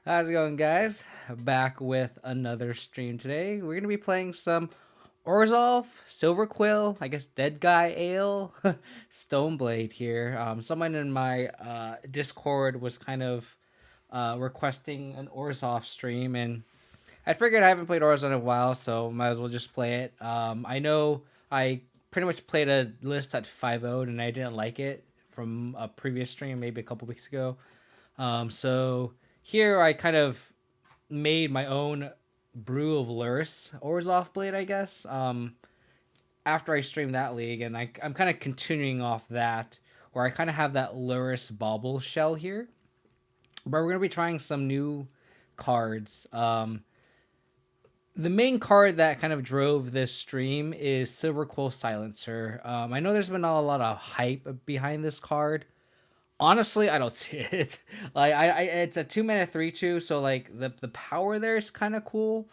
How's it going, guys? Back with another stream today. We're gonna be playing some Orzhov, Silverquill, I guess Dead Guy Ale, Stoneblade here. Someone in my Discord was kind of requesting an Orzhov stream, and I figured I haven't played Orzhov in a while, so might as well just play it. I know I pretty much played a list at 5-0 and I didn't like it from a previous stream, maybe a couple weeks ago. So here I kind of made my own brew of Lurus Orzhov Blade, I guess. After I streamed that league, and I'm kind of continuing off that, where I kind of have that Lurus Bauble shell here. But we're gonna be trying some new cards. The main card that kind of drove this stream is Silverquill Silencer. I know there's been a lot of hype behind this card. Honestly, I don't see it. Like it's a 2 mana 3/2, so like the power there is kind of cool.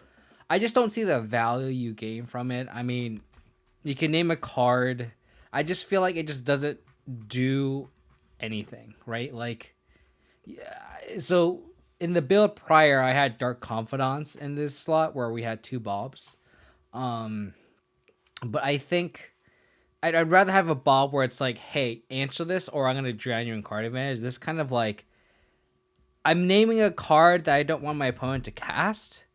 I just don't see the value you gain from it. I mean, you can name a card. I just feel like it just doesn't do anything, right? Like, yeah. So in the build prior, I had Dark Confidants in this slot where we had two Bobs. Um, but I think I'd rather have a Bob where it's like, hey, answer this, or I'm gonna drown you in card advantage. This kind of like I'm naming a card that I don't want my opponent to cast,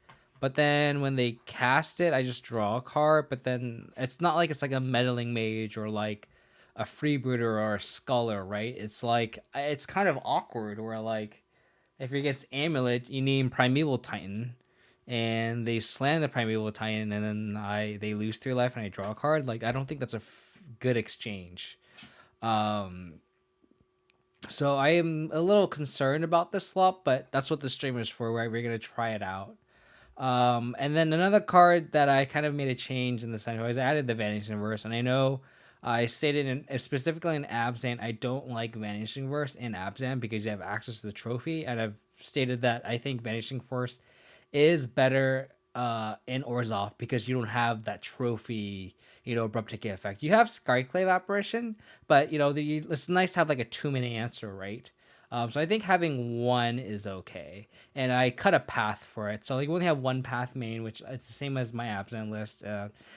but then when they cast it, I just draw a card. But then it's not like it's like a meddling mage or like a freebooter or a sculler, right? It's like it's kind of awkward where like if it gets amulet, you name Primeval Titan, and they slam the Primeval Titan, and then they lose 3 life, and I draw a card. Like I don't think that's a good exchange. Um, so I am a little concerned about this slot, but that's what the stream is for. Right, we're gonna try it out. And then another card that I kind of made a change in the center was I added the Vanishing Verse, and I know I stated specifically in Abzan I don't like Vanishing Verse in Abzan because you have access to the trophy, and I've stated that I think Vanishing Verse is better in Orzhov because you don't have that trophy, abrupt decay effect. You have Skyclave Apparition, but it's nice to have like a 2 minute answer, right? So I think having one is okay, and I cut a path for it. So like we only have one path main, which it's the same as my Abzan list.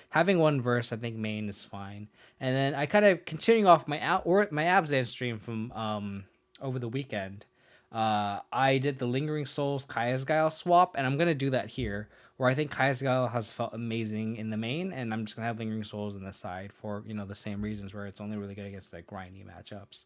Having one verse, I think main is fine, and then I kind of continuing off my Abzan stream from over the weekend. I did the Lingering Souls Kaya's Guile swap, and I'm gonna do that here, where I think Kaya's Guile has felt amazing in the main, and I'm just gonna have Lingering Souls in the side for the same reasons, where it's only really good against like grindy matchups.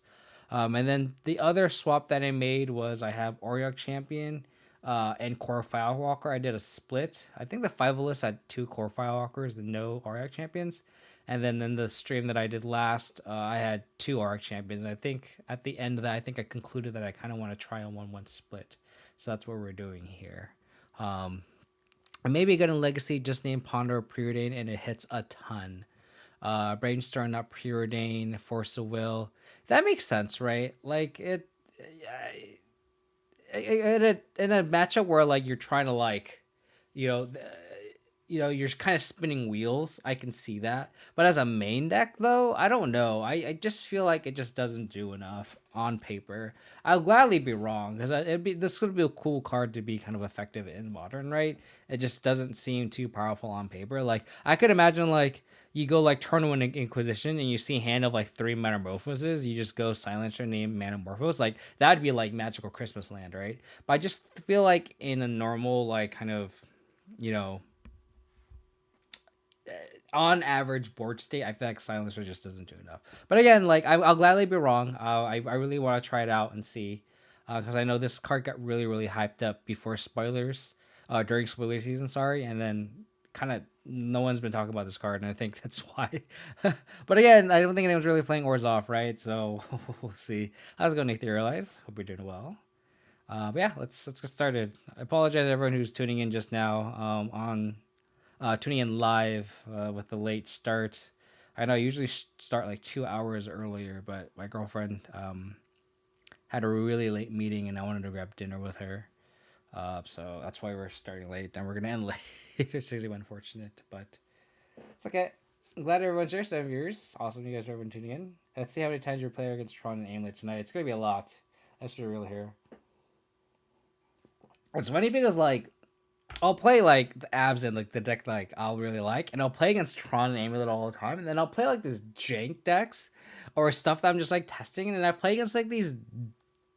And then the other swap that I made was I have Oryok Champion and Core Firewalker. I did a split. I think the 5 list had 2 Core Firewalkers and no Oryok Champions. And then in the stream that I did last, I had 2 Oryok Champions. And I think at the end of that, I think I concluded that I kind of want to try a 1-1 split. So that's what we're doing here. I'm maybe going to Legacy just name Ponder or Preordain, and it hits a ton. Brainstorm, not Preordain, Force of Will. That makes sense, right? Like in a matchup where like you're trying to like, you know, you're kind of spinning wheels. I can see that, but as a main deck though, I don't know. I just feel like it just doesn't do enough on paper. I'll gladly be wrong because this could be a cool card to be kind of effective in modern, right? It just doesn't seem too powerful on paper. Like I could imagine like you go like turn one Inquisition and you see a hand of like 3 Metamorphoses, you just go Silencer name Metamorphose. Like that'd be like magical Christmas land, right? But I just feel like in a normal like kind of you know on average board state, I feel like Silencer just doesn't do enough. But again, like I'll gladly be wrong. I really want to try it out and see, because I know this card got really really hyped up before spoilers, during spoiler season. Sorry, and then kind of no one's been talking about this card, and I think that's why. But again, I don't think anyone's really playing Orzhov, right? So we'll see. How's it going, Nathan? Realize? Hope you're doing well. But yeah, let's get started. I apologize to everyone who's tuning in just now on tuning in live with the late start. I know I usually start like 2 hours earlier, but my girlfriend had a really late meeting and I wanted to grab dinner with her. So that's why we're starting late and we're going to end late. It's really unfortunate, but it's okay. I'm glad everyone's here. 7 years. Awesome you guys are everyone tuning in. Let's see how many times your player against Tron and Aimlet tonight. It's going to be a lot. That's for real here. It's funny because like I'll play like the abs and like the deck like I'll really like, and I'll play against Tron and Amulet all the time, and then I'll play like this jank decks or stuff that I'm just like testing, and I play against like these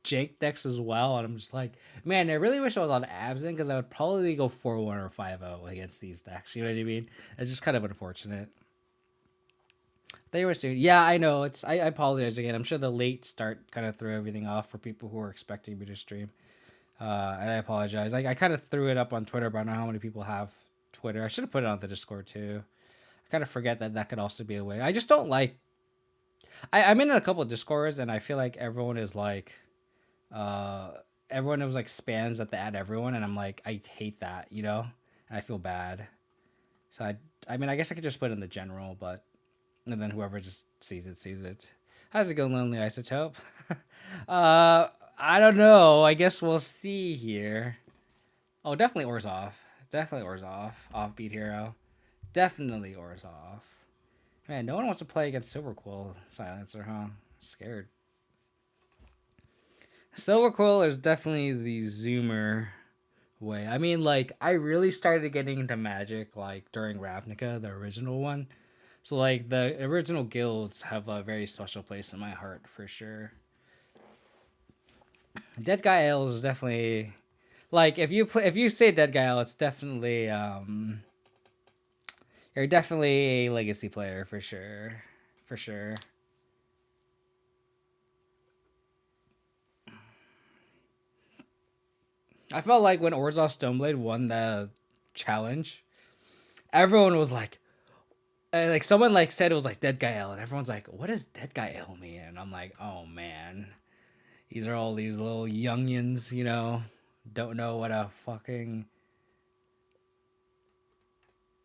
jank decks as well, and I'm just like, man, I really wish I was on abs because I would probably go 4-1 or 5-0 against these decks. You know what I mean? It's just kind of unfortunate. They were soon. Yeah, I know. I apologize again. I'm sure the late start kind of threw everything off for people who were expecting me to stream. And I apologize. I kind of threw it up on Twitter, but I don't know how many people have Twitter. I should have put it on the Discord too. I kind of forget that that could also be a way. I just don't like. I'm in a couple of Discords, and I feel like everyone is like, uh, everyone was like spams at the add everyone, and I'm like, I hate that, you know, and I feel bad. So I mean, I guess I could just put it in the general, but and then whoever just sees it sees it. How's it going, Lonely Isotope? uh, I don't know. I guess we'll see here. Oh, definitely Orzhov. Definitely Orzhov. Offbeat hero. Definitely Orzhov. Man, no one wants to play against Silverquill Silencer, huh? Scared. Silverquill is definitely the zoomer way. I mean, like, I really started getting into Magic, like, during Ravnica, the original one. So, like, the original guilds have a very special place in my heart, for sure. Dead Guy Ale is definitely like if you say Dead Guy Ale, it's definitely you're definitely a legacy player for sure. For sure. I felt like when Orzhov Stoneblade won the challenge, everyone was like someone like said it was like Dead Guy Ale, and everyone's like, what does Dead Guy Ale mean? And I'm like, oh man. These are all these little youngins, you know, don't know what a fucking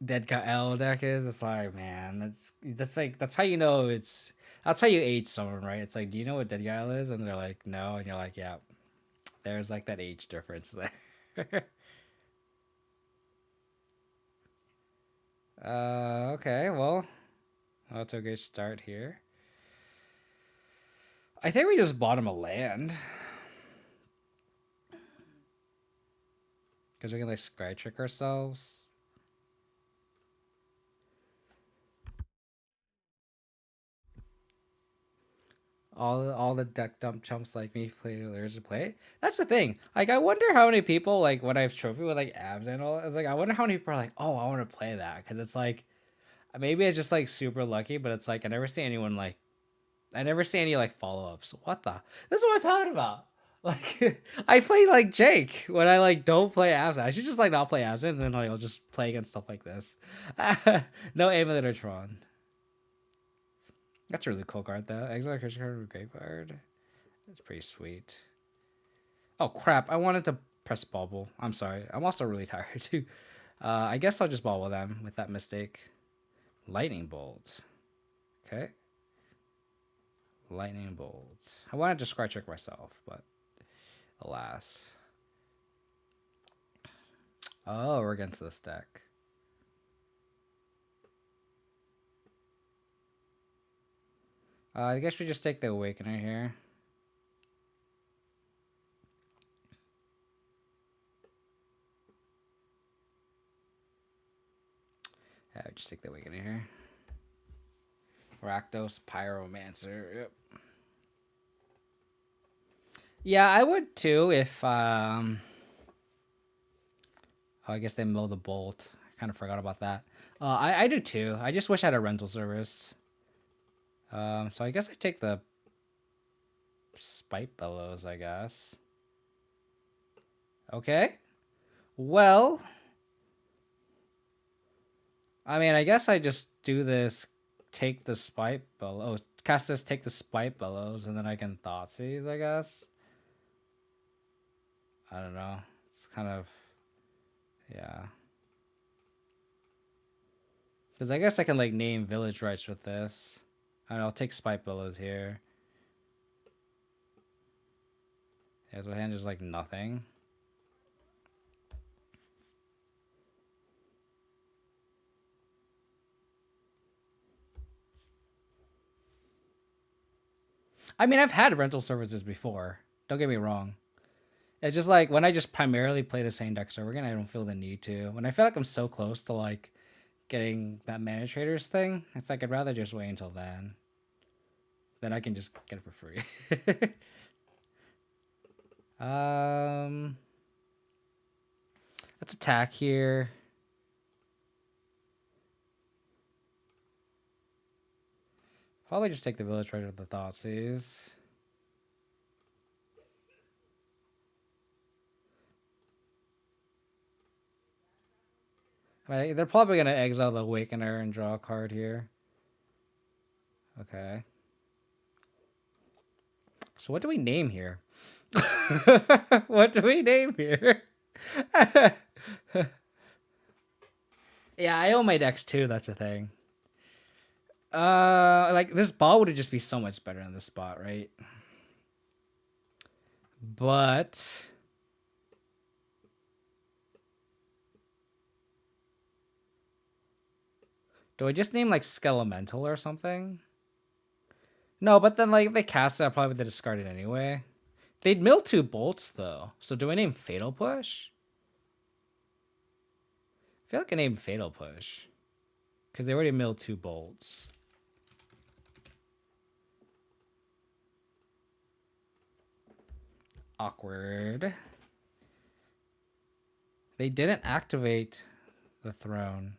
Dead Guy L deck is. It's like, man, that's like that's how you know it's that's how you age someone, right? It's like, do you know what Dead Guy L is? And they're like, no, and you're like, yeah, there's like that age difference there. Okay, well, that's a good start here. I think we just bought him a land because we can like scry trick ourselves. All the deck dump chumps like me play there's to play. That's the thing. Like I wonder how many people like when I have trophy with like abs and all. It's like I wonder how many people are like, oh, I want to play that because it's like maybe it's just like super lucky, but it's like I never see anyone like I never see any like follow ups. What the? This is what I'm talking about. Like I play like Jake when I like don't play abs. I should just like not play abs and then like I'll just play against stuff like this. No amulet or Tron. That's a really cool card though. Exile Christian card with Graveyard. That's pretty sweet. Oh crap! I wanted to press bubble. I'm sorry. I'm also really tired too. I guess I'll just bubble them with that mistake. Lightning bolt. Okay. Lightning bolt. I wanted to scratch trick myself, but alas. Oh, we're against this deck. I guess we just take the Awakener here. Yeah, just take the Awakener here. Rakdos, Pyromancer. Yep. Yeah, I would too if oh, I guess they mill the bolt. I kind of forgot about that. I do too. I just wish I had a rental service. So I guess I take the Spite Bellows, I guess. Okay. Well, I mean, I guess I just do this, take the Spite Bellows, cast this, take the Spite Bellows, and then I can Thoughtseize, I guess. I don't know. It's kind of, yeah. Because I guess I can, like, name Village Rights with this. I don't know, I'll take Spite Bellows here. Yeah, so hand is, like, nothing. I mean, I've had rental services before. Don't get me wrong. It's just like when I just primarily play the same deck over again, I don't feel the need to. When I feel like I'm so close to like getting that mana traders thing, it's like I'd rather just wait until then. Then I can just get it for free. um, let's attack here. Probably just take the village right with the Thoughtseize. Right, they're probably gonna exile the Awakener and draw a card here. Okay. So what do we name here? What do we name here? Yeah, I own my decks too. That's the thing. Like this ball would just be so much better in this spot, right? But do I just name like Skelemental or something? No, but then like if they cast it, I probably would discard it anyway. They'd mill 2 bolts though. So do I name Fatal Push? I feel like I named Fatal Push. Because they already milled 2 bolts. Awkward. They didn't activate the throne.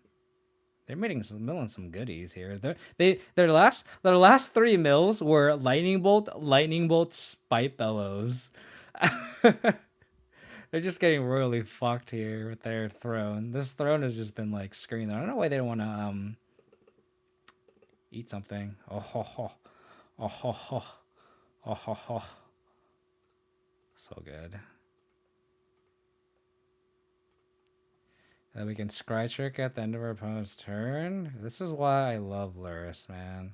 They're milling some goodies here. Their last 3 mills were Lightning Bolt, Spite Bellows. They're just getting royally fucked here with their throne. This throne has just been like screaming. I don't know why they don't want to eat something. Oh ho ho, oh ho ho, oh ho ho. So good. And we can Scry Trick at the end of our opponent's turn. This is why I love Luris, man.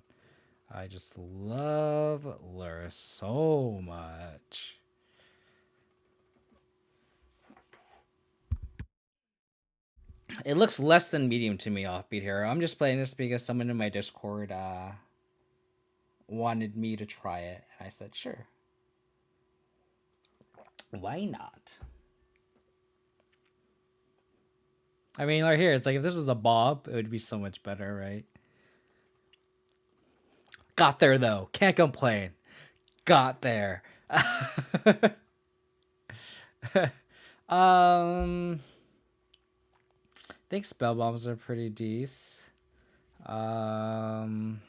I just love Luris so much. It looks less than medium to me, Offbeat Hero. I'm just playing this because someone in my Discord wanted me to try it, and I said, sure. Why not? I mean, right here, it's like if this was a Bob, it would be so much better, right? Got there, though. Can't complain. Got there. I think spell bombs are pretty decent. I'm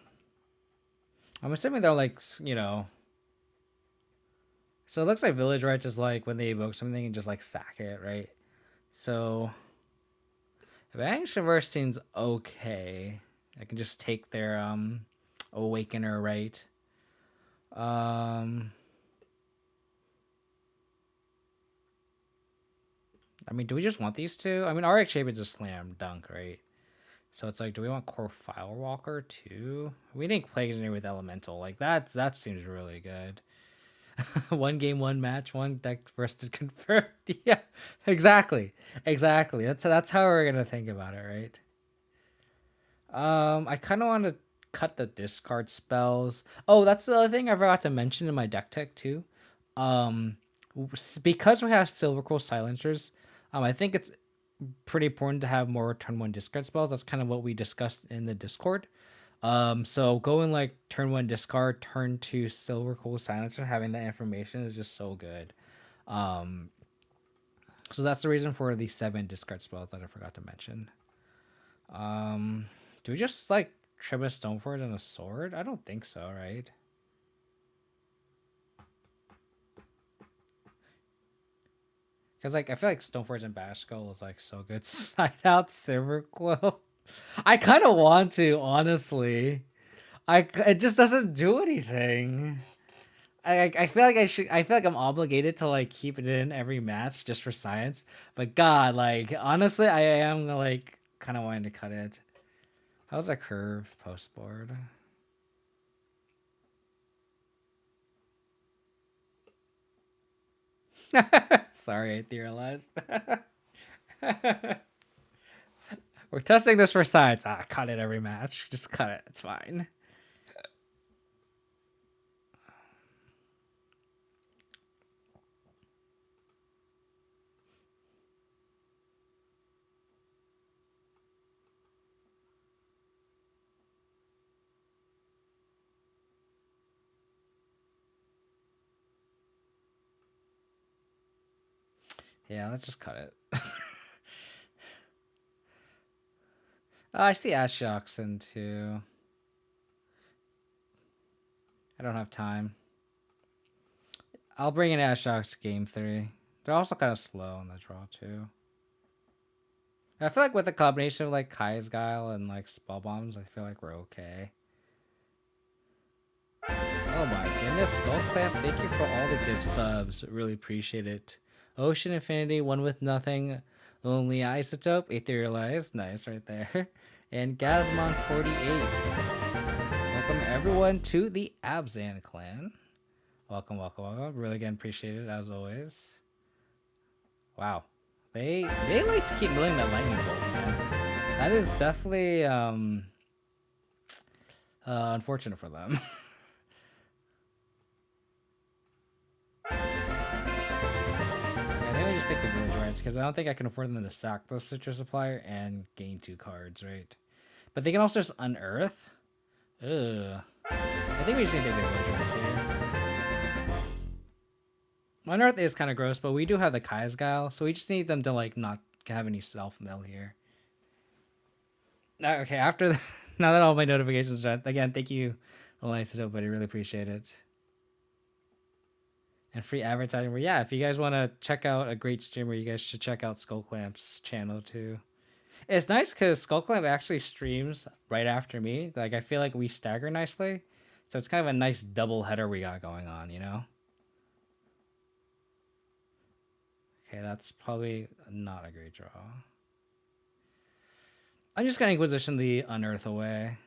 assuming they're like, you know. So it looks like Village Rites is like when they evoke something and just like sack it, right? So Vanquish Traverse seems okay. I can just take their Awakener, right? I mean, do we just want these two? I mean, RX Shape is a slam dunk, right? So it's like, do we want Core Firewalker too? We didn't play Engineer with Elemental. Like that seems really good. 1 game, 1 match, 1 deck versed confirmed. Yeah, exactly. That's how we're gonna think about it, right? I kind of want to cut the discard spells. Oh, that's the other thing I forgot to mention in my deck tech too. Because we have Silverquill silencers, I think it's pretty important to have more turn 1 discard spells. That's kind of what we discussed in the Discord. So going like turn 1 discard, turn 2 Silverquill silencer, having that information is just so good. So that's the reason for the 7 discard spells that I forgot to mention. Do we just like trim a Stoneforge and a sword? I don't think so, right? Because like I feel like Stoneforge and Bash Skull is like so good. Side out Silverquill. I kind of want to, honestly. It just doesn't do anything. I feel like I should. I feel like I'm obligated to like keep it in every match just for science. But God, like honestly, I am like kind of wanting to cut it. How's a curve post board? Sorry, I theorized. We're testing this for science. Cut it every match. Just cut it. It's fine. Yeah, let's just cut it. I see Ashoxen too. I don't have time. I'll bring in Ashox game 3. They're also kind of slow on the draw too. I feel like with a combination of like Kai's Guile and like Spell Bombs, I feel like we're okay. Oh my goodness, Skull Clamp, thank you for all the gift subs. Really appreciate it. Ocean Infinity, One with Nothing, Lonely Isotope, Etherealized, nice right there. And Gazmon48. Welcome everyone to the Abzan clan. Welcome, welcome, welcome. Really again appreciate it as always. Wow. They like to keep milling that lightning bolt, man. That is definitely unfortunate for them. I think we just take the village rights because I don't think I can afford them to sack the citrus supplier and gain 2 cards, right? But they can also just unearth. Ugh. I think we just need to take the village rights here. Unearth is kind of gross, but we do have the Kai's Guile, so we just need them to like not have any self mill here. Okay, after now that all my notifications are done, again, thank you, Alliance to buddy, really appreciate it. And free advertising. Well, yeah, if you guys want to check out a great streamer, you guys should check out Skull Clamp's channel too. It's nice because Skull Clamp actually streams right after me. Like I feel like we stagger nicely, so it's kind of a nice double header we got going on, you know. Okay, that's probably not a great draw. I'm just gonna Inquisition the Unearth away.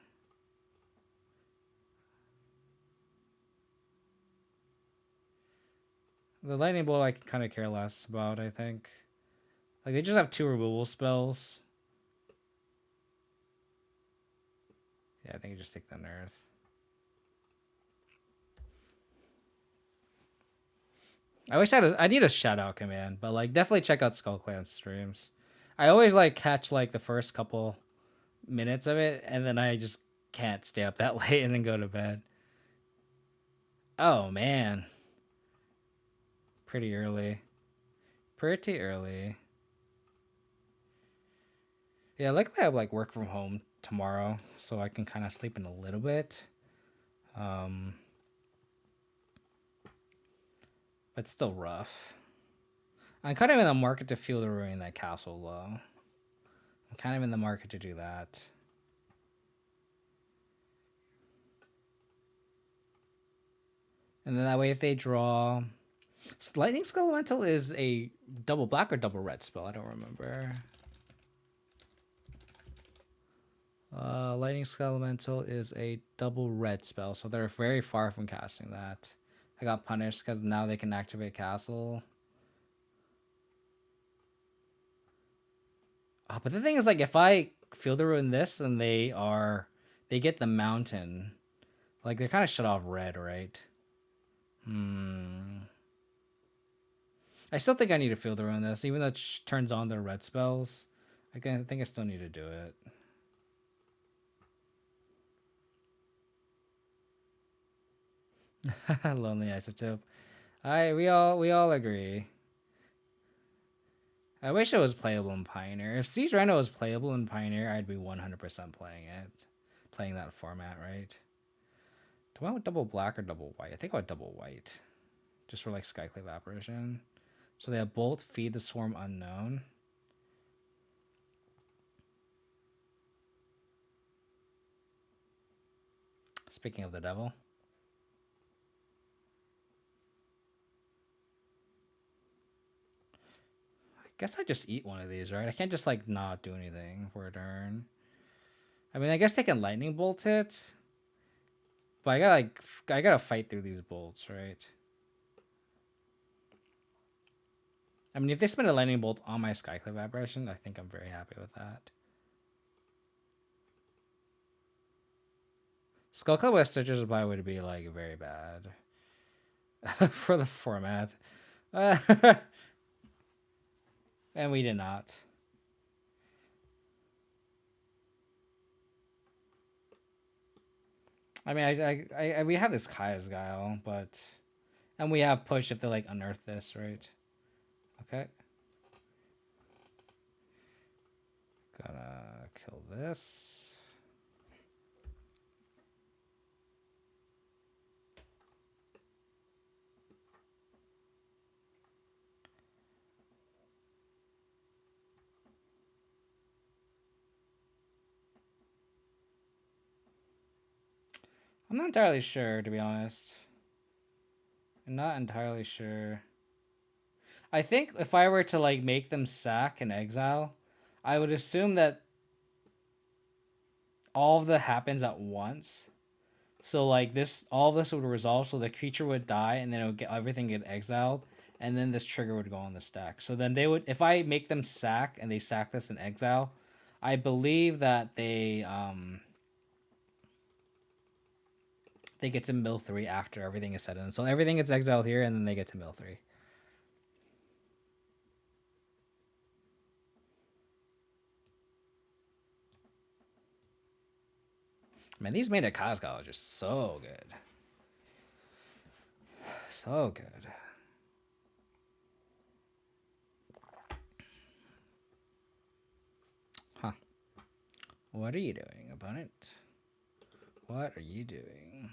The Lightning Bolt I can kind of care less about, I think. Like, they just have 2 removal spells. Yeah, I think you just take the Unearth. I wish I need a shout-out command, but, like, definitely check out Skull Clamp's streams. I always, like, catch, like, the first couple minutes of it, and then I just can't stay up that late and then go to bed. Oh, man. Pretty early. Pretty early. Yeah, luckily I have like work from home tomorrow, so I can kind of sleep in a little bit. But still rough. I'm kind of in the market to feel the ruin that castle low. I'm kind of in the market to do that. And then that way if they draw... Lightning Skelemental is a double black or double red spell? I don't remember. Lightning Skelemental is a double red spell, so they're very far from casting that. I got punished because now they can activate castle. But the thing is, like, if I feel the ruin this and they get the mountain, like, they're kind of shut off red, right? I still think I need to feel the ruin this, even though it turns on their red spells. I think I still need to do it. Lonely Isotope. We all agree. I wish it was playable in Pioneer. If Siege Rhino was playable in Pioneer, I'd be 100% playing it. Playing that format, right? Do I want double black or double white? I think I want double white. Just for like Skyclave Apparition. So they have Bolt, Feed the Swarm Unknown. Speaking of the devil. Guess I just eat one of these, right? I can't just like not do anything for a turn. I mean, I guess they can lightning bolt it, but I gotta fight through these bolts, right? I mean, if they spend a lightning bolt on my Skyclave Aberration, I think I'm very happy with that. Skullclave with Stitcher's Supply would be like very bad for the format. And we did not. I mean, we have this Kai's Guile, but... And we have push if they, like, unearth this, right? Okay. this. I'm not entirely sure, to be honest. I'm not entirely sure. I think if I were to like make them sack and exile, I would assume that all of that happens at once. So like this, all of this would resolve. So the creature would die, and then it would get everything get exiled, and then this trigger would go on the stack. So then they would, if I make them sack and they sack this in exile, I believe that they get to mill 3 after everything is set in. So everything gets exiled here, and then they get to mill 3. Man, these made at Kazgal are just so good. So good. Huh. What are you doing, opponent? What are you doing?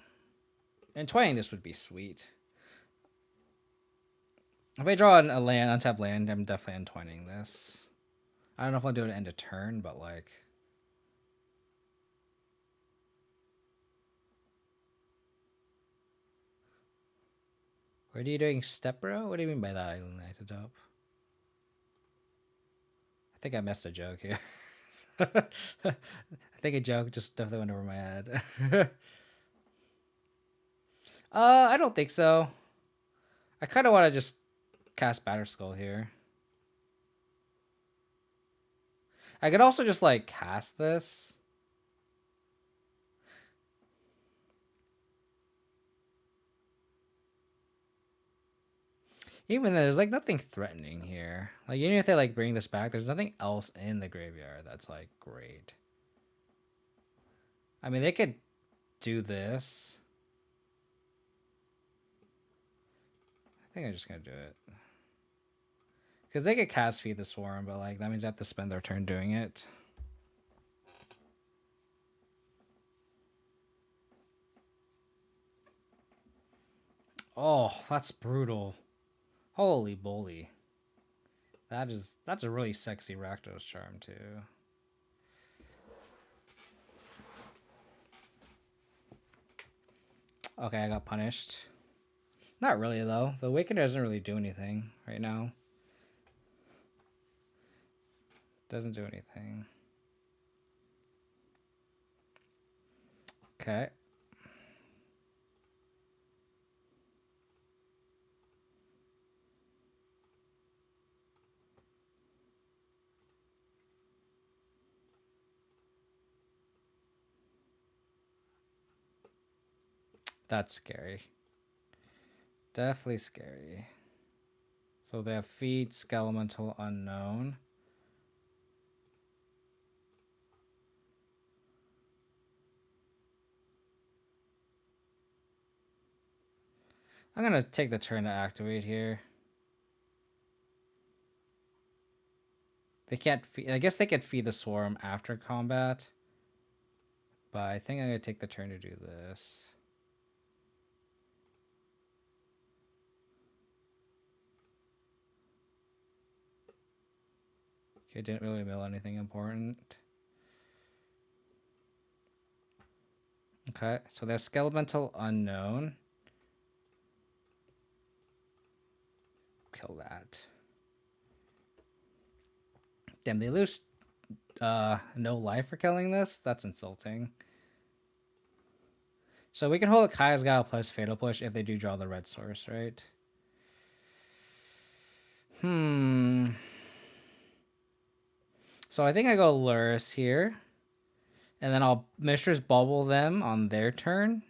And twining this would be sweet. If I draw a land, untapped land, I'm definitely untwining this. I don't know if I'll do it end of turn, but like... What are you doing, step bro? What do you mean by that, Island Isotope? I think I missed a joke here. I think a joke just definitely went over my head. I don't think so. I kind of want to just cast Batterskull here. I could also just like cast this. Even though there's like nothing threatening here. Like even if they like bring this back, there's nothing else in the graveyard that's like great. I mean, they could do this. I think I'm just gonna do it. Because they could cast Feed the Swarm, but like that means they have to spend their turn doing it. Oh, that's brutal. Holy moly. That's a really sexy Rakdos charm too. Okay, I got punished. Not really though. The Awakener doesn't really do anything right now. Doesn't do anything. Okay. That's scary. Definitely scary. So they have Feed, Skelemental, Unknown. I'm gonna take the turn to activate here. They can't feed, I guess they could feed the Swarm after combat. But I think I'm gonna take the turn to do this. Okay, didn't really mill anything important. Okay, so they have Skelemental Unknown. Kill that. Damn, they lose no life for killing this? That's insulting. So we can hold a Kai's plus Fatal Push if they do draw the red source, right? So I think I go Lurrus here. And then I'll Mishra's Bubble them on their turn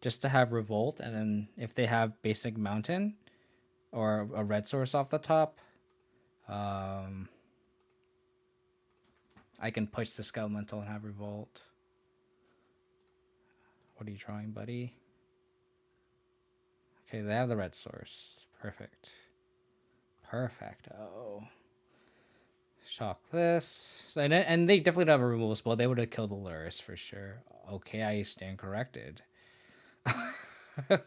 just to have Revolt. And then if they have Basic Mountain or a red source off the top, I can push the Skelemental and have Revolt. What are you drawing, buddy? Okay, they have the red source. Perfect. Perfect. Oh. Shock this. So, and they definitely don't have a removal spell. They would have killed the Luris for sure. Okay, I stand corrected. I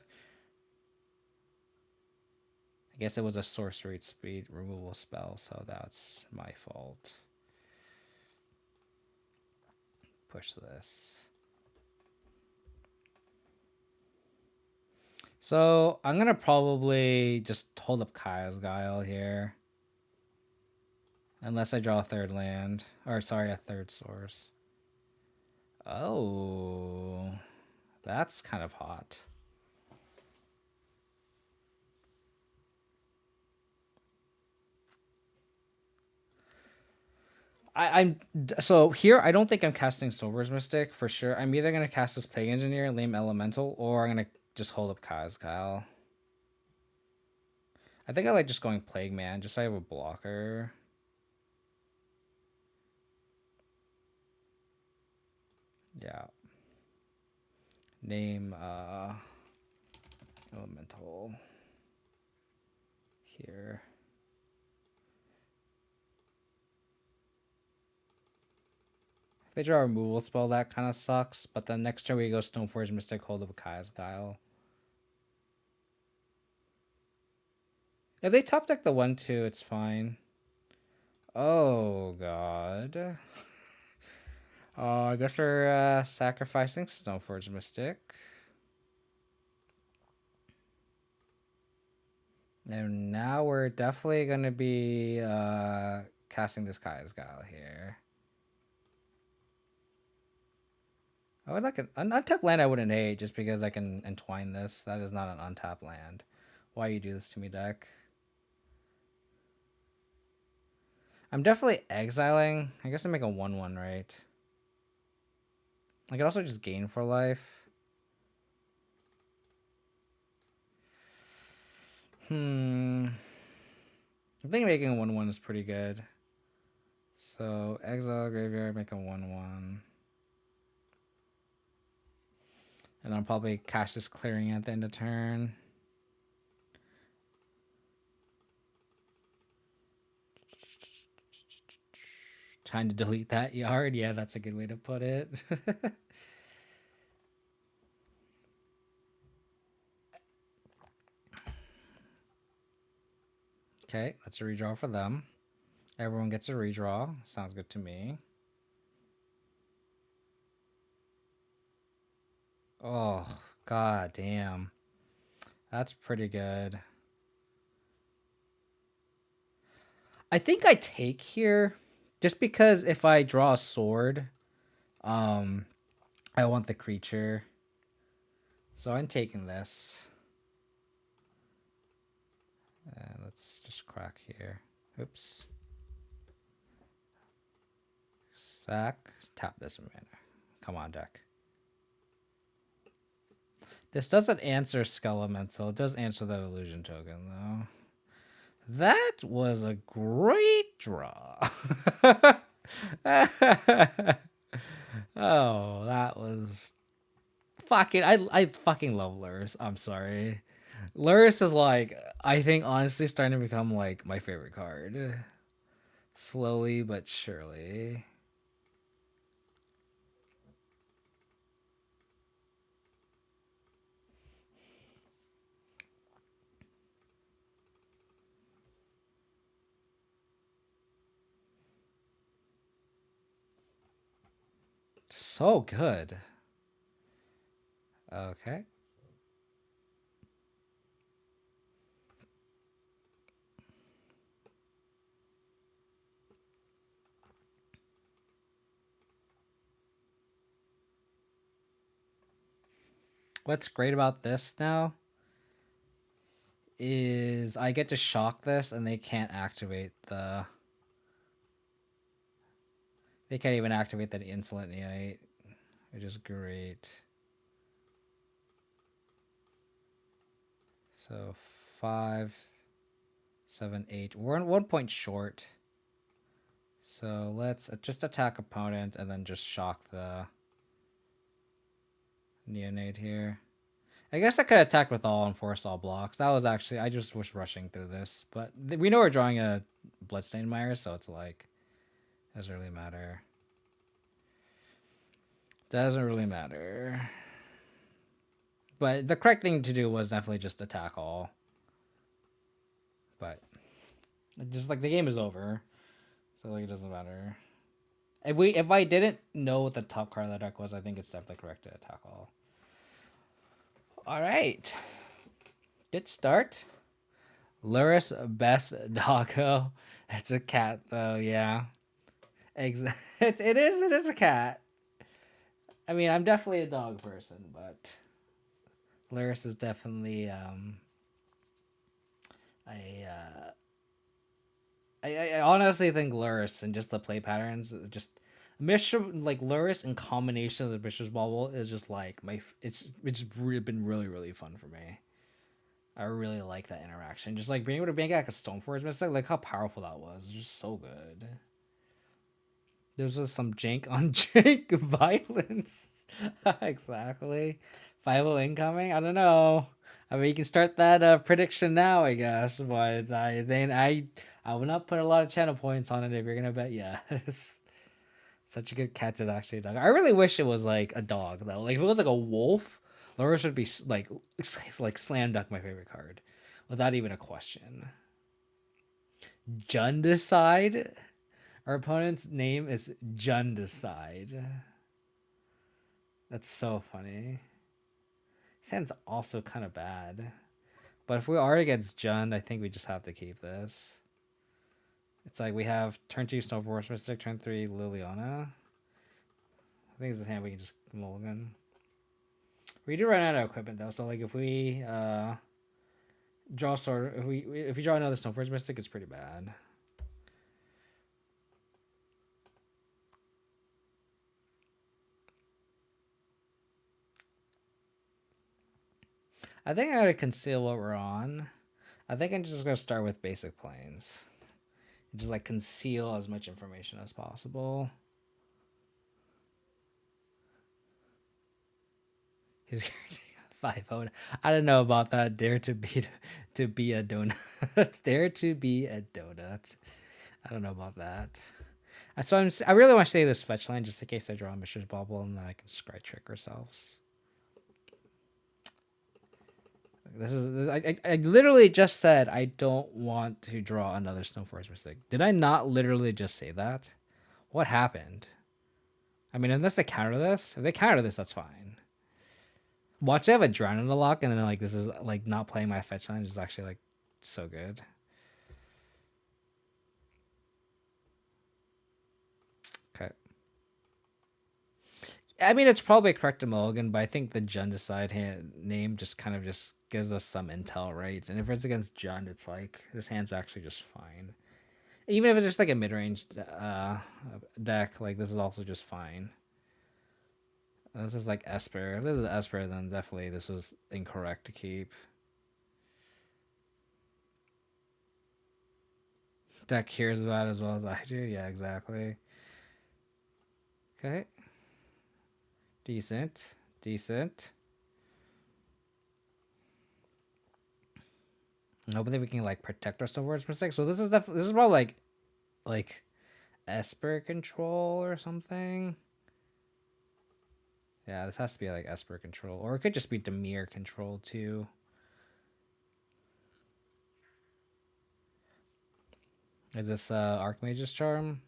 guess it was a sorcery speed removal spell, so that's my fault. Push this. So I'm gonna probably just hold up Kaya's Guile here. Unless I draw a third land. Or sorry, a third source. Oh, that's kind of hot. I'm so here. I don't think I'm casting Silver's Mystic for sure. I'm either gonna cast this Plague Engineer, Lame Elemental, or I'm gonna just hold up Kaya's Guile. I think I like just going Plague Man, just so I have a blocker. Yeah. Name Elemental here. If they draw a removal spell, that kind of sucks. But then next turn we go Stoneforge Mystic, hold up Kaya's Guile. If they top deck the 1/2, it's fine. Oh god. Oh, I guess we're sacrificing Stoneforge Mystic. And now we're definitely gonna be casting this Kaya's Guile here. I would like an untapped land I wouldn't hate just because I can entwine this. That is not an untapped land. Why you do this to me, deck? I'm definitely exiling. I guess I make a 1/1, right? I could also just gain for life. I think making a 1/1 is pretty good. So exile graveyard, make a 1/1. And I'll probably cast this clearing at the end of turn. Trying to delete that yard. Yeah, that's a good way to put it. Okay, that's a redraw for them. Everyone gets a redraw. Sounds good to me. Oh, god damn. That's pretty good. I think I take here just because if I draw a sword, I want the creature. So I'm taking this. Let's just crack here. Oops. Sack. Tap this a minute. Come on, deck. This doesn't answer Skelemental. It does answer that illusion token, though. That was a great draw. Oh, that was fucking. I fucking love Luris. I'm sorry. Luris is like, I think honestly starting to become like my favorite card. Slowly but surely. So good. Okay. What's great about this now is I get to shock this and they can't activate the... They can't even activate that Insolent Neonate, which is great. So 5, 7, 8. We're on 1 point short. So let's just attack opponent and then just shock the Neonate here. I guess I could attack with all and force all blocks. That was actually, I just was rushing through this. But we know we're drawing a Bloodstained Mire, so it's like, Doesn't really matter. Doesn't really matter. But the correct thing to do was definitely just attack all. But just like the game is over, so like it doesn't matter. If I didn't know what the top card of the deck was, I think it's definitely correct to attack all. All right, good start. Luris best doggo. It's a cat though, yeah. It is a cat. I mean, I'm definitely a dog person, but Luris is definitely I I honestly think Luris and just the play patterns, just Mishra, like Luris in combination of the Mishra's Bauble is just like it's been really fun for me. I really like that interaction. Just like being able to make like a Stoneforge Mystic, like how powerful that was. It's just so good. There's just some jank on jank violence. Exactly. 5-0 incoming? I don't know. I mean, you can start that prediction now, I guess, but I will not put a lot of channel points on it if you're gonna bet yes. Such a good cat to actually a dog. I really wish it was like a dog though. Like if it was like a wolf, Laura should be like slam dunk my favorite card, without even a question. Jundicide. Our opponent's name is Jundicide. That's so funny. Sounds also kind of bad. But if we are against Jund, I think we just have to keep this. It's like we have turn 2 Snowforce Mystic, turn 3 Liliana. I think it's a hand we can just mulligan. We do run out of equipment though, so like if we draw sword, if we draw another Snowforce Mystic, it's pretty bad. I think I gotta conceal what we're on. I think I'm just gonna start with basic planes. Just like conceal as much information as possible. He's 5-0. I don't know about that. Dare to be a donut. Dare to be a donut. I don't know about that. So I really want to say this fetch line just in case I draw a Mishra's Bauble and then I can scry trick ourselves. I literally just said I don't want to draw another Stoneforge Mystic. Did I not literally just say that? What happened? I mean, unless they counter this, if they counter this, that's fine. Watch, they have a Drown in the lock, and then like this is like not playing my fetch line is actually like so good. Okay. I mean, it's probably correct to mulligan, but I think the Jundicide name just kind of just gives us some intel, right? And if it's against Jund, it's like this hand's actually just fine. Even if it's just like a mid-range deck, like this is also just fine. This is like Esper. If this is Esper, then definitely this is incorrect to keep. Deck hears about it as well as I do. Yeah, exactly. Okay. Decent. Decent. Hopefully we can like protect our Stoneforge Mystic. So this is definitely, this is probably like Esper control or something. Yeah, this has to be like Esper control, or it could just be Dimir control too. Is this Archmage's Charm?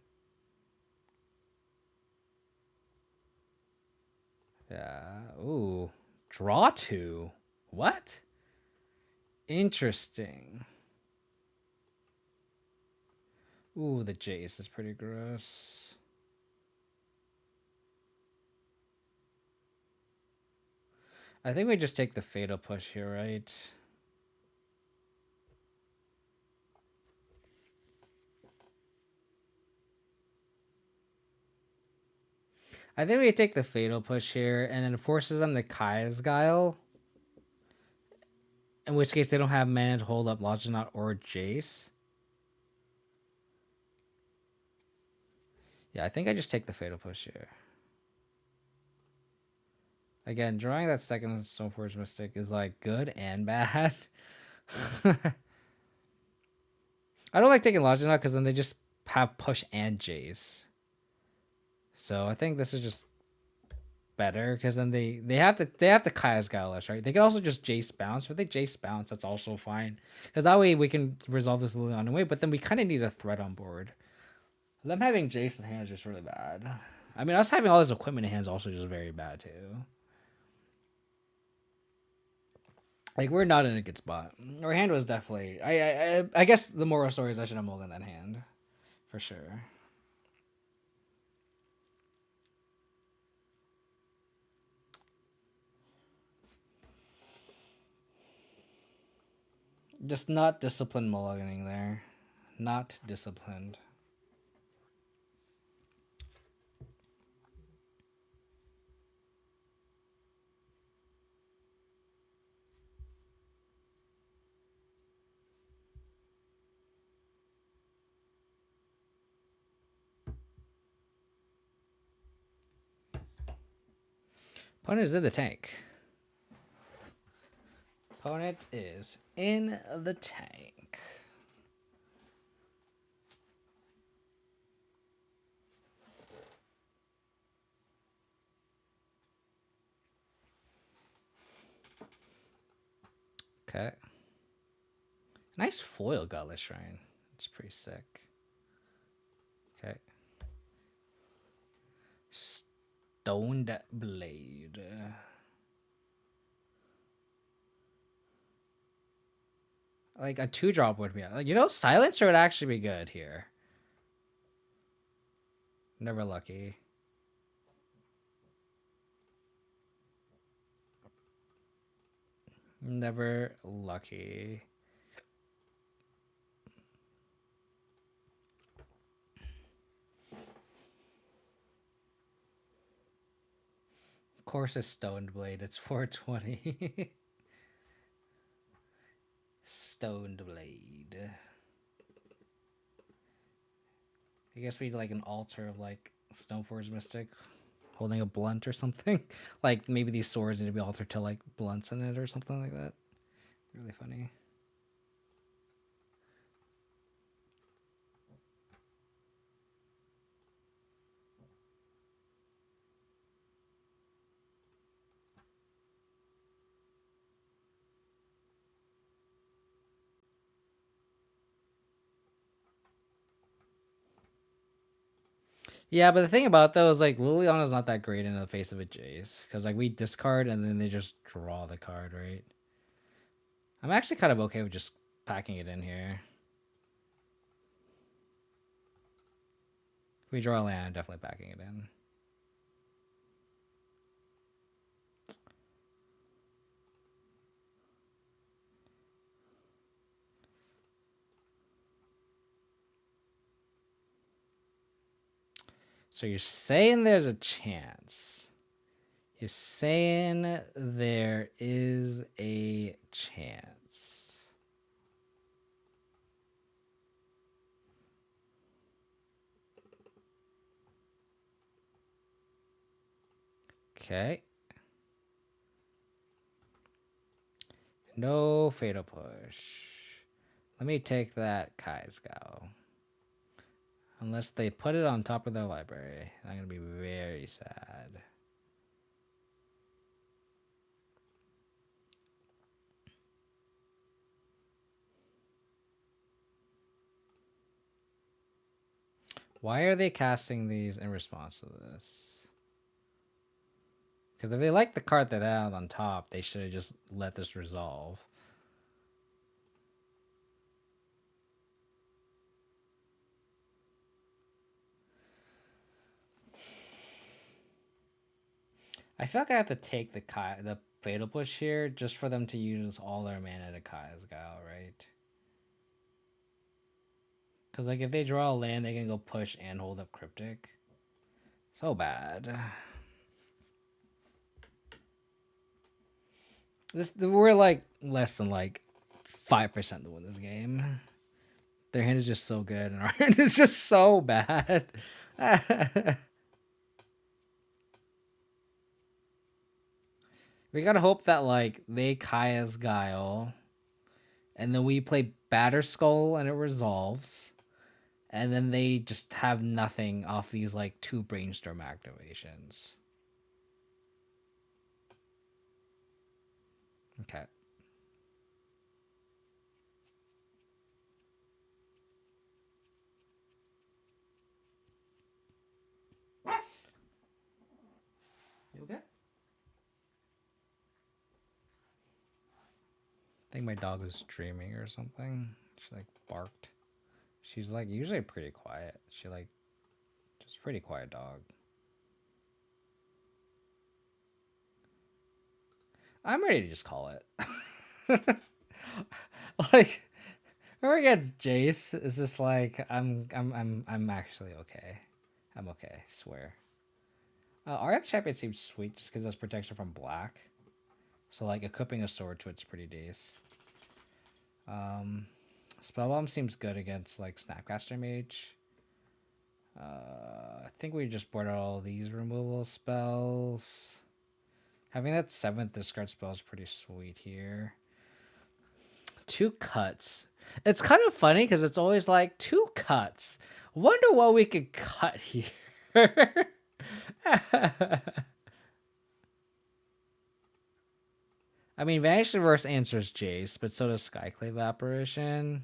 Yeah. Ooh. Draw 2. What? Interesting. Ooh, the Jace is pretty gross. I think we just take the Fatal Push here, right? I think we take the Fatal Push here, and then it forces them to Kaya's Guile. In which case, they don't have mana to hold up Lodgenaut or Jace. Yeah, I think I just take the Fatal Push here. Again, drawing that second Stoneforge Mystic is like good and bad. I don't like taking Lodgenaut because then they just have push and Jace. So I think this is just better because then they have to Kaya's Gallus, right? They can also just Jace bounce, but they Jace bounce, that's also fine. Because that way we can resolve this a little on the way, but then we kind of need a threat on board. Them having Jace in hand is just really bad. I mean, us having all this equipment in hand is also just very bad too. Like we're not in a good spot. Our hand was definitely. I guess the moral story is I should have mulliganed that hand, for sure. Just not disciplined mulliganing there. Not disciplined. Opponent is in the tank. Opponent is in the tank. Okay. Nice foil Godless Shrine. It's pretty sick. Okay. Stoneblade. Like a 2-drop would be like, Silencer would actually be good here. Never lucky. Never lucky. Of course, it's Stoneblade. It's 420. Stoneblade. I guess we need like an altar of like Stoneforge Mystic holding a blunt or something. Like maybe these swords need to be altered to like blunts in it or something like that. Really funny. Yeah, but the thing about though is like Liliana's not that great in the face of a Jace because like we discard and then they just draw the card, right? I'm actually kind of okay with just packing it in here. If we draw a land, I'm definitely packing it in. So you're saying there's a chance. You're saying there is a chance. Okay. No Fatal Push. Let me take that Kaisgao. Unless they put it on top of their library. I'm going to be very sad. Why are they casting these in response to this? Because if they like the card that they have on top, they should have just let this resolve. I feel like I have to take the Fatal Push here just for them to use all their mana to Kaisgao, right? Because like if they draw a land, they can go push and hold up Cryptic. So bad. We're like less than like 5% to win this game. Their hand is just so good, and our hand is just so bad. We gotta hope that like they Kaya's Guile, and then we play Batter Skull and it resolves, And then they just have nothing off these like 2 brainstorm activations. Okay. You okay? I think my dog is dreaming or something. She like barked. She's like usually pretty quiet. She like just pretty quiet dog. I'm ready to just call it. Like whoever gets Jace is just like I'm actually okay. I'm okay, I swear. RX champion seems sweet just because that's protection from black. So like equipping a sword to it's pretty decent. Spellbomb seems good against like Snapcaster Mage. I think we just boarded all these removal spells. Having that 7th discard spell is pretty sweet here. 2 cuts. It's kind of funny because it's always like 2 cuts. Wonder what we could cut here. I mean, Vanish Reverse answers Jace, but so does Skyclave Apparition.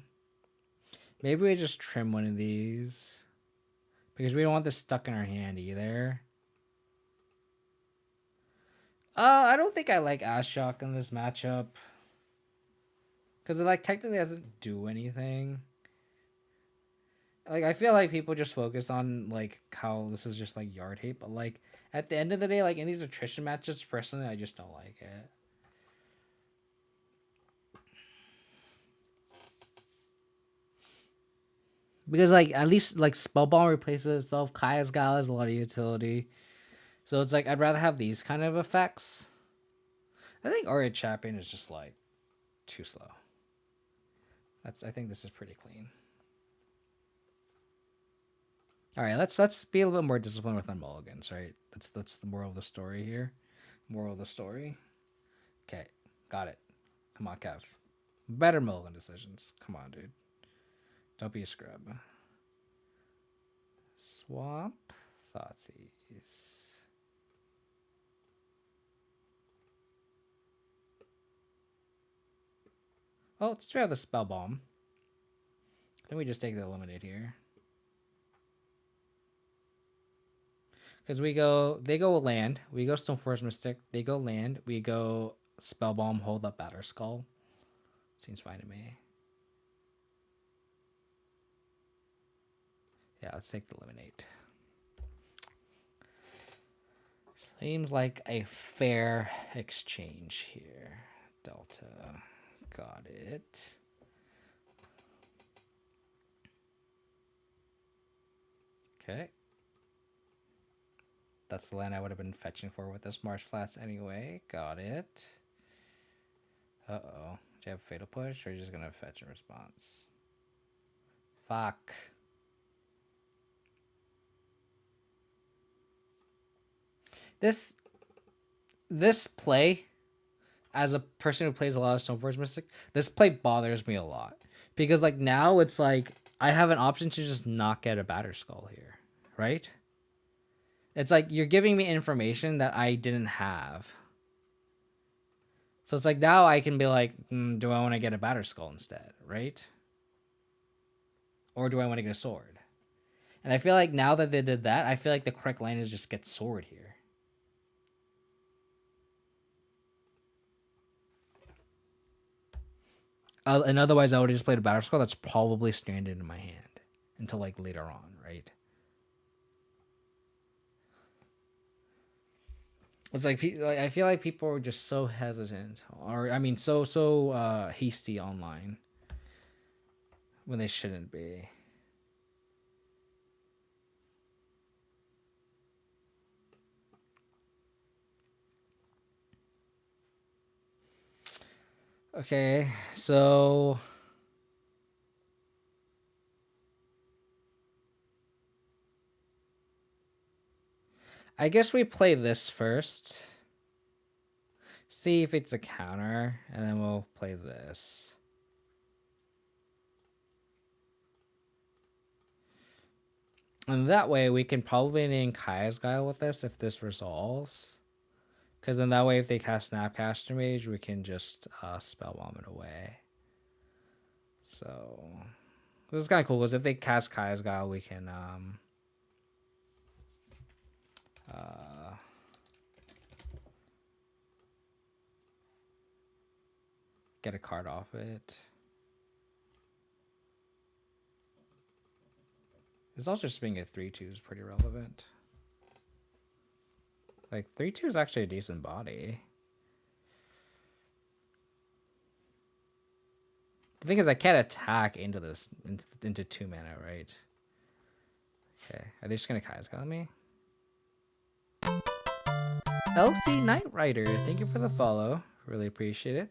Maybe we just trim one of these. Because we don't want this stuck in our hand either. I don't think I like Ashiok in this matchup. Because it like technically doesn't do anything. Like I feel like people just focus on like how this is just like yard hate, but like at the end of the day, like in these attrition matches, personally, I just don't like it. Because like at least like Spellbomb replaces itself. Kaya's Gal has a lot of utility. So it's like I'd rather have these kind of effects. I think Aria Champion is just like too slow. I think this is pretty clean. All right, let's be a little bit more disciplined with our mulligans, right? That's the moral of the story here. Moral of the story. Okay, got it. Come on, Kev. Better mulligan decisions. Come on, dude. Don't be a scrub. Swamp Thoughtseize. Oh, let's try out the spell bomb. I think we just take the eliminate here. Because they go land, we go Stoneforge Mystic, they go land, we go spell bomb, hold up Batter Skull. Seems fine to me. Yeah, let's take the eliminate. Seems like a fair exchange here. Delta. Got it. Okay. That's the land I would have been fetching for with this Marsh Flats anyway. Got it. Uh-oh. Do you have Fatal Push, or are you just going to fetch a response? Fuck. This play, as a person who plays a lot of Stoneforge Mystic, this play bothers me a lot. Because, like, now it's like, I have an option to just not get a Batter Skull here. Right? It's like, you're giving me information that I didn't have. So it's like, now I can be like, do I want to get a Batter Skull instead? Right? Or do I want to get a sword? And I feel like now that they did that, I feel like the correct line is just get sword here. And otherwise, I would have just played a Batter Skull that's probably stranded in my hand until like later on, right? It's like I feel like people are just so hesitant, or I mean, so hasty online when they shouldn't be. Okay, so I guess we play this first. See if it's a counter, and then we'll play this. And that way we can probably name Kaya's Guile with this if this resolves. Because then that way if they cast Snapcaster Mage, we can just Spellbomb it away. So this is kind of cool because if they cast Kaya's Guile, we can get a card off it. It's also just being a 3/2 is pretty relevant. Like 3/2 is actually a decent body. The thing is, I can't attack into this into 2 mana, right? Okay, are they just gonna Kaya's Guile me? LC Knight Rider, thank you for the follow. Really appreciate it.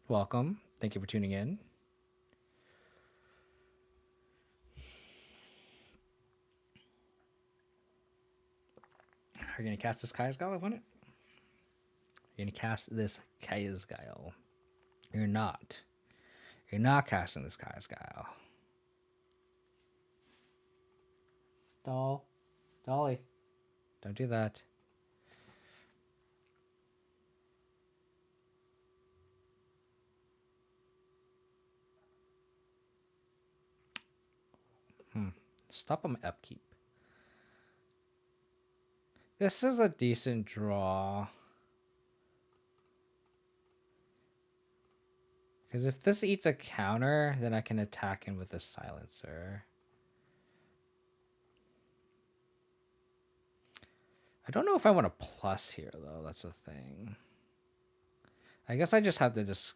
Welcome. Thank you for tuning in. Are you gonna cast this Kaya's Guile? I want it. You're gonna cast this Kaya's Guile. You're not. You're not casting this Kaya's Guile. Dolly. Don't do that. Stop on my upkeep. This is a decent draw. Because if this eats a counter, then I can attack him with a silencer. I don't know if I want a plus here, though. That's the thing. I guess I just have to just...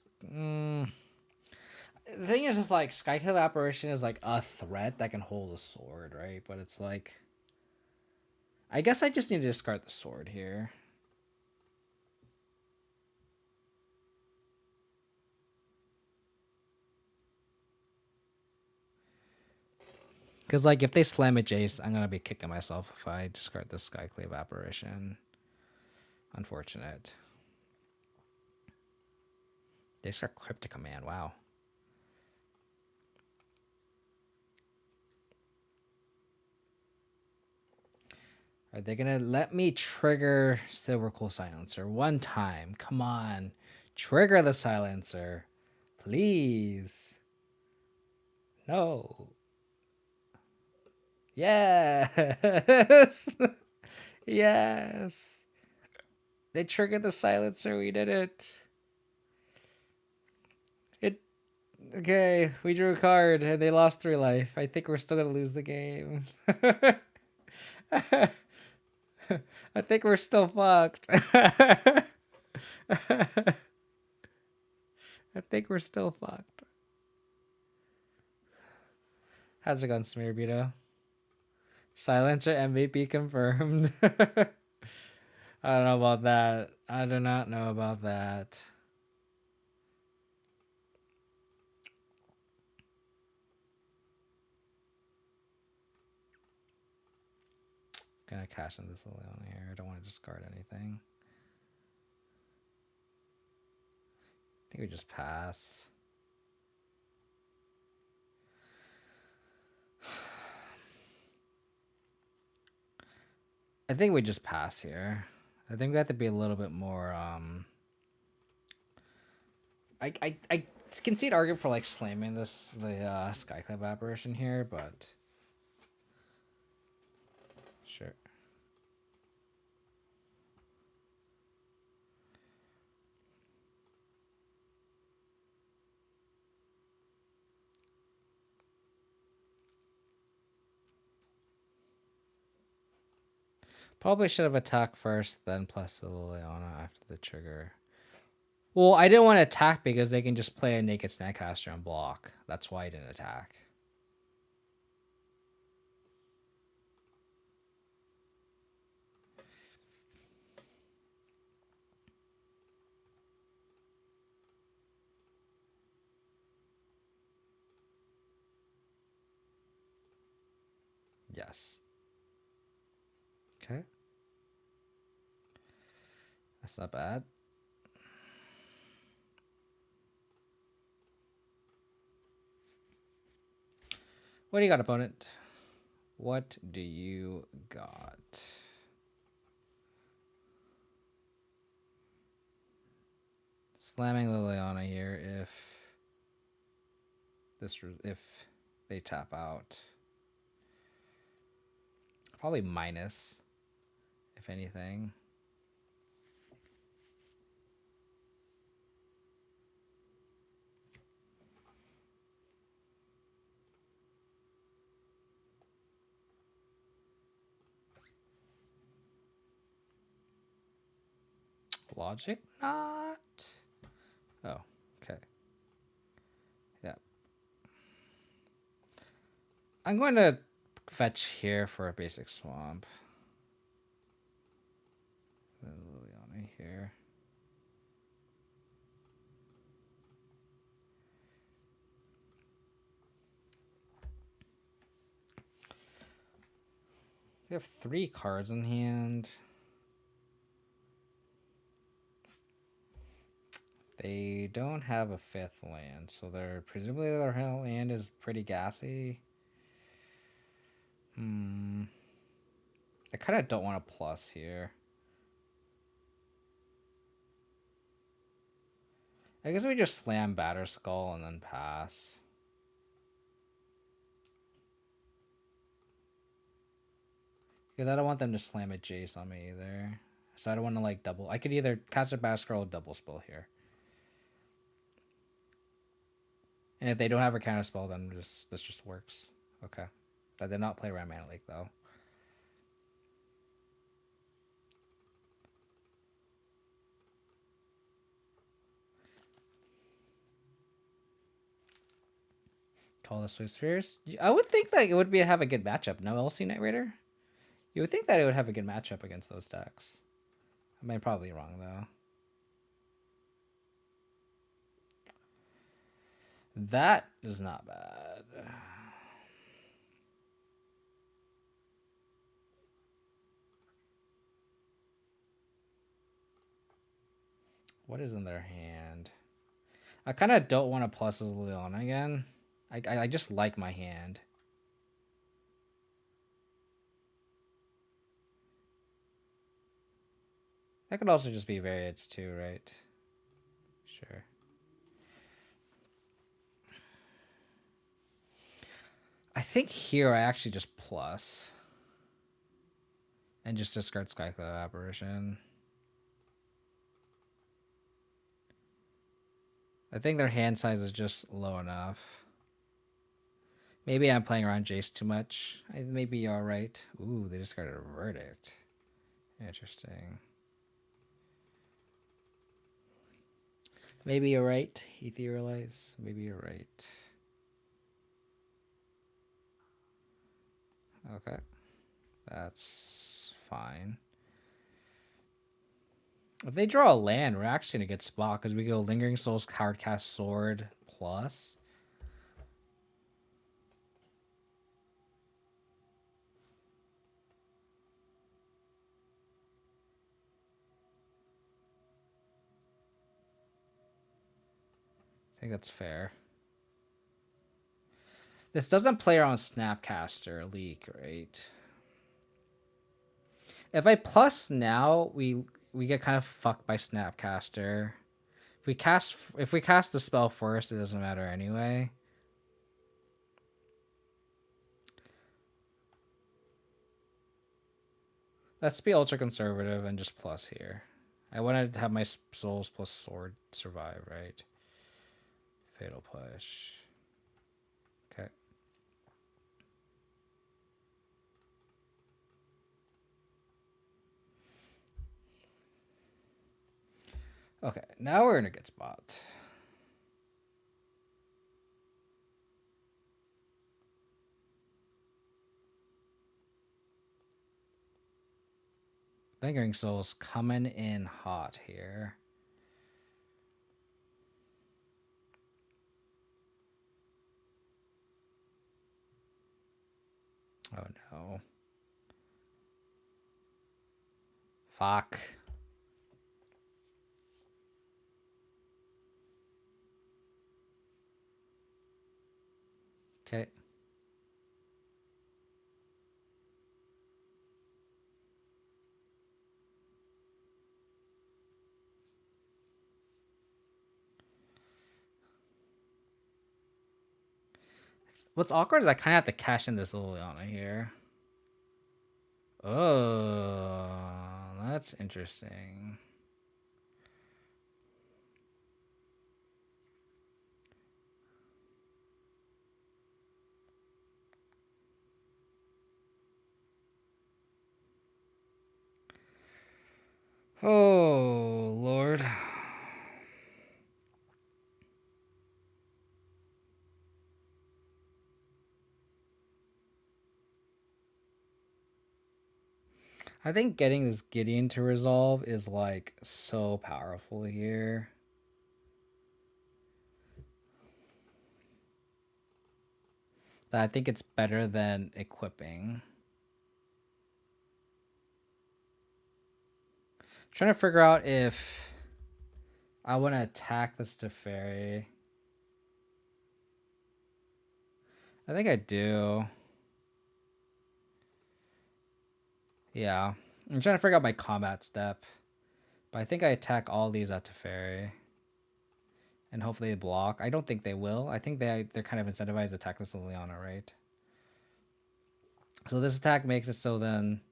The thing is, just like, Skyclave Apparition is like a threat that can hold a sword, right? But it's like... I guess I just need to discard the sword here. Because, like, if they slam a Jace, I'm going to be kicking myself if I discard this Skyclave Apparition. Unfortunate. They start Cryptic Command, wow. Are they going to let me trigger Silverquill Silencer one time? Come on. Trigger the Silencer. Please. No. Yes. Yes. They triggered the Silencer. We did it. Okay, we drew a card and they lost 3 life. I think we're still going to lose the game. I think we're still fucked. I think we're still fucked. How's it going, Smearbeeto? Silencer MVP confirmed. I don't know about that. I do not know about that. Gonna cash in this Leona here. I don't want to discard anything. I think we just pass. I think we just pass here. I think we have to be a little bit more I can see an argument for like slamming the Skyclave Apparition here, but sure. Probably should have attacked first, then plus the Leona after the trigger. Well, I didn't want to attack because they can just play a Naked Snapcaster and block. That's why I didn't attack. Yes. Okay. That's not bad. What do you got, opponent? What do you got? Slamming Liliana here if they tap out. Probably minus, if anything. Logic not. Oh, okay. Yeah. I'm going to fetch here for a basic swamp. Liliana here. We have 3 cards in hand. They don't have a 5th land, so presumably their land is pretty gassy. I kind of don't want a plus here. I guess we just slam Batterskull and then pass. Because I don't want them to slam a Jace on me either. So I don't want to like double. I could either cast a Batterskull or double spell here. And if they don't have a counter spell, then this just works. Okay. I did not play Ram Mana Lake though. Call this Swiss Fierce. I would think that it would have a good matchup. No LC Knight Raider? You would think that it would have a good matchup against those decks. I'm probably wrong though. That is not bad. What is in their hand? I kind of don't want to plus as Leon again. I just like my hand. That could also just be variants too, right? Sure. I think here I actually just plus. And just discard Skyclave Apparition. I think their hand size is just low enough. Maybe I'm playing around Jace too much. Maybe you're alright. Ooh, they discarded a Verdict. Interesting. Maybe you're right. Etherealize. Maybe you're right. Okay. That's fine. If they draw a land, we're actually in a good spot because we go Lingering Souls, Hardcast Sword, plus. I think that's fair. This doesn't play around Snapcaster Leak, right? If I plus now, we get kind of fucked by Snapcaster. If we cast the spell first, it doesn't matter anyway. Let's be ultra conservative and just plus here. I want to have my souls plus sword survive, right? Fatal push. Okay. Okay, now we're in a good spot. Lingering Souls coming in hot here. Oh no. Fuck. Okay. What's awkward is I kind of have to cash in this Liliana here. Oh, that's interesting. Oh, Lord. I think getting this Gideon to resolve is like so powerful here. That I think it's better than equipping. I'm trying to figure out if I want to attack this Teferi. I think I do. Yeah. I'm trying to figure out my combat step. But I think I attack all these at Teferi. And hopefully they block. I don't think they will. I think they're kind of incentivized to attack this Liliana, right? So this attack makes it so then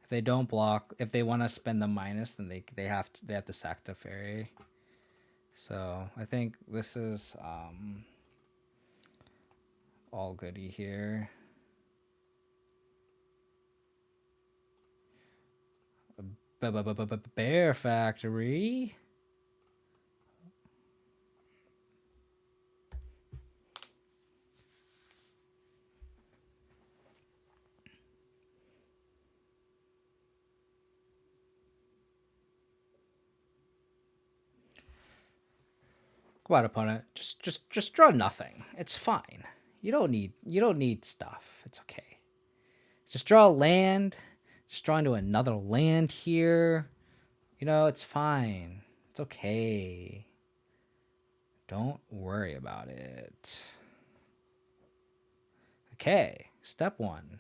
if they don't block, if they want to spend the minus, then they have to sack Teferi. So I think this is all goody here. Bear Factory. Come on, opponent. Just draw nothing. It's fine. You don't need stuff. It's okay. Just draw a land. Just draw into another land here. You know, it's fine. It's okay. Don't worry about it. Okay, step 1.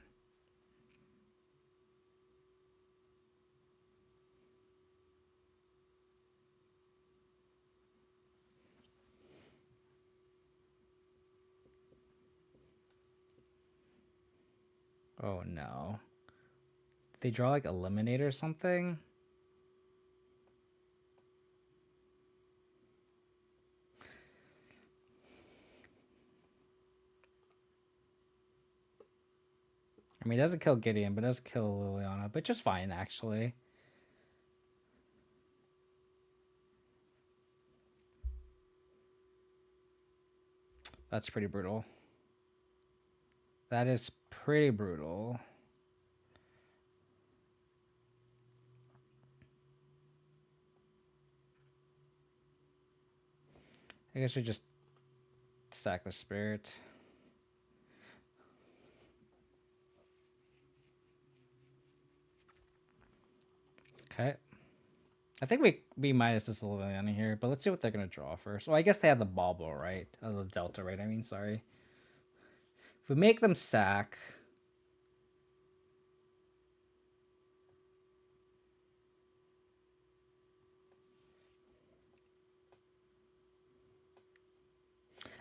Oh no. Did they draw like Eliminate or something? I mean, it doesn't kill Gideon, but it does kill Liliana, but just fine, actually. That's pretty brutal. That is pretty brutal. I guess we just sack the spirit. Okay. I think we minus this a little bit on here, but let's see what they're gonna draw first. Well, I guess they have the bauble, right? The delta, right? I mean, sorry. If we make them sack,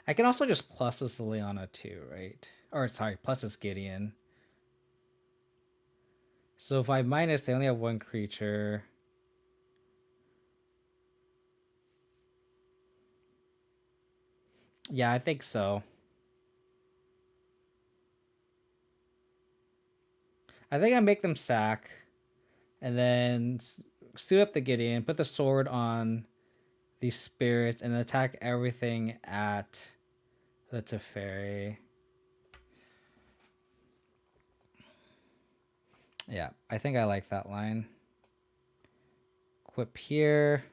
I can also just plus this Liliana too, right? Or sorry, plus this Gideon. So if I minus, they only have one creature. Yeah, I think so. I think I make them sack, and then suit up the Gideon, put the sword on these spirits, and attack everything at the Teferi. Yeah, I think I like that line. Equip here.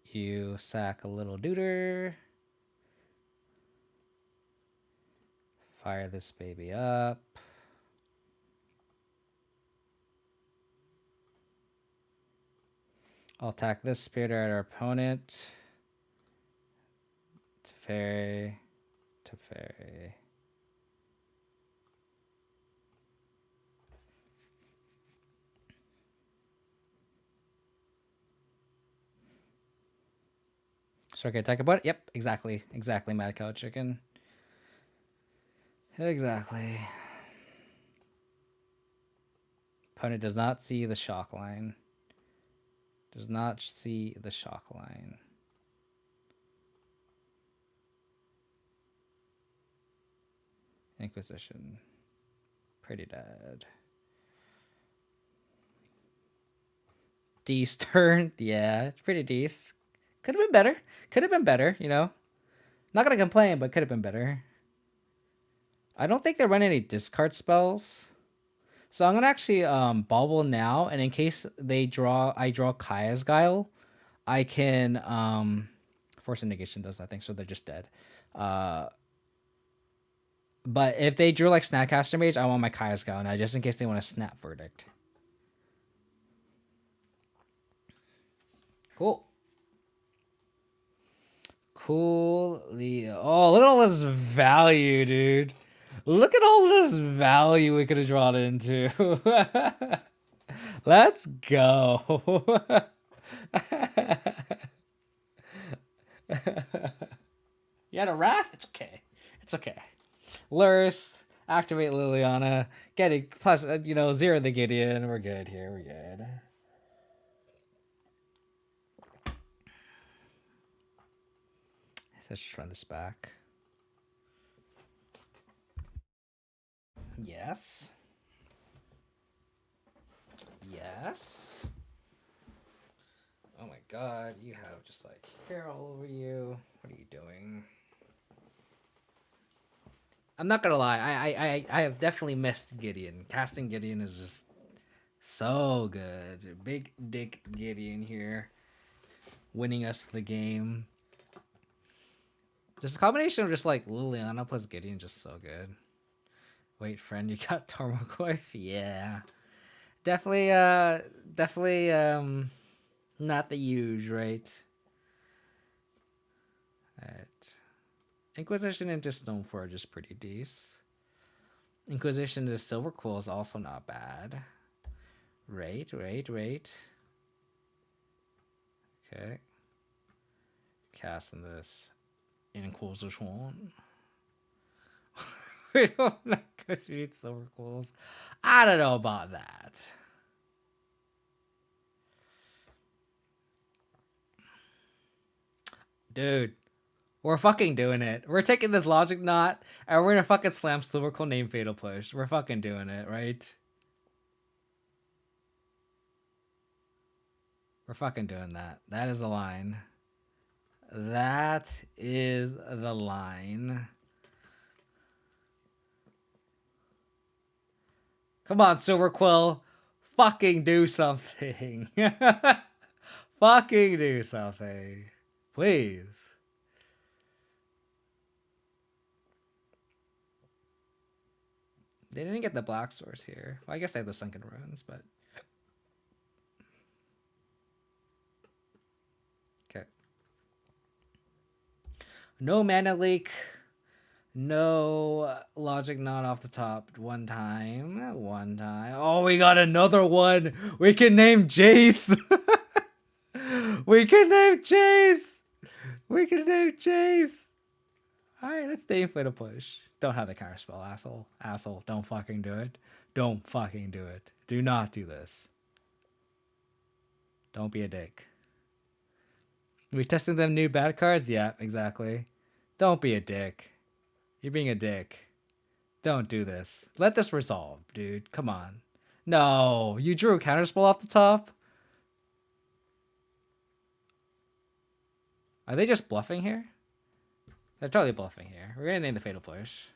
You sack a little duder. Fire this baby up. I'll attack this spirit at our opponent. Teferi. Teferi. So I can attack a bot. Yep, exactly. Exactly, Mad Cow Chicken. Exactly. Opponent does not see the shock line. Does not see the shock line. Inquisition. Pretty dead. D's turn. Yeah, pretty decent. Could have been better. Could have been better, you know. Not gonna complain, but could have been better. I don't think they run any discard spells. So I'm gonna actually bobble now, and in case I draw Kaya's Guile, I can Force of Negation does that thing, so they're just dead. But if they drew like Snapcaster Mage, I want my Kaya's Guile now, just in case they want a Snap Verdict. Cool. Cool. Oh, look at all this value, dude. Look at all this value we could have drawn into. Let's go. You had a rat? It's okay. It's okay. Lurse, activate Liliana, getting plus, zero the Gideon. We're good here. We're good. Let's just run this back. Yes. Yes. Oh my god, you have just like hair all over you. What are you doing? I'm not gonna lie, I have definitely missed Gideon. Casting Gideon is just so good. Big dick Gideon here, winning us the game. Just a combination of just like Liliana plus Gideon, just so good. Wait, friend, you got Tormogoyf? Yeah. Definitely, not the huge, right? Alright. Inquisition into Stoneforge is pretty decent. Inquisition into Silverquill is also not bad. Right. Okay. Casting this. Inquisition. We don't know because we need Silverquills. I don't know about that. Dude, we're fucking doing it. We're taking this logic knot and we're gonna fucking slam Silverquill name Fatal Push. We're fucking doing it, right? We're fucking doing that. That is the line. That is the line. Come on, Silverquill. Fucking do something. Fucking do something. Please. They didn't get the black source here. Well, I guess they have the Sunken Ruins, but... Okay. No mana leak. No logic not off the top. One time. Oh, we got another one. We can name Jace. We can name Jace. Alright, let's name Fatal Push. Don't have the counter spell, asshole. Asshole, don't fucking do it. Don't fucking do it. Do not do this. Don't be a dick. We testing them new bad cards? Yeah, exactly. Don't be a dick. You're being a dick. Don't do this. Let this resolve, dude. Come on. No, you drew a counterspell off the top? Are they just bluffing here? They're totally bluffing here. We're gonna name the Fatal Push.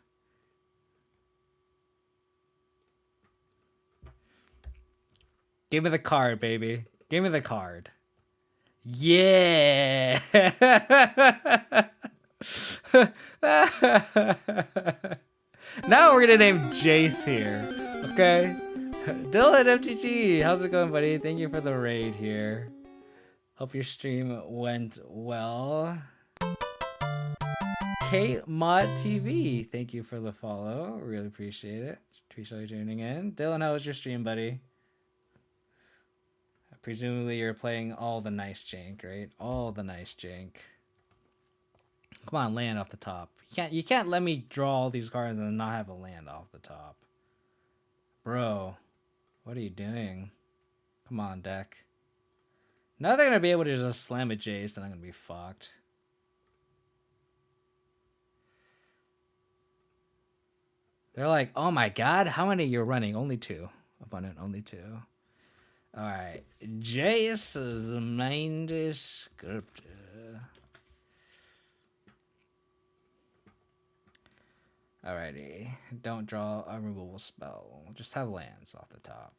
Give me the card, baby. Give me the card. Yeah! Now we're gonna name Jace here. Okay? Dylan MTG, how's it going, buddy? Thank you for the raid here. Hope your stream went well. K Mod TV, thank you for the follow. Really appreciate it. Appreciate you tuning in. Dylan, how was your stream, buddy? Presumably you're playing all the nice jank, right? All the nice jank. Come on, land off the top. You can't let me draw all these cards and not have a land off the top. Bro, what are you doing? Come on, deck. Now they're gonna be able to just slam a Jace, and I'm gonna be fucked. They're like, oh my god, how many you're running? Only 2. Opponent, only 2. Alright. Jace is the main descriptor. Alrighty. Don't draw a removal spell. Just have lands off the top.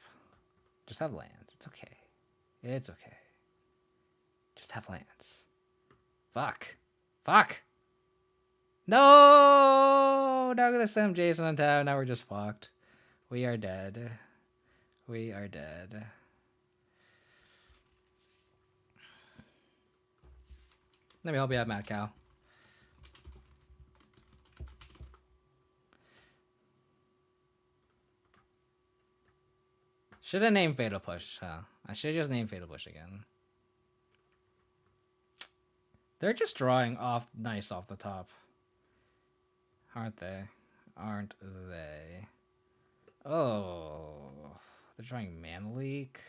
Just have lands. It's okay. It's okay. Just have lands. Fuck. Fuck! No! Now we're gonna send Jason on town. Now we're just fucked. We are dead. We are dead. Let me help you out, Mad Cow. Should have named Fatal Push, huh? I should have just named Fatal Push again. They're just drawing off nice off the top. Aren't they? Aren't they? Oh. They're drawing Mana Leak.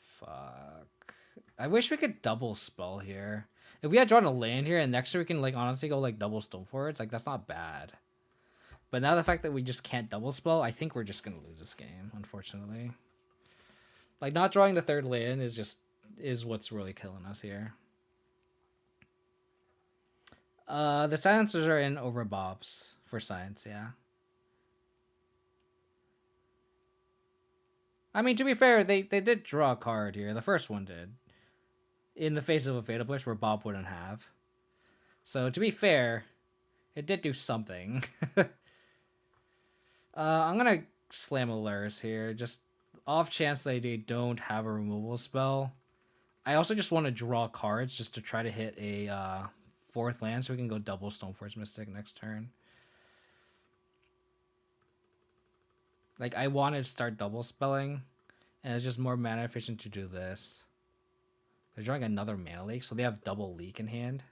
Fuck. I wish we could double spell here. If we had drawn a land here and next year we can like honestly go like double Stoneforge, like that's not bad. But now the fact that we just can't double spell, I think we're just gonna lose this game, unfortunately. Like not drawing the third land is what's really killing us here. The silencers are in over Bob's for science, yeah. I mean, to be fair, they did draw a card here. The first one did. In the face of a Fatal Push where Bob wouldn't have. So, to be fair, it did do something. I'm going to slam a Lurrus here. Just off chance they don't have a removal spell. I also just want to draw cards just to try to hit a 4th land so we can go double Stoneforge Mystic next turn. Like, I want to start double spelling, and it's just more mana efficient to do this. They're drawing another Mana Leak, so they have double Leak in hand.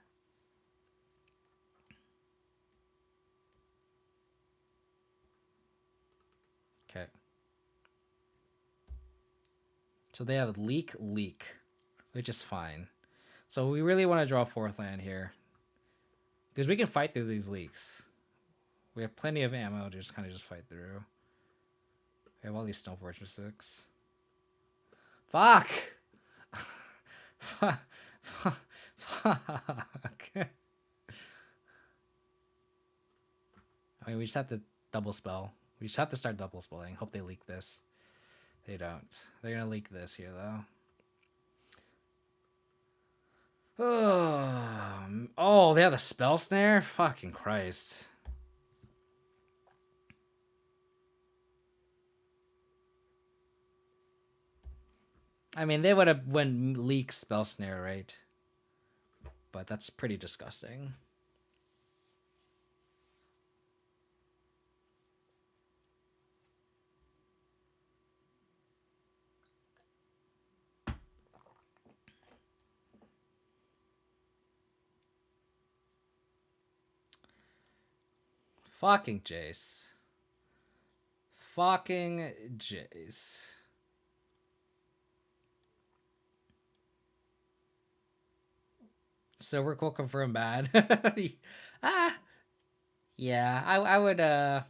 Okay. So they have Leak, which is fine. So we really want to draw a 4th land here. Because we can fight through these leaks. We have plenty of ammo to just kind of just fight through. We have all these Stoneforge Mystics. Fuck! Fuck. I mean, we just have to double spell. We just have to start double spelling. Hope they leak this. They don't. They're gonna leak this here, though. Oh, they have the spell snare? Fucking Christ. I mean, they would have went leak spell snare, right? But that's pretty disgusting. Fucking Jace. Fucking Jace. Silverquill confirmed bad. Yeah, I would I'd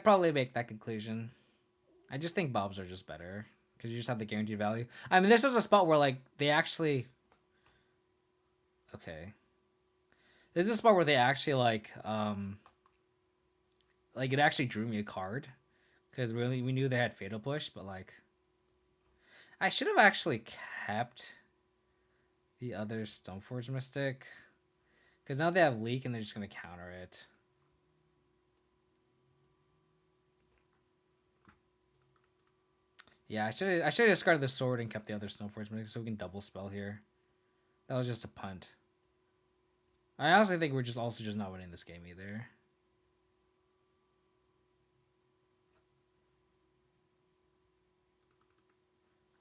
probably make that conclusion. I just think Bobs are just better because you just have the guaranteed value. I mean, this is a spot where like they actually. Okay. This is a spot where they actually like it actually drew me a card because really we knew they had Fatal Push, but like I should have actually kept the other Stoneforge Mystic because now they have Leak and they're just gonna counter it. Yeah, I should have discarded the sword and kept the other Stoneforge Mystic so we can double spell here. That was just a punt. I honestly think we're just also just not winning this game either.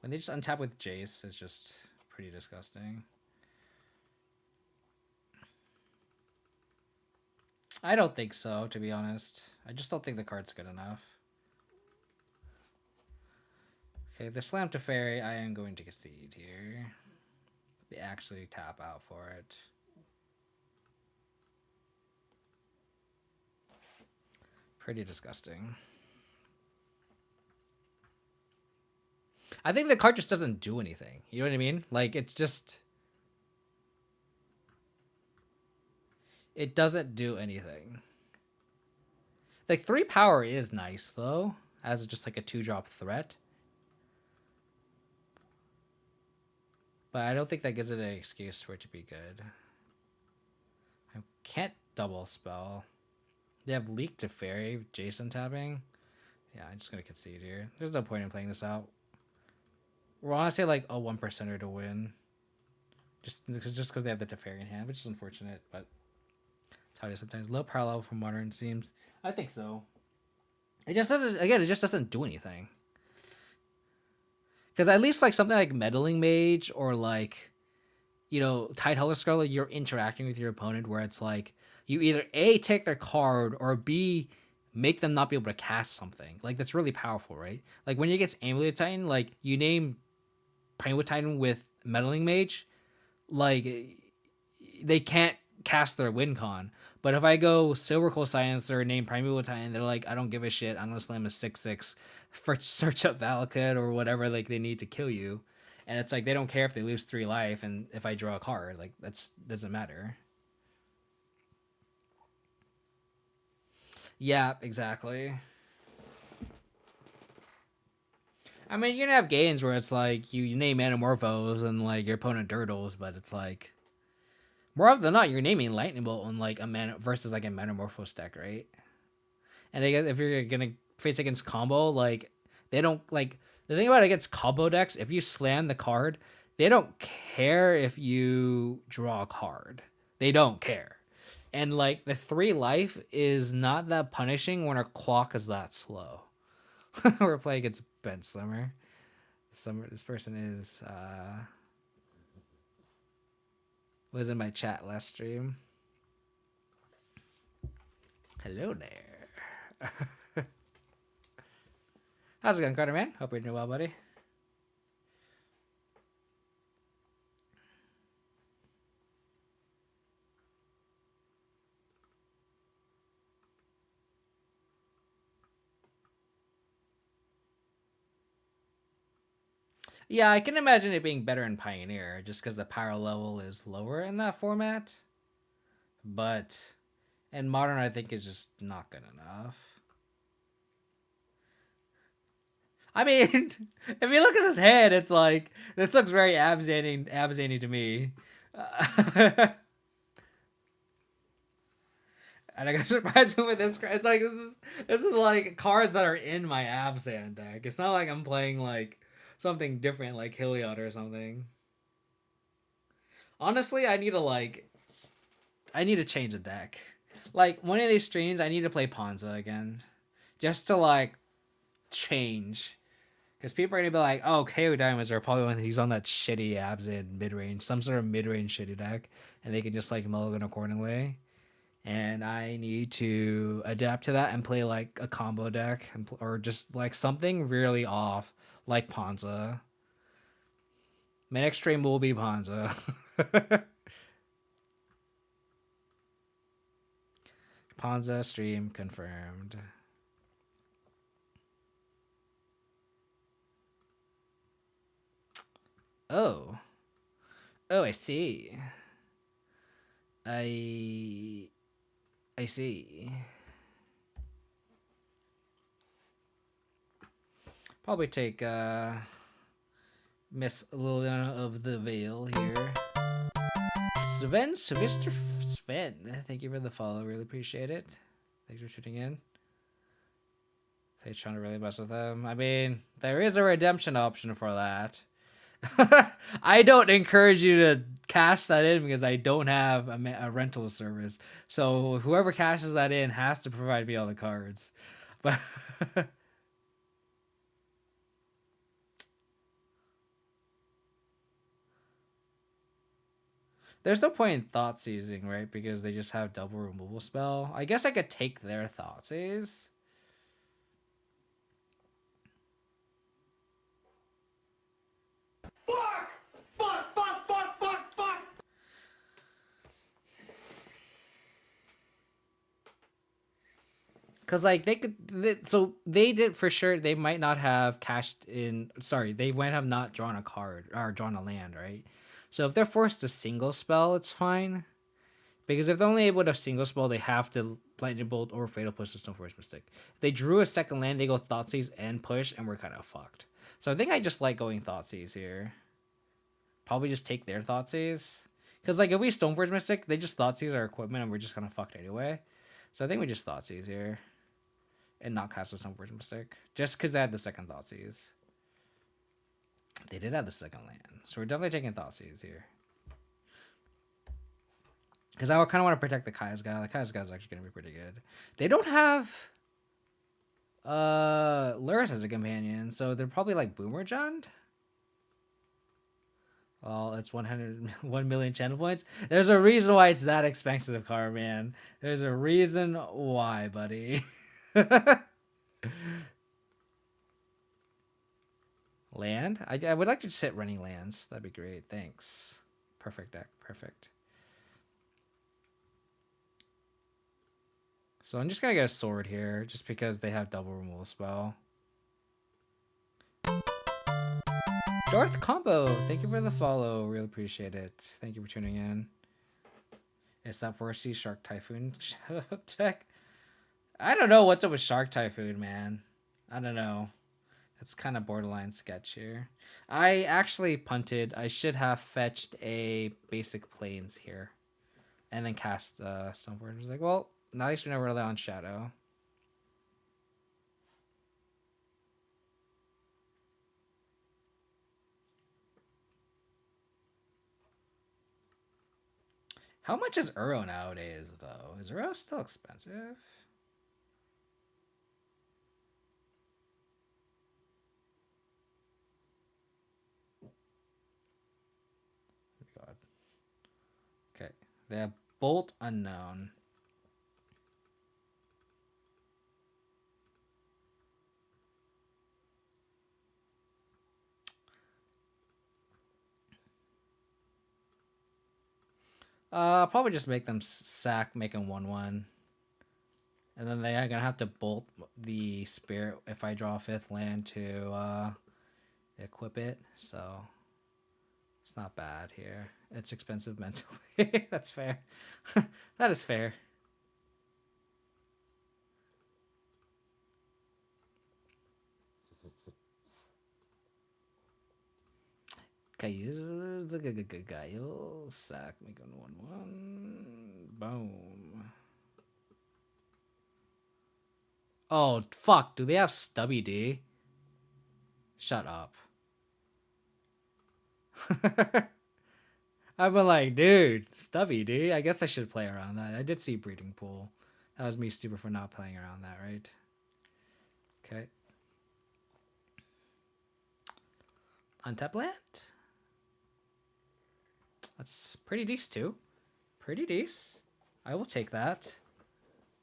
When they just untap with Jace, it's just pretty disgusting. I don't think so, to be honest. I just don't think the card's good enough. Okay, the Slam to Fairy, I am going to concede here. They actually tap out for it. Pretty disgusting. I think the card just doesn't do anything. You know what I mean? Like, it's just... It doesn't do anything. Like, 3 power is nice, though, as just like a 2-drop threat. But I don't think that gives it an excuse for it to be good. I can't double spell. They have Leak to Fairy, Jason tapping. Yeah, I'm just going to concede here. There's no point in playing this out. We're honestly like a 1%er to win. Just because they have the Teferi in hand, which is unfortunate, but it's how it is sometimes. Low power level for modern seems. I think so. It just doesn't, again, it just doesn't do anything. Because at least like something like Meddling Mage or like, you know, Tide Hella Scarlet, you're interacting with your opponent where it's like you either A, take their card, or B, make them not be able to cast something. Like, that's really powerful, right? Like, when you get Amulet Titan, like, you name Primeval Titan with Meddling Mage, like, they can't cast their win con. But if I go Silverquill Silencer, name Primeval Titan, they're like, I don't give a shit. I'm gonna slam a 6/6 for search up Valakut or whatever like they need to kill you. And it's like they don't care if they lose 3 life and if I draw a card, like that's doesn't matter. Yeah, exactly. I mean, you're gonna have games where it's like you name Anamorphos and like your opponent Dirtles, but it's like more often than not, you're naming Lightning Bolt on like a man versus like a Metamorphose deck, right? And if you're gonna face against combo, like they don't like the thing about against combo decks. If you slam the card, they don't care if you draw a card. They don't care. And like the 3 life is not that punishing when our clock is that slow. We're playing against Ben Summer. This person is was in my chat last stream. Hello there. How's it going, Carter man? Hope you're doing well, buddy. Yeah, I can imagine it being better in Pioneer, just because the power level is lower in that format. But in Modern, I think it's just not good enough. I mean, if you look at his head, it's like this looks very Abzany to me. And I got surprised with this. It's like this is like cards that are in my Abzan deck. It's not like I'm playing like something different like Heliod or something. Honestly, I need to change the deck. Like one of these streams, I need to play Ponza again, just to like change. Because people are gonna be like, "Oh, KO Diamonds are probably when he's on that shitty Abzan mid range, some sort of mid range shitty deck, and they can just like mulligan accordingly." And I need to adapt to that and play like a combo deck or just like something really off, like Ponza. My next stream will be Ponza. Ponza stream confirmed. Oh. Oh, I see. I see. Probably take Miss Liliana of the Veil here. Sven. Thank you for the follow. Really appreciate it. Thanks for tuning in. He's trying to really mess with them. I mean, there is a redemption option for that. I don't encourage you to cash that in because I don't have a rental service. So whoever cashes that in has to provide me all the cards. But There's no point in thought seizing, right? Because they just have double removal spell. I guess I could take their thought seize. Fuck! Fuck! Fuck! Fuck! Fuck! Fuck! Because like so they did for sure. They might not have cashed in. Sorry, they might have not drawn a card or drawn a land, right? So if they're forced to single spell, it's fine. Because if they're only able to single spell, they have to lightning bolt or fatal push to Stoneforge Mystic. If they drew a second land, they go Thoughtseize and push, and we're kind of fucked. So I think I just like going Thoughtseize here. Probably just take their Thoughtseize. Because like if we Stoneforge Mystic, they just Thoughtseize our equipment, and we're just kind of fucked anyway. So I think we just Thoughtseize here. And not cast a Stoneforge Mystic. Just because they had the second Thoughtseize. They did have the second land. So we're definitely taking Thoughtseize here. Because I kind of want to protect the Kaya's guy. The Kaya's guy is actually going to be pretty good. They don't have Luris as a companion, so they're probably like Boomer John. Well, it's 1 million channel points. There's a reason why it's that expensive, car man. There's a reason why, buddy. Land? I would like to sit running lands. That'd be great. Thanks. Perfect deck. Perfect. So I'm just going to get a sword here, just because they have double removal spell. Darth Combo, thank you for the follow. Really appreciate it. Thank you for tuning in. Is that for a Sea Shark Typhoon deck? I don't know what's up with Shark Typhoon, man. I don't know. It's kind of borderline sketch here. I actually punted. I should have fetched a basic planes here. And then cast somewhere. I was like, well, at least we never rely on Shadow. How much is Uro nowadays, though? Is Uro still expensive? God. Okay. They have Bolt Unknown. Probably just make them sack, make them 1/1. And then they are going to have to bolt the Spirit if I draw a 5th land to equip it. So it's not bad here. It's expensive mentally. That's fair. That is fair. Okay, it's a good guy. You'll sack, make him 1/1. Boom. Oh, fuck. Do they have Stubby D? Shut up. I've been like, dude, Stubby D. I guess I should play around that. I did see Breeding Pool. That was me stupid for not playing around that, right? Okay. Untap land? That's pretty decent, too. Pretty decent. I will take that.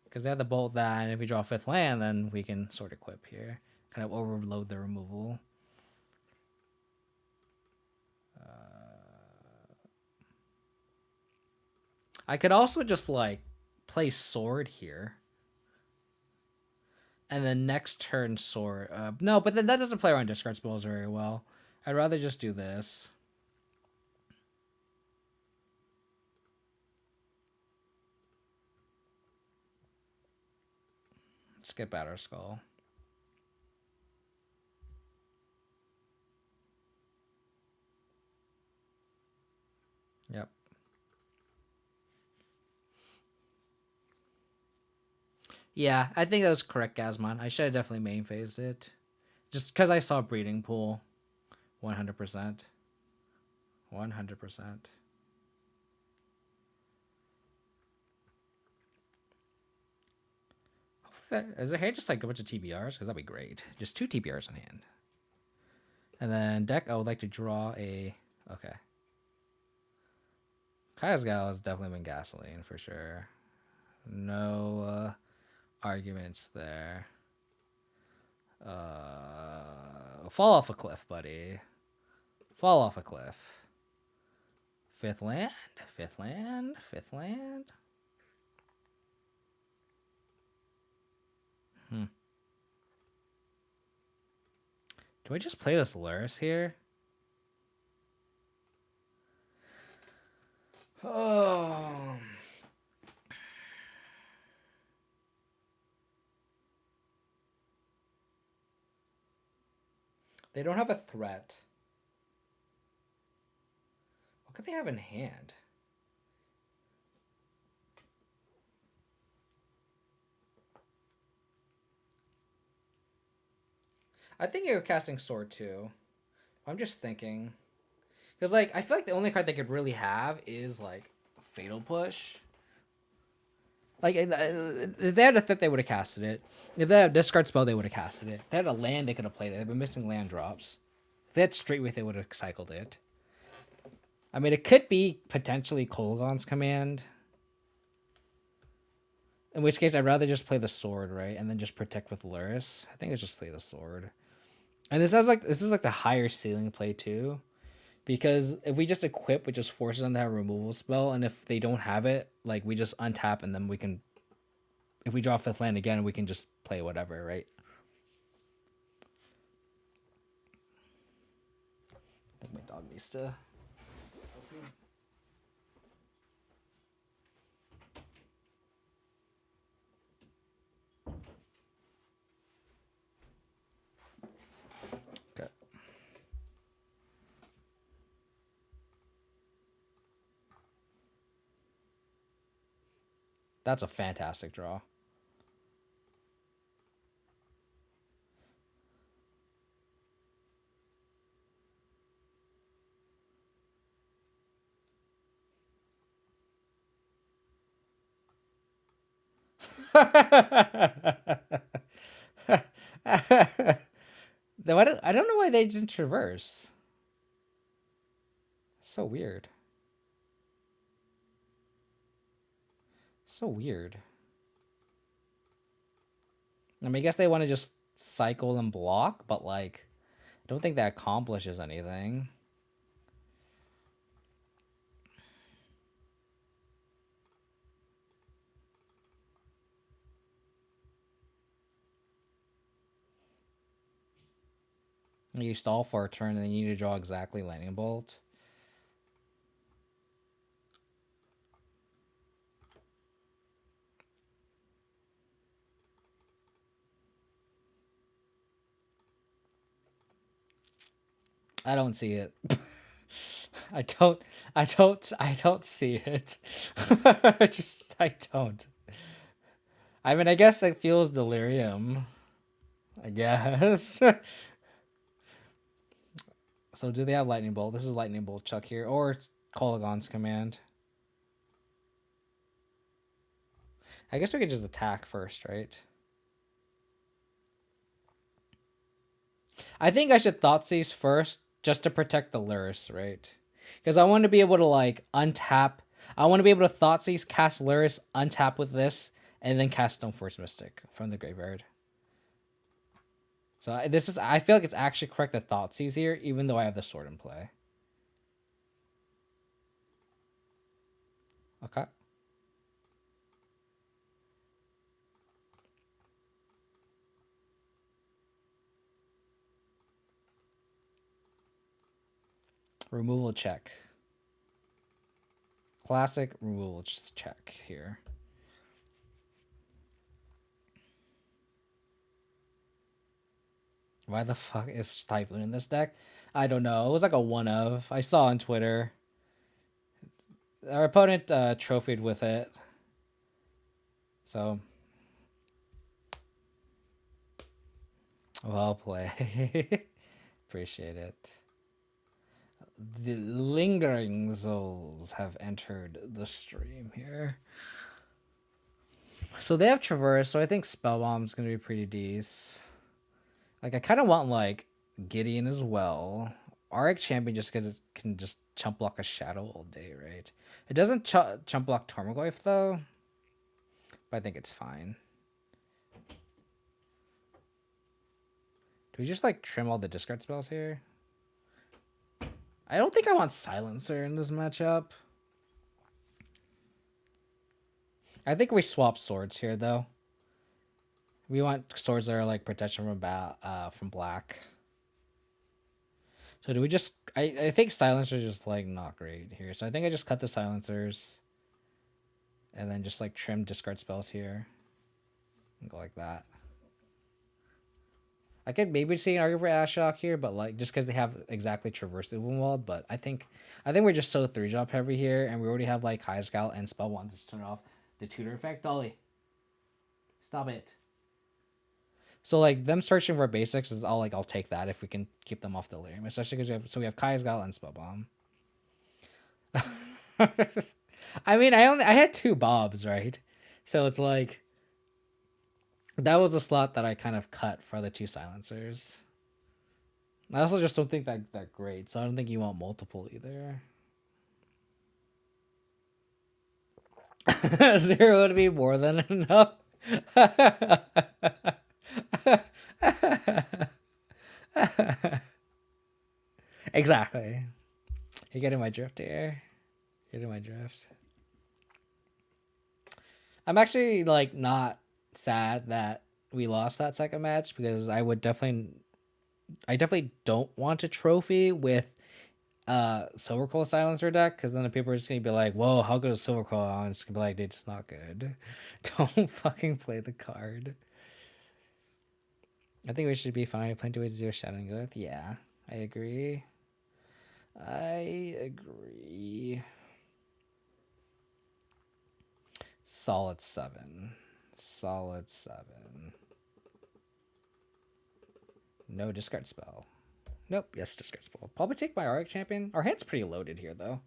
Because they have the bolt that, and if we draw a 5th land, then we can sort of equip here. Kind of overload the removal. I could also just, like, play sword here. And then next turn sword. No, but then that doesn't play around discard spells very well. I'd rather just do this. Let's get Batter Skull. Yep. Yeah, I think that was correct, Gazmon. I should have definitely main phased it. Just because I saw Breeding Pool. 100%. 100%. Is there here just like a bunch of TBRs? Because that'd be great. Just 2 TBRs in hand. And then deck, I would like to draw a... Okay. Kaya's Gal has definitely been gasoline for sure. No arguments there. Fall off a cliff, buddy. Fall off a cliff. Fifth land? Fifth land? Fifth land? Do I just play this Luris here? Oh. They don't have a threat. What could they have in hand? I think you're casting Sword too. I'm just thinking. Because, like, I feel like the only card they could really have is, like, Fatal Push. Like, if they had a threat, they would have casted it. If they had a discard spell, they would have casted it. If they had a land, they could have played it. They've been missing land drops. If they had Straight With, they would have cycled it. I mean, it could be potentially Kolaghan's Command. In which case, I'd rather just play the sword, right? And then just protect with Luris. I think it's just play the sword. And this is like the higher ceiling play, too. Because if we just equip, it just forces them to have a removal spell. And if they don't have it, like, we just untap and then we can... If we draw fifth land again, we can just play whatever, right? I think my dog needs to... Okay. That's a fantastic draw. Though I don't know why they didn't traverse. So weird. So weird. I mean, I guess they want to just cycle and block, but, like, I don't think that accomplishes anything. You stall for a turn and then you need to draw exactly Lightning Bolt. I don't see it. I don't see it. I don't. I mean, I guess it feels delirium. I guess. So do they have Lightning Bolt? This is Lightning Bolt Chuck here. Or it's Kolaghan's Command. I guess we could just attack first, right? I think I should Thoughtseize first just to protect the Luris, right? Because I want to be able to, like, untap. I want to be able to Thoughtseize, cast Luris, untap with this, and then cast Stoneforge Mystic from the graveyard. So I feel like it's actually correct to Thoughtseize here, even though I have the sword in play. Okay. Removal check. Classic removal check here. Why the fuck is Typhoon in this deck? I don't know. It was like a one of. I saw on Twitter. Our opponent trophied with it. So. Well played. Appreciate it. The lingering souls have entered the stream here. So they have Traverse, so I think Spellbomb's gonna be pretty decent. Like, I kind of want, like, Gideon as well. Auric Champion just because it can just chump block a shadow all day, right? It doesn't chump block Tormagoyf though, but I think it's fine. Do we just like trim all the discard spells here? I don't think I want Silencer in this matchup. I think we swap swords here though. We want swords that are like protection from black. So do we just... I think silencers just like not great here. So I think I just cut the silencers. And then just like trim discard spells here. And go like that. I could maybe see an argument for Ashiok here, but like just because they have exactly Traverse Uvenwald, but I think we're just so 3-drop heavy here, and we already have like High Scout and Spellwand to just turn off the tutor effect. Dolly, stop it. So like them searching for basics is all like I'll take that if we can keep them off Delirium, especially because we have Kai'Scout and Spellbomb. I mean, I had 2 Bobs, right? So it's like that was a slot that I kind of cut for the 2 silencers. I also just don't think that great, so I don't think you want multiple either. 0 would be more than enough. Exactly. You're getting my drift here. You're getting my drift. I'm actually like not sad that we lost that second match because I definitely don't want a trophy with Silverquill Silencer deck, because then the people are just gonna be like, whoa, how good is Silverquill? I'm just gonna be like, dude, it's not good. Don't fucking play the card. I think we should be fine playing 2/0 Shadow Glyph. Yeah, I agree. Solid 7. No discard spell. Nope. Yes, discard spell. Probably take my Arc Champion. Our hand's pretty loaded here, though.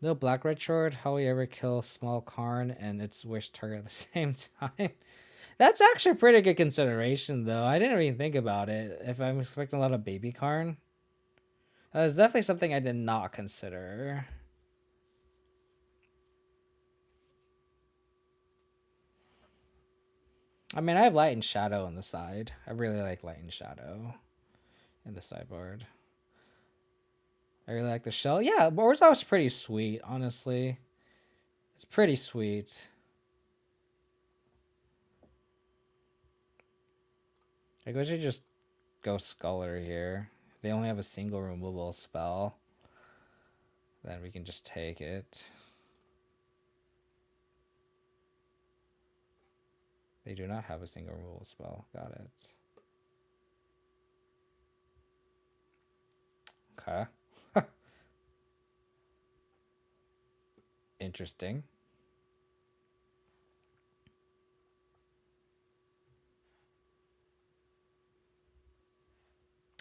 No black red short. How will you ever kill small Karn and its wish target at the same time? That's actually a pretty good consideration, though. I didn't even think about it. If I'm expecting a lot of baby Karn, that is definitely something I did not consider. I mean, I have Light and Shadow on the side. I really like Light and Shadow in the sideboard. I really like the shell. Yeah, Orzhov's pretty sweet, honestly. It's pretty sweet. I guess you just go Sculler here. If they only have a single removal spell, then we can just take it. They do not have a single removal spell. Got it. Okay. Interesting.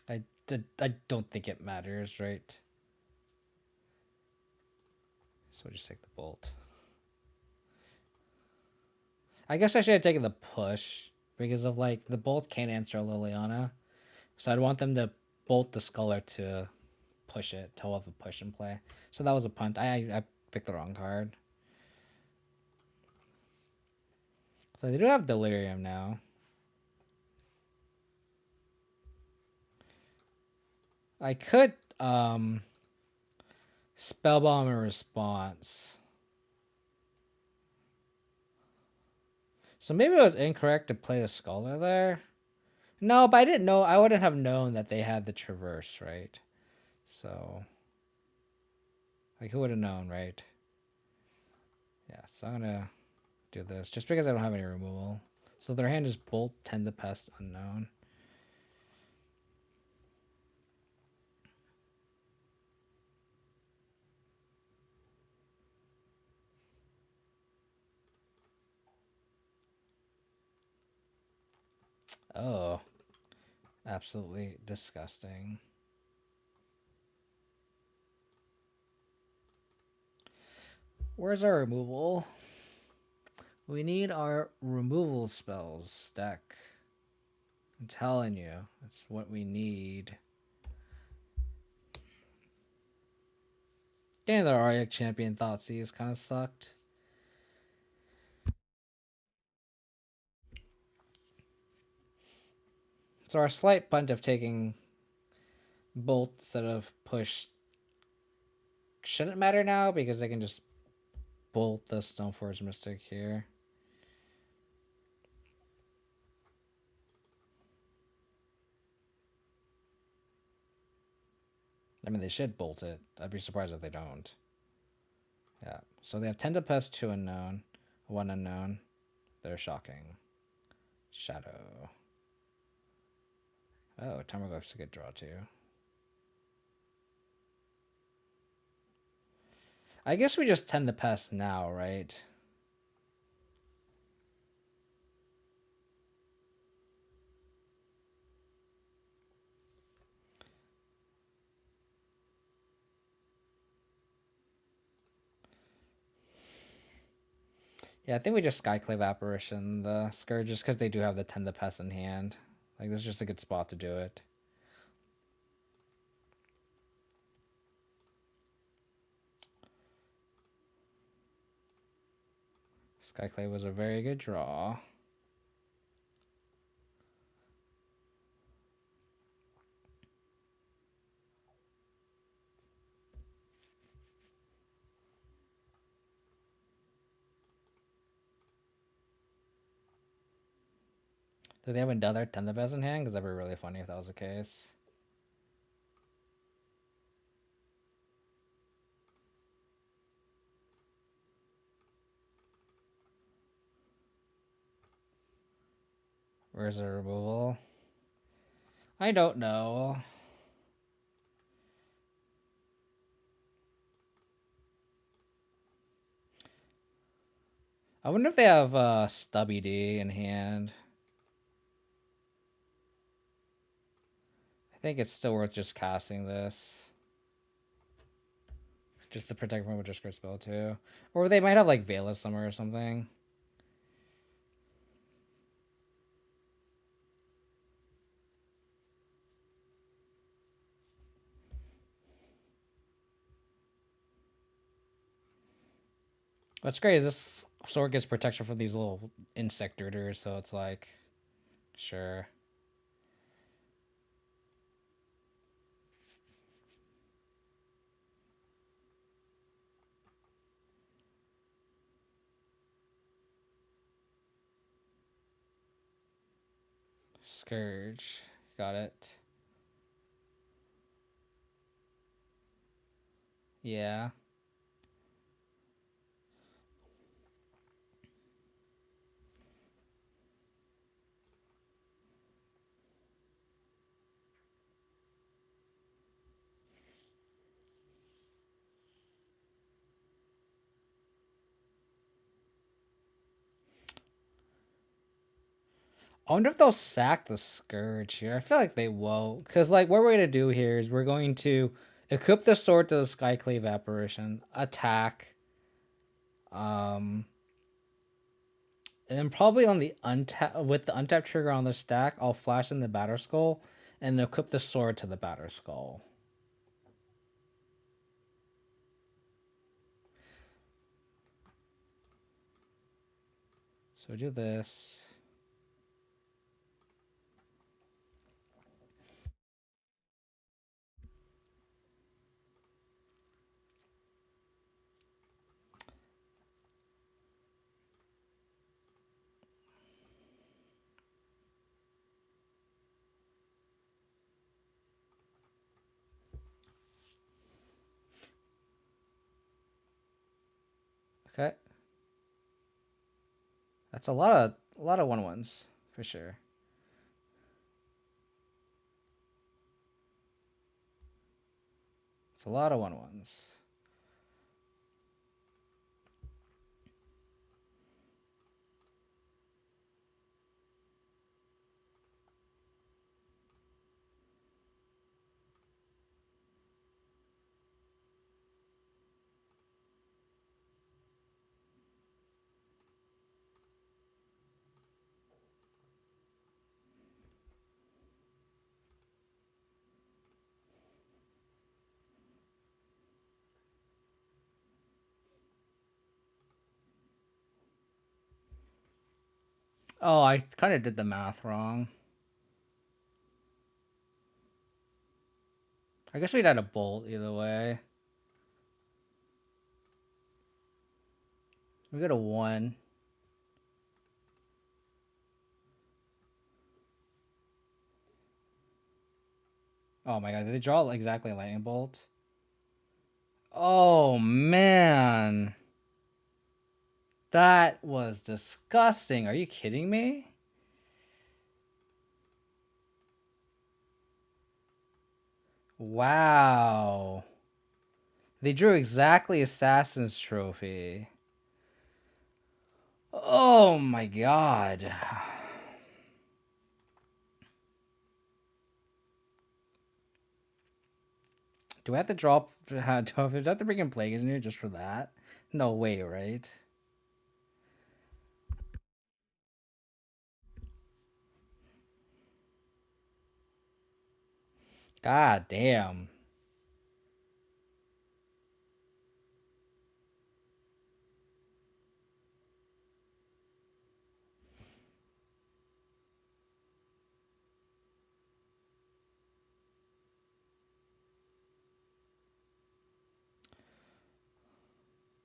I don't think it matters, right? So we'll just take the bolt. I guess I should have taken the push because of like the bolt can't answer Liliana. So I'd want them to bolt the Sculler to push it, to have a push and play. So that was a punt. I picked the wrong card. So they do have Delirium now. I could Spellbomb in response. So maybe it was incorrect to play the Scholar there. No, but I didn't know. I wouldn't have known that they had the Traverse, right? So, like, who would have known, right? Yeah, so I'm going to do this just because I don't have any removal. So their hand is Bolt, Tend the Pest, Unknown. Oh, absolutely disgusting. Where's our removal? We need our removal spells stack. I'm telling you, that's what we need. Getting the Arctic champion Thoughtseize kind of sucked. So our slight punt of taking Bolt instead of Push shouldn't matter now because they can just Bolt the Stoneforge Mystic here. I mean, they should Bolt it. I'd be surprised if they don't. Yeah. So they have 10 to pass 2 unknown, 1 unknown. They're shocking. Shadow. Oh, Tarmogoyf's a good draw too. I guess we just 10 to pass now, right? Yeah, I think we just Skyclave Apparition the Scourge just because they do have the 10 to pass in hand. Like, this is just a good spot to do it. Skyclave was a very good draw. Do they have another 10 to pass in hand? Because that'd be really funny if that was the case. Where's the removal? I don't know. I wonder if they have Stubby D in hand. I think it's still worth just casting this. Just to protect from a Witcher spell too. Or they might have like Veil of Summer or something. What's great is this sword gets protection from these little insect rooters, so it's like, sure. Scourge. Got it. Yeah. I wonder if they'll sack the Scourge here. I feel like they won't. Because, like, what we're going to do here is we're going to equip the sword to the Skyclave Apparition, attack, and then probably on the untap with the untap trigger on the stack, I'll flash in the Batter Skull and equip the sword to the Batter Skull. So do this. Okay. That's a lot of 1/1s for sure. It's a lot of 1/1s. Oh, I kind of did the math wrong. I guess we'd had a bolt either way. We got a 1. Oh my god, did they draw exactly a lightning bolt? Oh man. That was disgusting. Are you kidding me? Wow. They drew exactly Assassin's Trophy. Oh my god. Do I have to drop? Do I have to bring in Plague Engineer just for that? No way, right? God damn.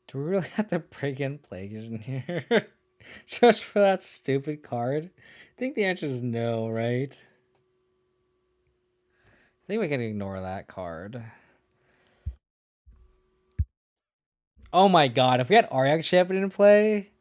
Do we really have to bring in Plague Engineer just for that stupid card? I think the answer is no, right? I think we can ignore that card. Oh my god, if we had Aryak Champion in play.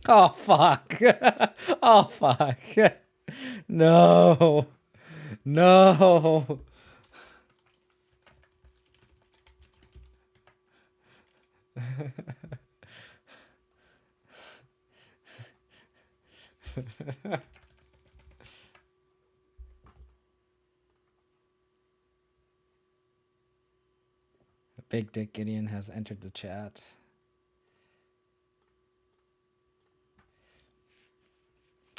Oh fuck. Oh fuck. No. No. Big Dick Gideon has entered the chat.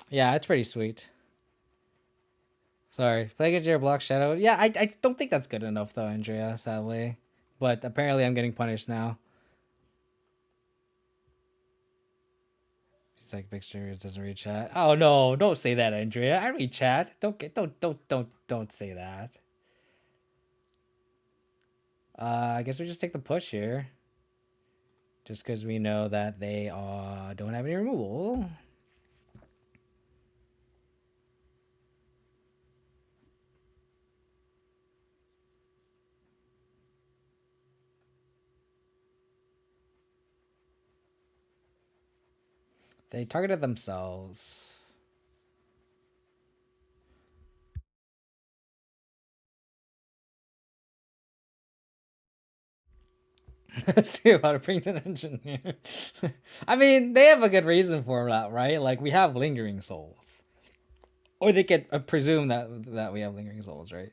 Yeah, it's pretty sweet. Sorry. Plague Engineer Block Shadow. Yeah, I don't think that's good enough though, Andrea, sadly. But apparently I'm getting punished now. She's like, Big Serious doesn't read chat. Oh no, don't say that, Andrea. I read chat. Don't say that. I guess we just take the push here. Just because we know that they don't have any removal. They targeted themselves. See about it brings an engineer. I mean, they have a good reason for that, right? Like we have lingering souls, or they could presume that we have lingering souls, right?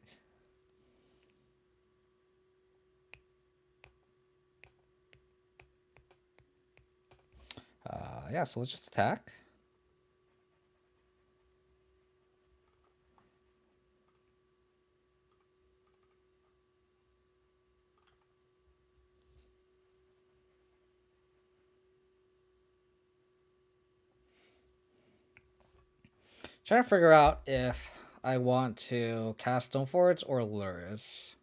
Yeah. So let's just attack. Trying to figure out if I want to cast Stoneforge or Luris.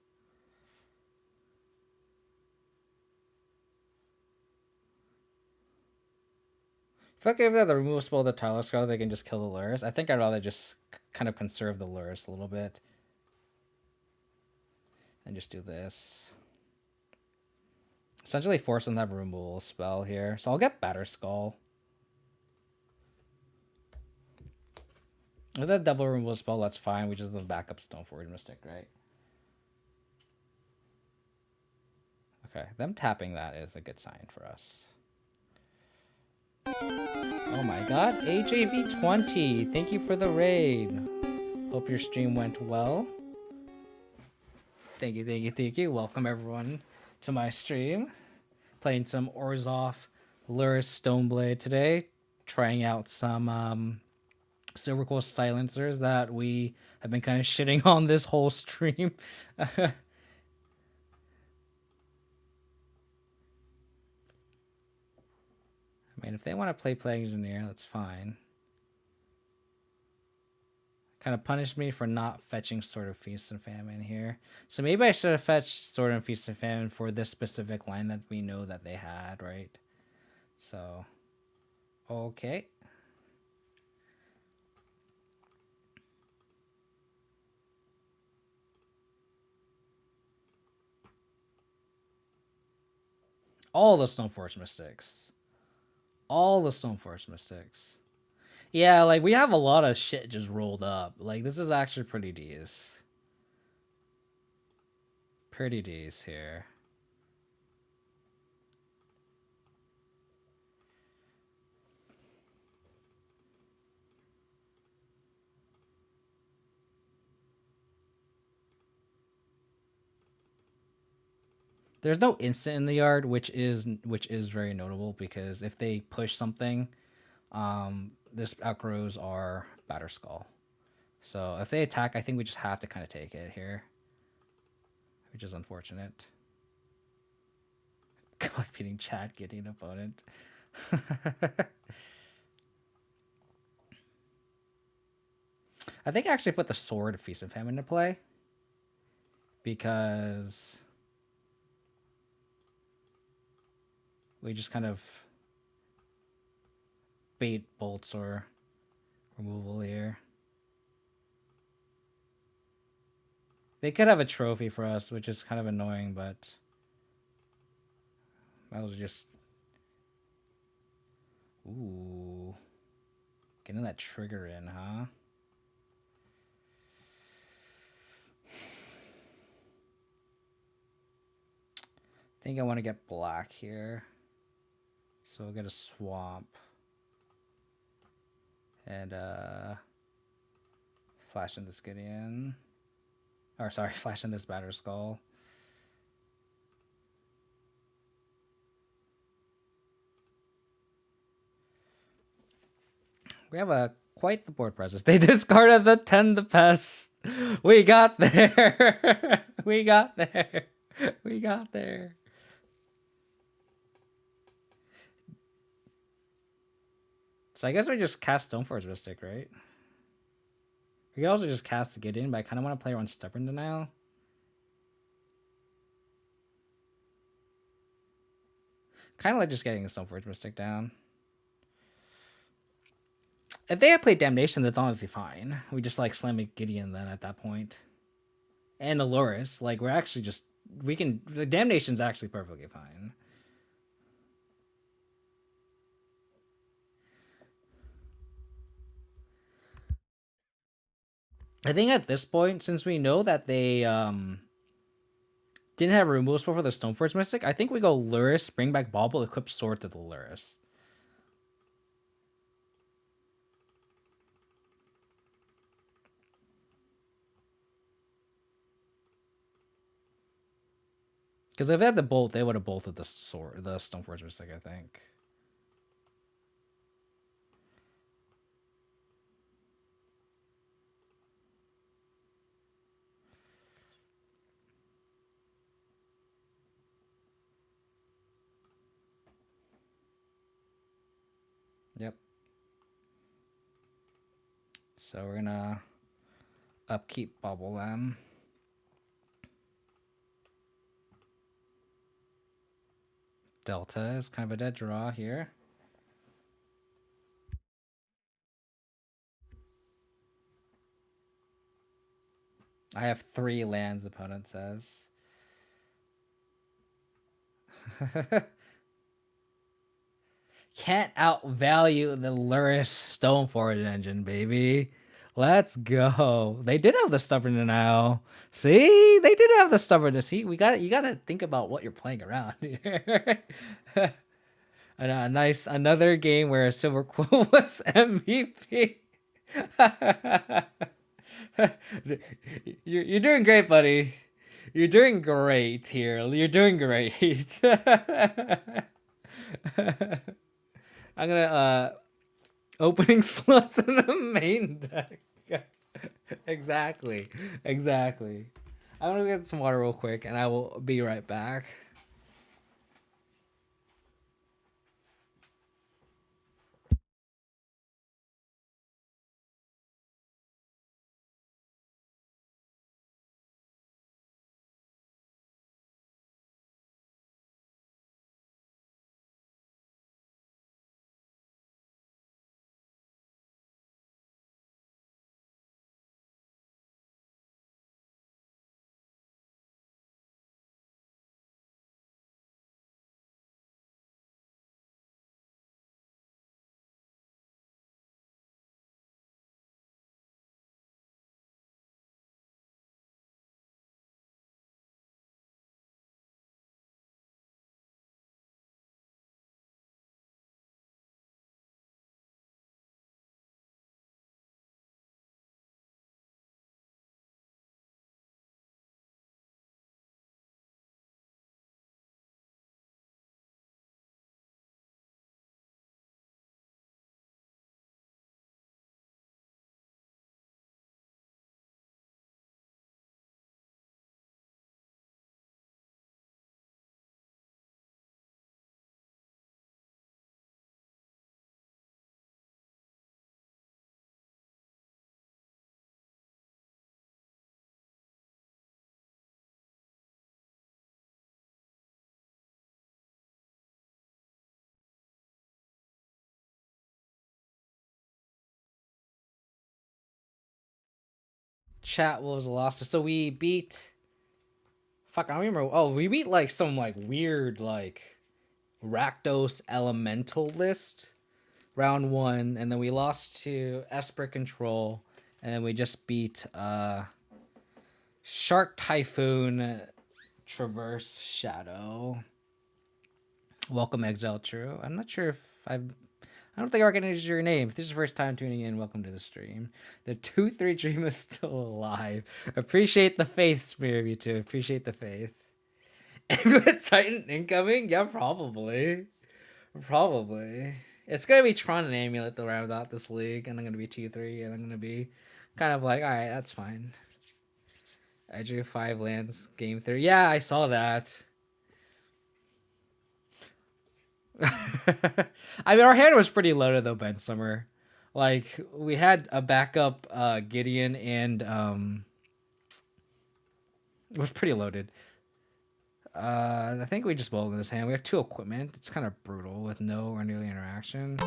If I give them the removal spell of the Tyler Skull, they can just kill the Luris. I think I'd rather just kind of conserve the Luris a little bit. And just do this. Essentially force them to have a removal spell here. So I'll get Batter Skull. With that double removal spell, that's fine. We just have the backup Stoneforge Mystic, right? Okay, them tapping that is a good sign for us. Oh my god, AJV20, thank you for the raid. Hope your stream went well. Thank you, thank you, thank you. Welcome everyone to my stream. Playing some Orzhov Luris Stoneblade today. Trying out some Silverquill silencers that we have been kind of shitting on this whole stream. I mean, if they want to play engineer, that's fine. Kind of punished me for not fetching Sword of Feast and Famine here. So maybe I should have fetched Sword of Feast and Famine for this specific line that we know that they had, right? So, okay. All the Stoneforge Mystics. All the Stoneforge Mystics. Yeah, like, we have a lot of shit just rolled up. Like, this is actually pretty decent. Pretty decent here. There's no instant in the yard, which is very notable because if they push something, this outgrows our Batter Skull. So if they attack, I think we just have to kind of take it here, which is unfortunate. Like beating Chad, getting an opponent. I think I actually put the Sword of Feast and Famine into play because we just kind of bait bolts or removal here. They could have a trophy for us, which is kind of annoying, but that was just... Ooh. Getting that trigger in, huh? I think I want to get black here. So we'll get a swamp. And flash in this Gideon. Or sorry, flash in this Batter Skull. We have quite the board presence. They discarded the 10 the pest. We got there. We got there. We got there. So I guess we just cast Stoneforge Mystic, right? We could also just cast to get in, but I kind of want to play around Stubborn Denial. Kind of like just getting the Stoneforge Mystic down. If they had played Damnation, that's honestly fine. We just like slam a Gideon then at that point. And Aluris, like we're actually just... We can... The Damnation's actually perfectly fine. I think at this point, since we know that they didn't have a removal spell for the Stoneforge Mystic, I think we go Luris, bring back Bauble, equip Sword to the Luris. Because if they had the bolt, they would have bolted the sword, the Stoneforge Mystic, I think. Yep. So we're gonna upkeep Bubble them. Delta is kind of a dead draw here. I have 3 lands, the opponent says. Can't outvalue the Luris Stoneforge engine, baby. Let's go. They did have the Stubborn Denial. See? They did have the Stubbornness. See, you gotta think about what you're playing around here. And nice, another game where Silverquill was MVP. You're doing great, buddy. You're doing great here. You're doing great. I'm gonna opening slots in the main deck. Exactly. Exactly. I'm gonna get some water real quick and I will be right back. Chat was lost. So we beat. Fuck, I don't remember. Oh, we beat like some like weird like Rakdos elemental list round one, and then we lost to Esper Control, and then we just beat Shark Typhoon Traverse Shadow. Welcome, Exile True. I'm not sure if I've. I don't think I recognize your name. If this is your first time tuning in, welcome to the stream. The 2-3 Dream is still alive. Appreciate the faith, Spear, you too. Appreciate the faith. Titan incoming? Yeah, probably. Probably. It's gonna be Tron and Amulet to round out this league, and I'm gonna be 2-3, and I'm gonna be kind of like, alright, that's fine. I drew 5 lands game 3. Yeah, I saw that. I mean, our hand was pretty loaded though, Ben Summer. Like, we had a backup Gideon and it was pretty loaded. I think we just bowled in this hand. We have 2 equipment. It's kind of brutal with no or nearly interaction.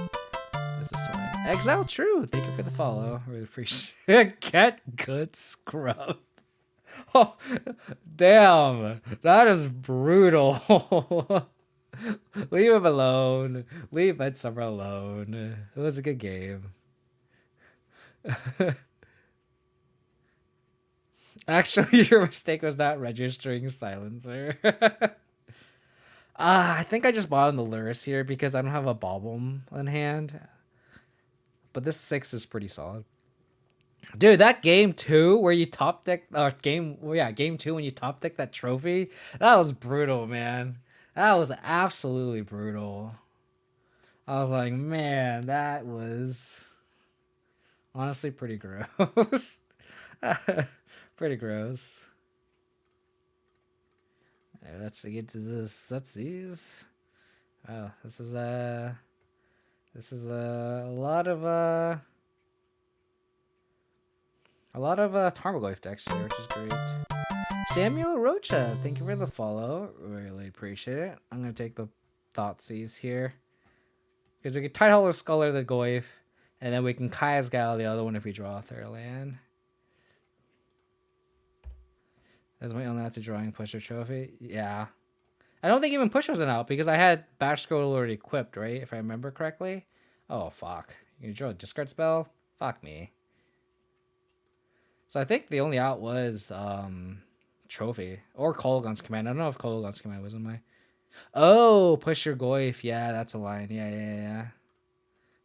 This is fine. Exile True, thank you for the follow. Really appreciate it. Get good scrub. Oh, damn. That is brutal. Leave him alone. Leave Ed Summer alone. It was a good game. Actually, your mistake was not registering silencer. I think I just bought on the Luris here because I don't have a Bobble in hand. But this 6 is pretty solid. Dude, that game 2 where you top deck game 2 when you top deck that trophy, that was brutal, man. That was absolutely brutal. I was like, man, that was honestly pretty gross. Pretty gross. Let's get to this. Let's these. Oh, this is a lot of Tarmogoyf decks here, which is great. Samuel Rocha, thank you for the follow. Really appreciate it. I'm gonna take the Thoughtseize here because we can Tidehollow Sculler the Goyf, and then we can Kaya's Gal the other one if we draw a third land. That's my only out to drawing Pusher Trophy. Yeah. I don't think even Push wasn't out because I had Bash Scroll already equipped, right? If I remember correctly. Oh, fuck. You draw a discard spell? Fuck me. So I think the only out was Trophy. Or Kolaghan's Command. I don't know if Kolaghan's Command was in my... Oh, Push your Goyf. Yeah, that's a line. Yeah.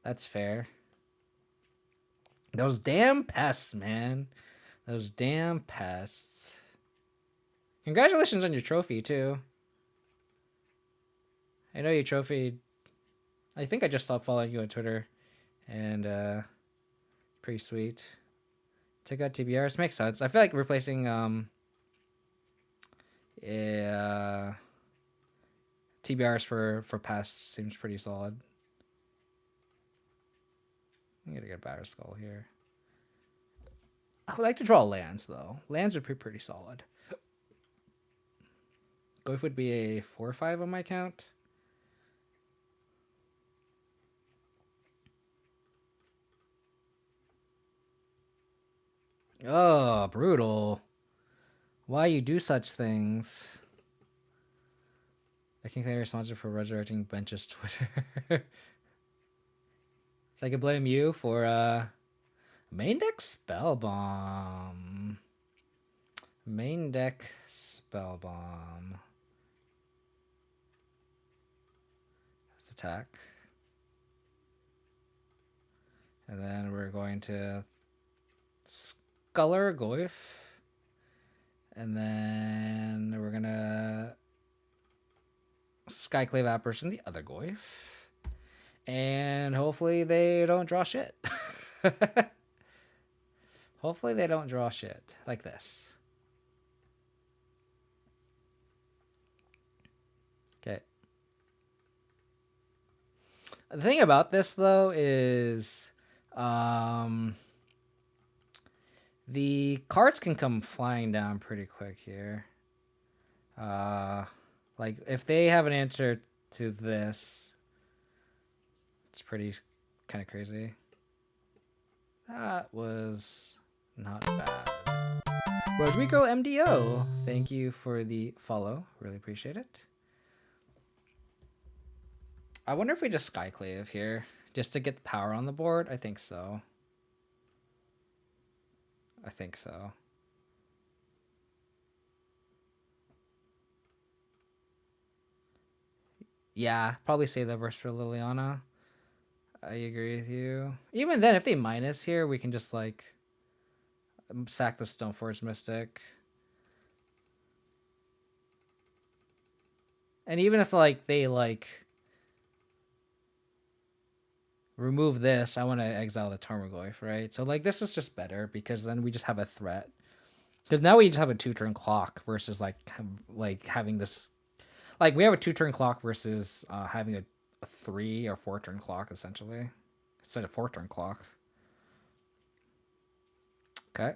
That's fair. Those damn pests, man. Those damn pests. Congratulations on your trophy too. I know you trophied. I think I just stopped following you on Twitter, and pretty sweet. Took out TBRs, makes sense. I feel like replacing TBRs for past seems pretty solid. I'm gonna get a Batter Skull here. I would like to draw lands though. Lands would be pretty solid. Goif would be a 4/5 on my count. Oh, brutal. Why you do such things? I can claim responsible for resurrecting Bench's Twitter. So I could blame you for main deck Spellbomb. Main deck Spellbomb. Let's attack. And then we're going to Sculler Goif. And then we're gonna Skyclave Apparition the other Goif. And hopefully they don't draw shit. Hopefully they don't draw shit like this. Okay. The thing about this though is the cards can come flying down pretty quick here. Like if they have an answer to this, it's pretty kind of crazy. That was not bad. Rodrigo MDO, thank you for the follow. Really appreciate it. I wonder if we just Skyclave here just to get the power on the board. I think so. I think so. Yeah, probably save that verse for Liliana. I agree with you. Even then, if they minus here, we can just like sack the Stoneforge Mystic. And even if like they like remove this, I want to exile the Tarmogoyf, right? So like this is just better because then we just have a threat. Because now we just have a 2-turn clock versus like having this, like we have a 2-turn clock versus having a 3 or 4-turn clock essentially instead of 4-turn clock. Okay.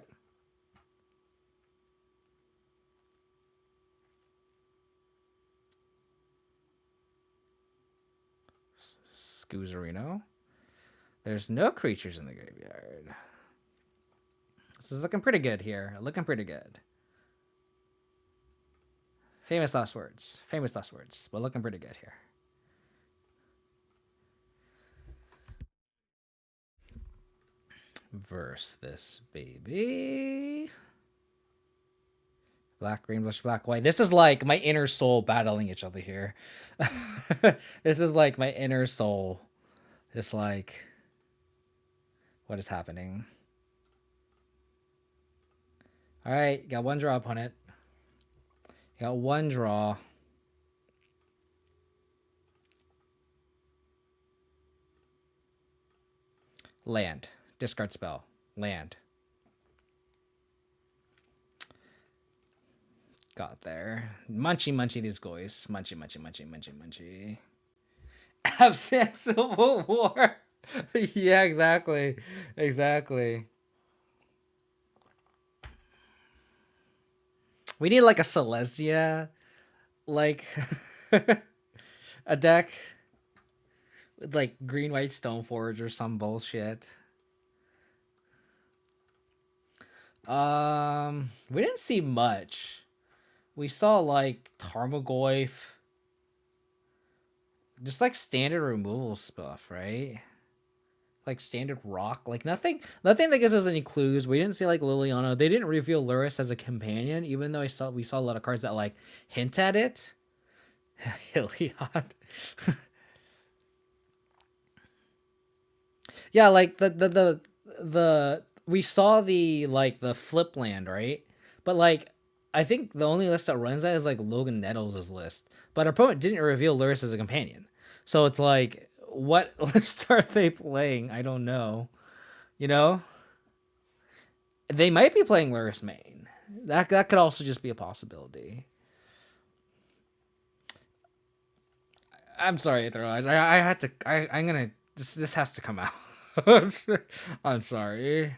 Scoozerino. There's no creatures in the graveyard. This is looking pretty good here. Looking pretty good. Famous last words. Famous last words. But looking pretty good here. Verse this baby. Black, green, blush, black, white. This is like my inner soul battling each other here. This is like my inner soul. Just like, what is happening? All right, got one draw upon it. Got one draw. Land. Discard spell. Land. Got there. Munchy, munchy these guys. Munchy, munchy, munchy, munchy, munchy. Absent Civil War. Yeah, exactly. Exactly. We need like a Celestia, like a deck with like green white Stoneforge or some bullshit. We didn't see much. We saw like Tarmogoyf, just like standard removal stuff, right? Like standard rock, like nothing that gives us any clues. We didn't see like Liliana. They didn't reveal Luris as a companion, even though we saw a lot of cards that like hint at it. Heliod. Yeah, like the we saw the like the flip land, right? But like I think the only list that runs that is like Logan Nettles' list, but our opponent didn't reveal Luris as a companion, so it's like, what list are they playing? I don't know. You know, they might be playing Luris main. That could also just be a possibility. I'm sorry, Etherwise. I had to. I'm gonna. This has to come out. I'm sorry.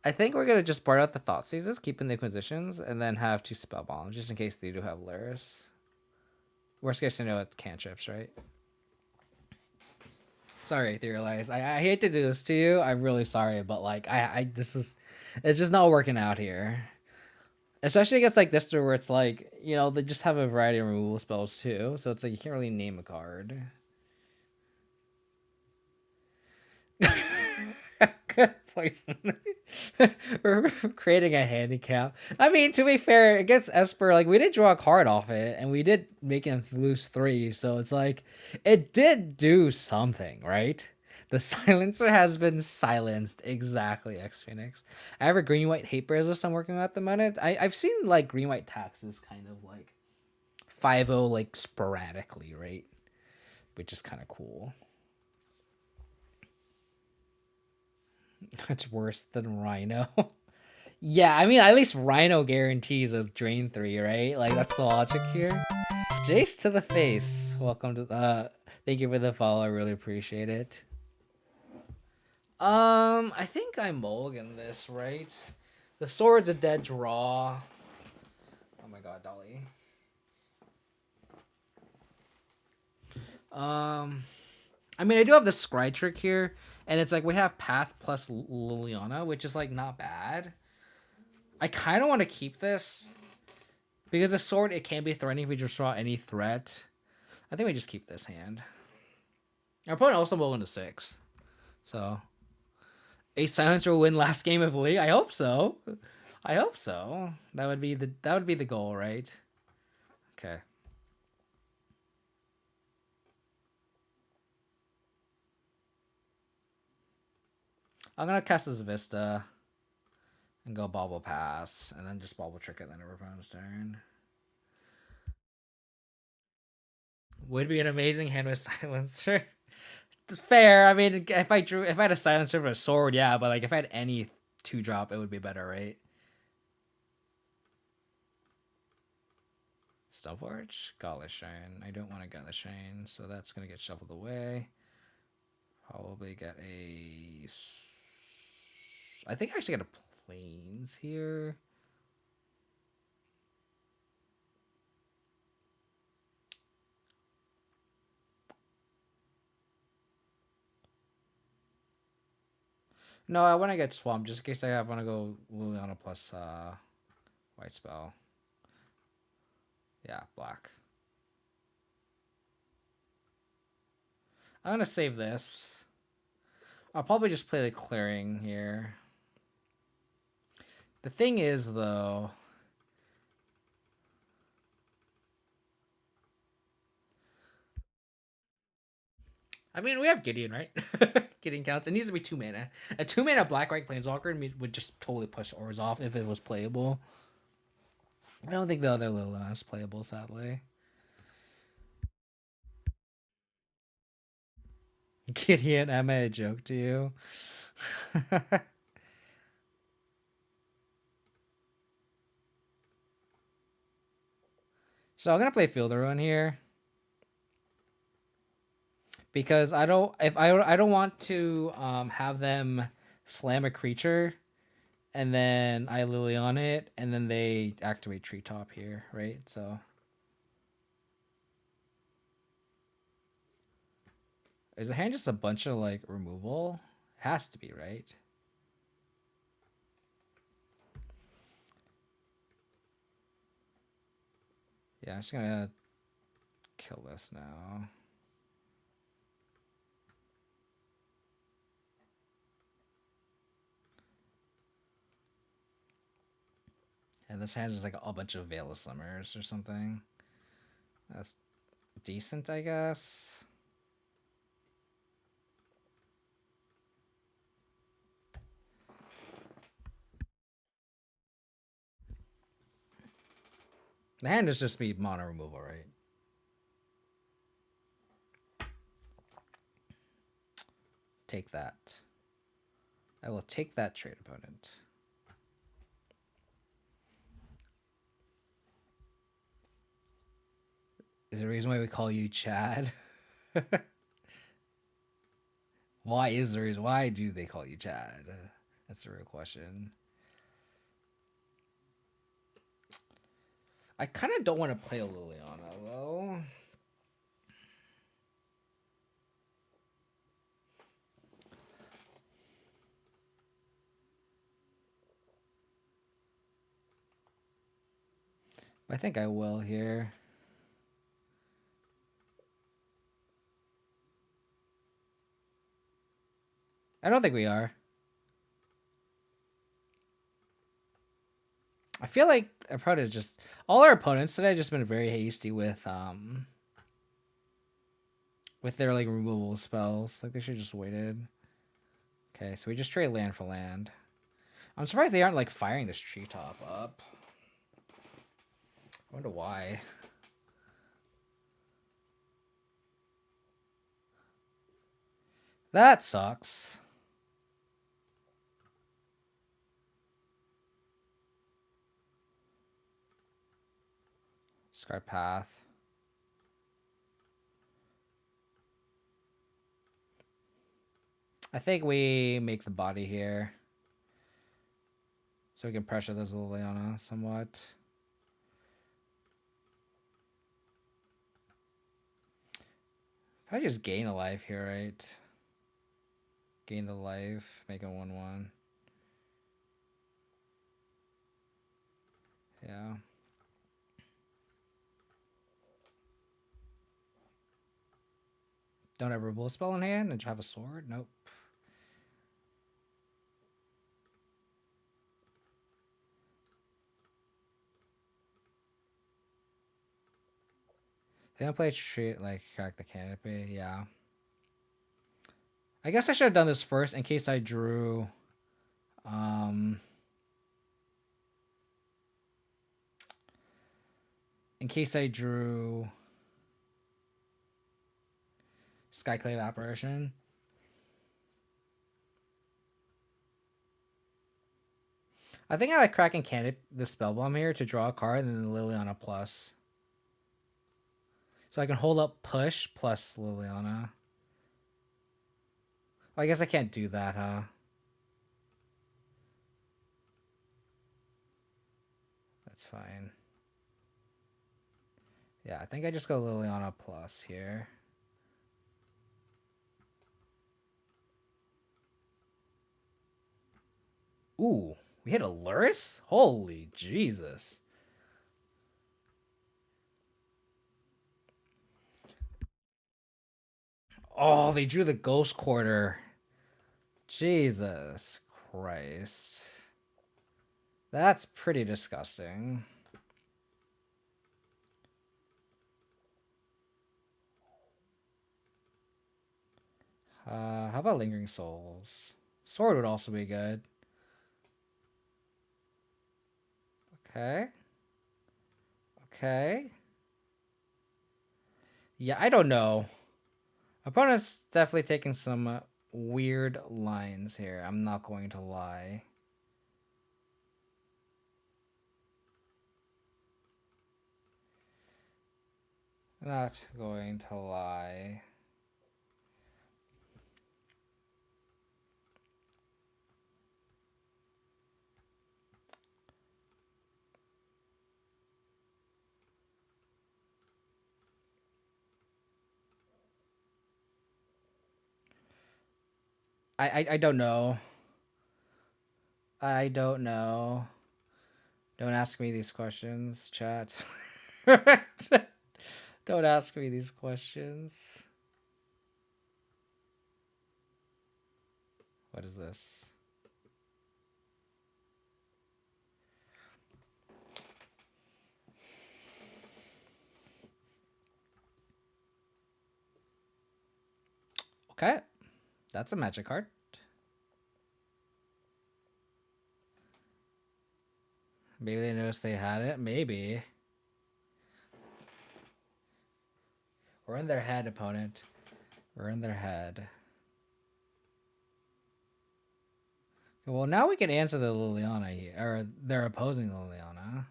I think we're gonna just board out the Thought Seizes, keeping the Inquisitions, and then have 2 Spell Bombs, just in case they do have Luris. Worst case scenario, it's cantrips, right? Sorry, Etherealize. I hate to do this to you. I'm really sorry, but like it's just not working out here. Especially against like this where it's like, they just have a variety of removal spells too. So it's like you can't really name a card. Good poison. We're creating a handicap. I mean, to be fair, against Esper, like we did draw a card off it, and we did make him lose 3. So it's like it did do something, right? The silencer has been silenced. Exactly, X Phoenix. I have a green white hate resist I'm working on at the moment. I've seen like green white taxes kind of like 5-0 like sporadically, right? Which is kind of cool. It's worse than Rhino. Yeah, I mean, at least Rhino guarantees a drain 3, right? Like, that's the logic here. Jace to the face. Welcome to thank you for the follow. I really appreciate it. I think I mulligan this, right? The sword's a dead draw. Oh my god, Dolly. I mean, I do have the scry trick here, and it's like we have Path plus Liliana, which is like not bad. I kind of want to keep this because the sword, it can be threatening if we just draw any threat. I think we just keep this hand. Our opponent also will win to 6, so a silencer will win last game of league. I hope so. I hope so. That would be the goal, right? Okay. I'm gonna cast this Vista and go Bauble Pass, and then just Bauble Trick it then over opponent's turn. Would be an amazing hand with silencer. Fair. I mean, if I had a silencer with a sword, yeah, but like if I had any 2-drop, it would be better, right? Stoneforge, Gauntlet Shrine. I don't want to Gauntlet Shrine, so that's gonna get shuffled away. Probably get a. I think I actually got a Plains here. No, I want to get Swamp just in case I want to go Liliana plus White Spell. Yeah, black. I'm gonna save this. I'll probably just play the clearing here. The thing is, though, I mean, we have Gideon, right? Gideon counts. It needs to be 2 mana. A 2 mana black white planeswalker would just totally push Orzhov if it was playable. I don't think the other Liliana is playable, sadly. Gideon, am I a joke to you? So I'm gonna play Fielder Run here because I don't want to have them slam a creature and then I Lily on it and then they activate Treetop here, right? So is the hand just a bunch of like removal? It has to be, right? Yeah, I'm just gonna kill this now. And this hand is like a bunch of Veil of Slimmers or something. That's decent, I guess. The hand is just be mono removal, right? Take that. I will take that trade, opponent. Is there a reason why we call you Chad? Why is there reason? Why do they call you Chad? That's the real question. I kind of don't want to play a Liliana, though. I think I will here. I don't think we are. I feel like our opponent just all our opponents today just been very hasty with their like removal spells. Like they should just waited. Okay, so we just trade land for land. I'm surprised they aren't like firing this treetop up. I wonder why. That sucks. Discard path. I think we make the body here. So we can pressure this Liliana somewhat. If I just gain a life here, right? Gain the life, make it 1/1. Yeah. Don't have a bullet spell in hand and have a sword? Nope. They don't play treat like crack the canopy. Yeah. I guess I should have done this first in case I drew. In case I drew Skyclave Apparition. I think I like cracking canopy the spell bomb here to draw a card and then Liliana plus. So I can hold up push plus Liliana. Well, I guess I can't do that, huh? That's fine. Yeah, I think I just go Liliana plus here. Ooh, we hit a Luris? Holy Jesus. Oh, they drew the Ghost Quarter. Jesus Christ. That's pretty disgusting. How about Lingering Souls? Sword would also be good. Okay. Okay. Yeah, I don't know. Opponent's definitely taking some weird lines here. I'm not going to lie. Not going to lie. I don't know. I don't know. Don't ask me these questions, chat. Don't ask me these questions. What is this? Okay. That's a magic card. Maybe they noticed they had it. Maybe. We're in their head, opponent. We're in their head. Well, now we can answer the Liliana here, or they're opposing Liliana.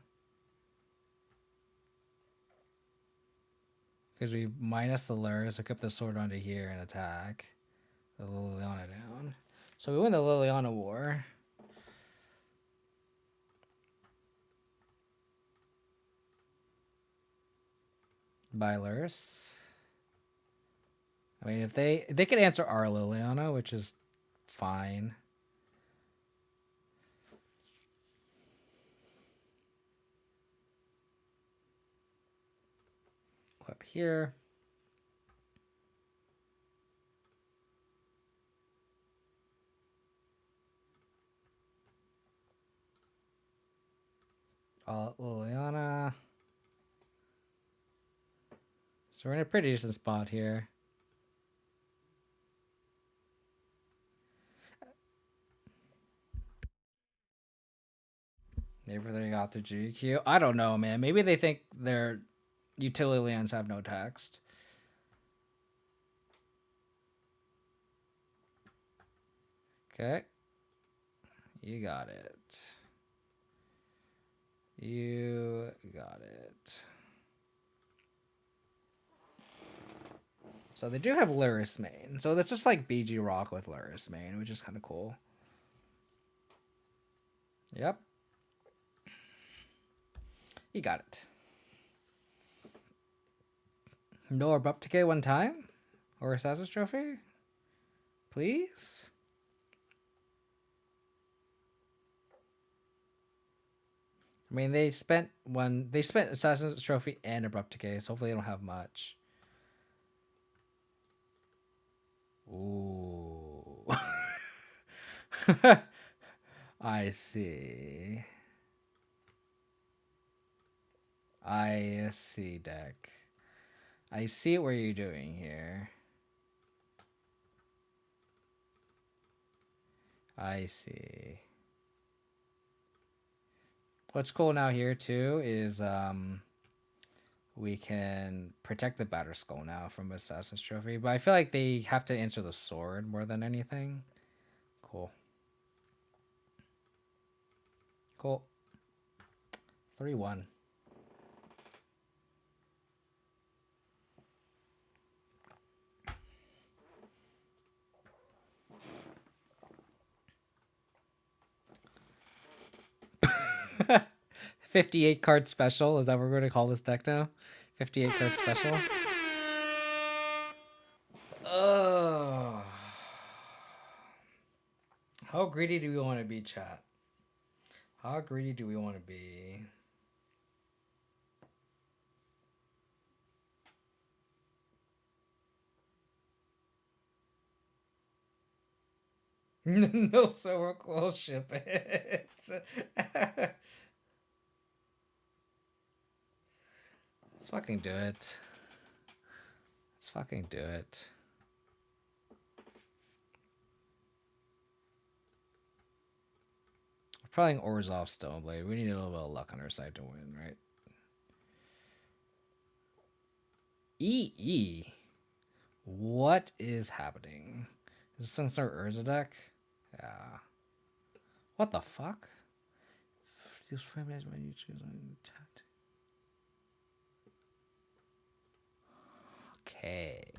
Because we minus the Lurrus, equip the sword onto here, and attack the Liliana down. So we win the Liliana war. By Lurrus. I mean, if they could answer our Liliana, which is fine. Equip here. Liliana. So we're in a pretty decent spot here. Maybe they got the GQ. I don't know, man. Maybe they think their utility lands have no text. Okay. You got it. You got it. So they do have Lurrus main. So that's just like BG Rock with Lurrus main, which is kind of cool. Yep. You got it. No abrupt decay one time? Or Assassin's Trophy? Please? I mean, they spent Assassin's Trophy and abrupt decay, so hopefully they don't have much. Ooh. I see. I see, deck. I see what you're doing here. I see. What's cool now here too is we can protect the Batter Skull now from Assassin's Trophy, but I feel like they have to answer the sword more than anything. Cool. Cool. 3-1. $58 card special. Is that what we're going to call this deck now? 58 card special. Oh. How greedy do we want to be, chat? How greedy do we want to be? No Silverquill, ship it. Let's fucking do it. Let's fucking do it. We're playing Orzhov Stoneblade. We need a little bit of luck on our side to win, right? EE. What is happening? Is this some sort of Urza deck? Yeah. What the fuck? These frame rates when you choose tapped. Okay.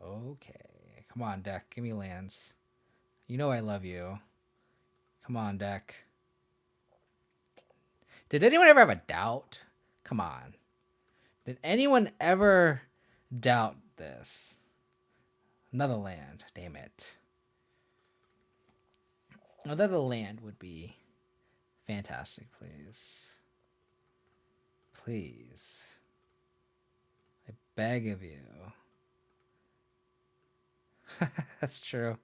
Okay. Come on, deck. Give me lands. You know I love you. Come on, deck. Did anyone ever have a doubt? Come on. Did anyone ever doubt this? Another land. Damn it. Another land would be fantastic, please. Please. I beg of you. That's true.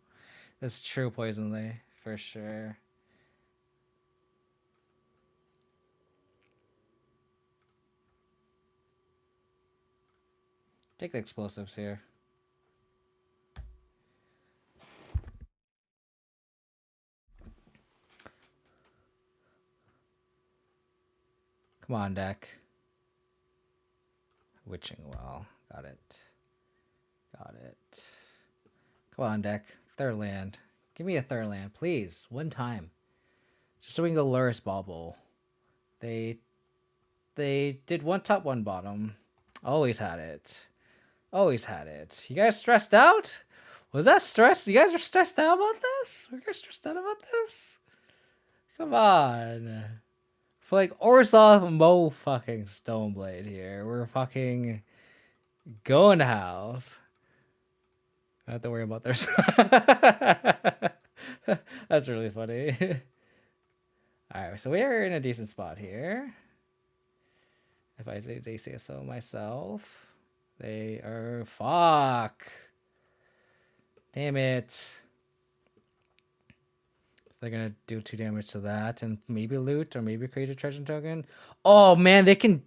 That's true, Poisonly. For sure. Take the explosives here. Come on, deck. Witching Well. Got it. Got it. Come on, deck. Third land. Give me a third land, please. One time. Just so we can go Luris Bauble. They did one top, one bottom. Always had it. Always had it. You guys stressed out? Was that stress? You guys are stressed out about this? Were you guys stressed out about this? Come on. For like Orzhov Mo fucking Stoneblade here. We're fucking going to house. I have to worry about their. That's really funny. Alright, so we're in a decent spot here. If I say so myself. They are. Fuck. Damn it. So they're gonna do 2 damage to that and maybe loot or maybe create a treasure token. Oh man, they can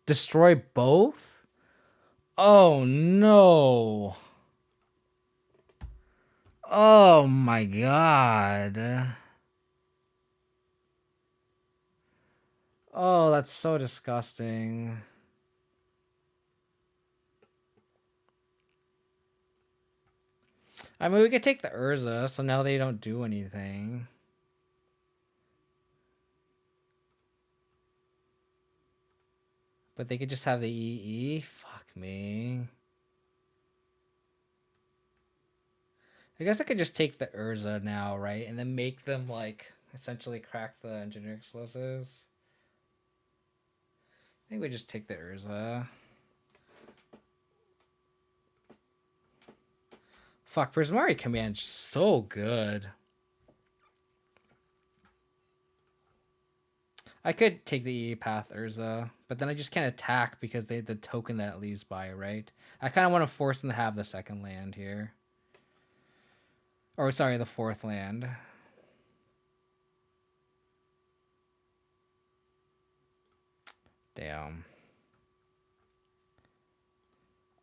destroy both? Oh no. Oh my god. Oh, that's so disgusting. I mean, we could take the Urza, so now they don't do anything. But they could just have the EE? Fuck me. I guess I could just take the Urza now, right? And then make them, like, essentially crack the engineer explosives. I think we just take the Urza. Fuck, Prismari Command's so good. I could take the EE path Urza, but then I just can't attack because they had the token that it leaves by, right? I kind of want to force them to have the second land here. Or, sorry, the fourth land. Damn.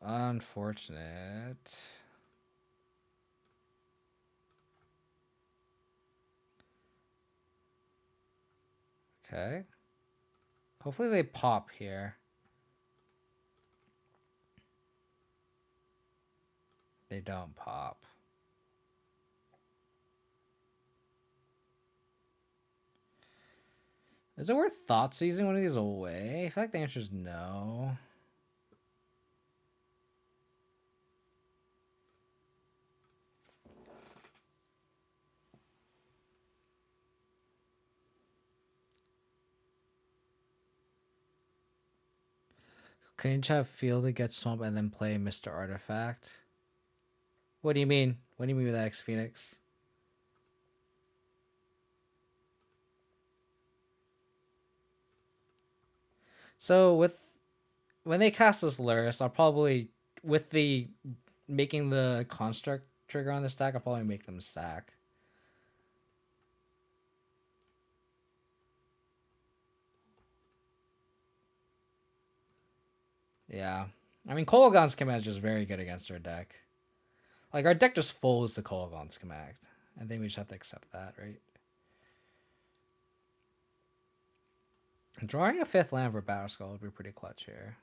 Unfortunate. Okay. Hopefully they pop here. They don't pop. Is it worth thought seizing one of these away? I feel like the answer is no. Couldn't you have field to get swamp and then play Mr. Artifact? What do you mean? What do you mean with that, X Phoenix? So when they cast this Luris, I'll probably with the making the construct trigger on the stack, I'll probably make them sack. Yeah. I mean, Kolaghan's command is just very good against our deck. Like, our deck just folds the Kolaghan's command. I think we just have to accept that, right? Drawing a 5th land for Battle Skull would be pretty clutch here.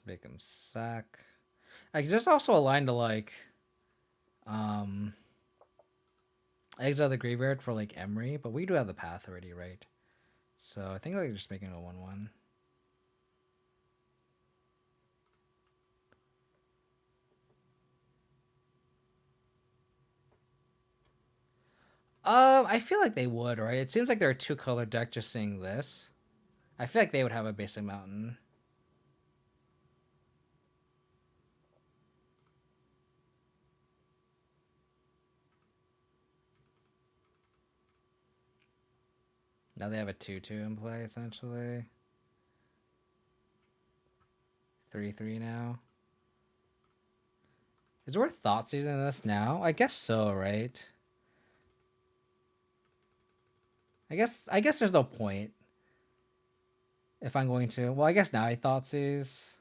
Make him sack. Like, there's also a line to, like, exile the graveyard for, like, Emery, but we do have the path already, right? So I think, like, just making a 1/1. I feel like they would, right? It seems like they're a 2-color deck just seeing this. I feel like they would have a basic mountain. Now they have a 2/2 in play, essentially. 3/3 now. Is it worth thought seizing this now? I guess so, right? I guess there's no point. If I'm going to. Well, I guess now I thought seize.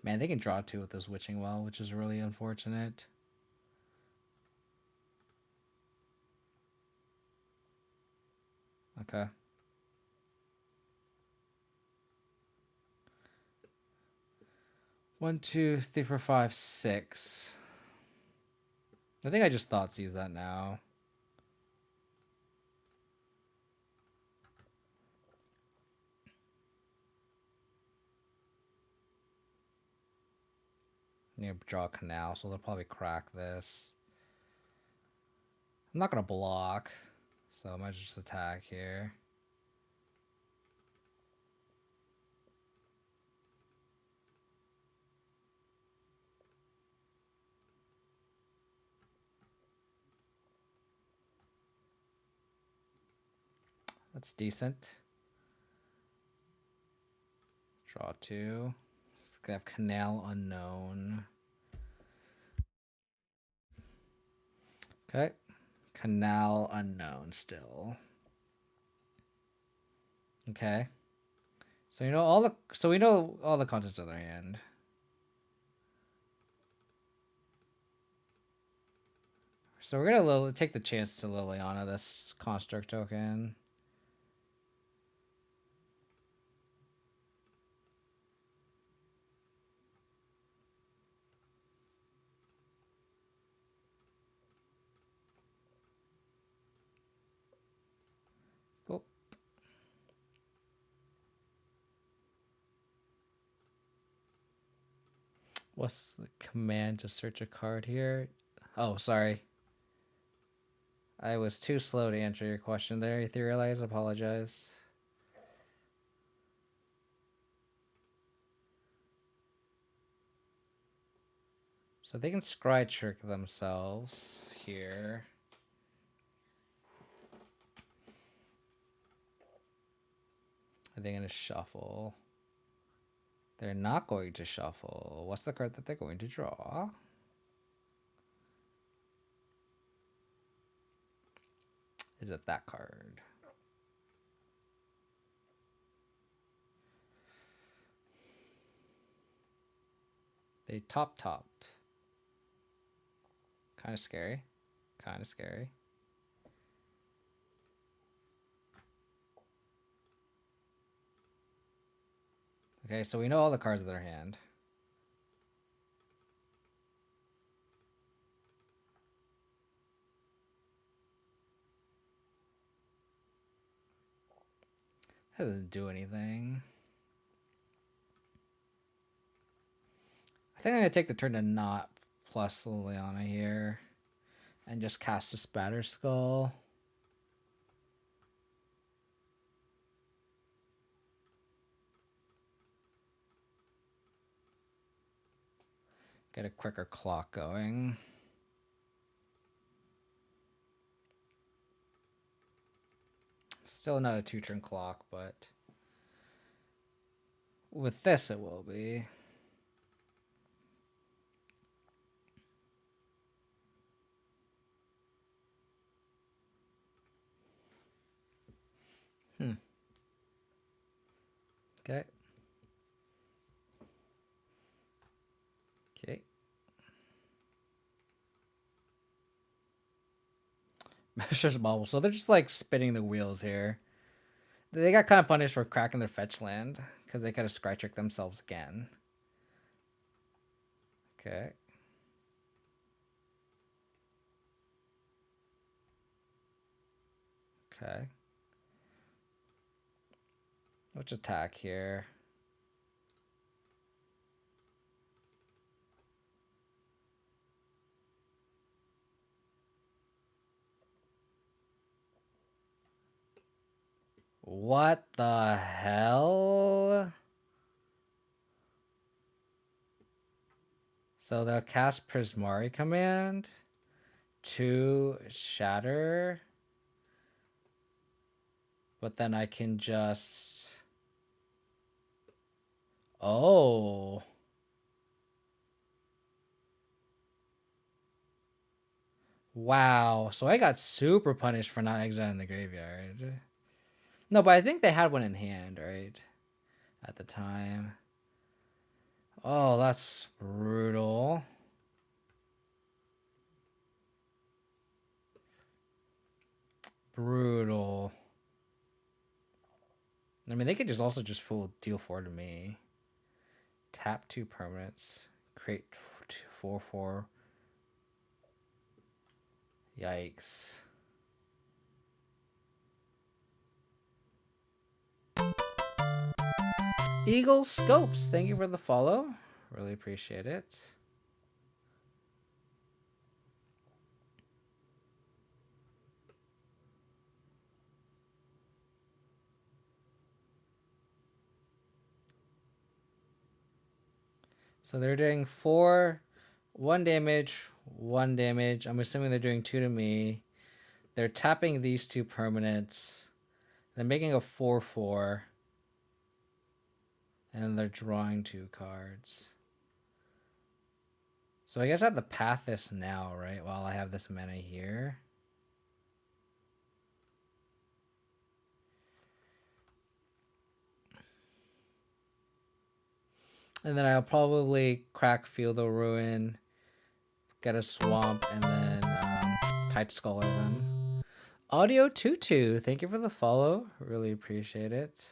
Man, they can draw 2 with this Witching Well, which is really unfortunate. Okay. One, two, three, four, five, six. I think I just thought to use that now. Need to draw a canal, so they'll probably crack this. I'm not gonna block, so I might just attack here. That's decent. Draw two. Gonna have Canal Unknown. Okay. Canal Unknown still. Okay. So we know all the contents of their hand. So we're gonna take the chance to Liliana this construct token. Oh. What's the command to search a card here? Oh, sorry. I was too slow to answer your question there, Etherealize. Apologize. So they can scry trick themselves here. Are they going to shuffle? They're not going to shuffle. What's the card that they're going to draw? Is it that card? They topped. Kind of scary. Kind of scary. Okay, so we know all the cards of their hand. That doesn't do anything. I think I'm going to take the turn to not plus Liliana here. And just cast a Spatter Skull. Get a quicker clock going. Still not a 2-turn clock, but with this it will be. Okay. Okay. Measures Bubble. So they're just like spinning the wheels here. They got kind of punished for cracking their fetch land because they kind of scry trick themselves again. Okay. Okay. Let's attack here. What the hell? So they'll cast Prismari command to shatter. But then I can just... Oh. Wow. So I got super punished for not exiling the graveyard. No, but I think they had one in hand, right? At the time. Oh, that's brutal. Brutal. I mean, they could just also just full deal 4 to me. Tap 2 permanents. Create 4/4. Yikes. Eagle Scopes, thank you for the follow. Really appreciate it. So they're doing 4, 1 damage, 1 damage. I'm assuming they're doing 2 to me. They're tapping these 2 permanents. They're making a 4/4. And they're drawing 2 cards. So I guess I have to path this now, right? While I have this mana here. And then I'll probably crack Field of Ruin, get a Swamp, and then Tight Scholar them. Audio Tutu, thank you for the follow. Really appreciate it.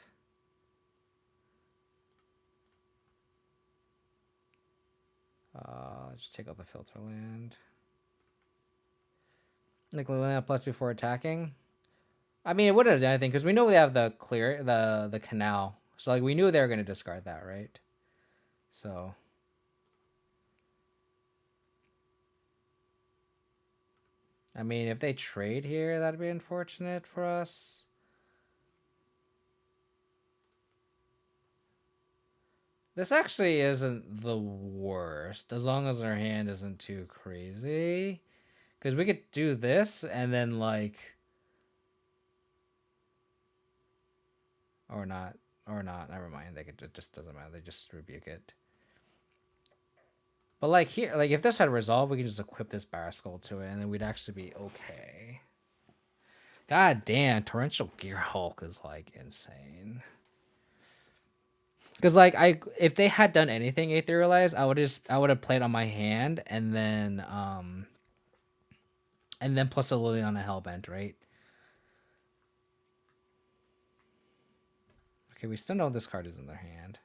Just take out the filter land. Nickel land plus before attacking. I mean, it wouldn't have done anything because we know we have the canal. So like we knew they were going to discard that, right? So I mean, if they trade here, that'd be unfortunate for us. This actually isn't the worst, as long as our hand isn't too crazy. Because we could do this, and then, like... Or not. Or not. Never mind. It just doesn't matter. They just rebuke it. But, like, here... Like, if this had resolve, we could just equip this Barraskull to it, and then we'd actually be okay. God damn, Torrential Gearhulk is, like, insane. Because like if they had done anything etherealized, I would have played on my hand and then plus a Liliana Hellbent, right? Okay, we still know this card is in their hand.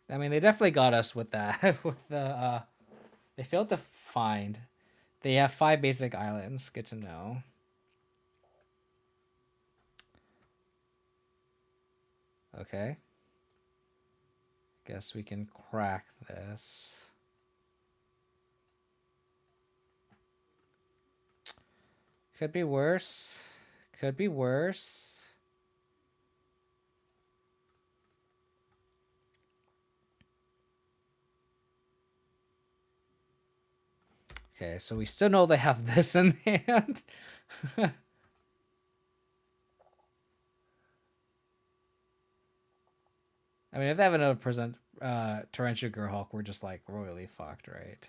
I mean, they definitely got us with that. With the they failed to find. They have 5 basic islands. Good to know. Okay. Guess we can crack this. Could be worse. Could be worse. Okay, so we still know they have this in hand. I mean, if they have another Torrential Gearhulk, we're just like royally fucked, right?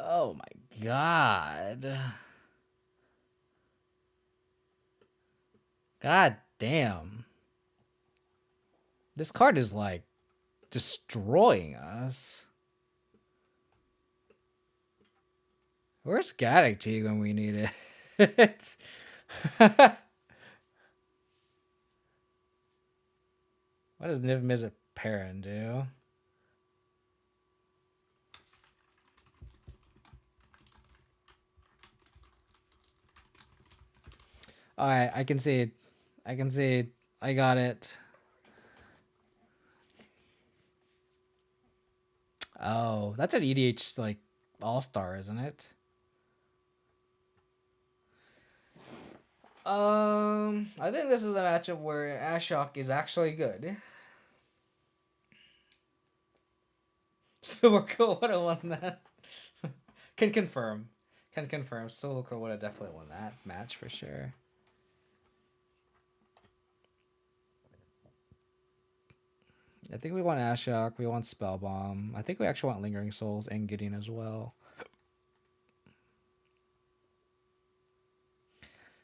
Oh my god. God damn. This card is like destroying us. Where's Gaddock Teague when we need it? What does Niv Mizzet Perrin do? Alright, I can see it. I can see it. I got it. Oh, that's an EDH like all-star, isn't it? I think this is a matchup where Ashok is actually good. Silverquill would have won that. Can confirm. Silverquill would have definitely won that match for sure. I think we want Ashok. We want Spellbomb. I think we actually want Lingering Souls and Gideon as well.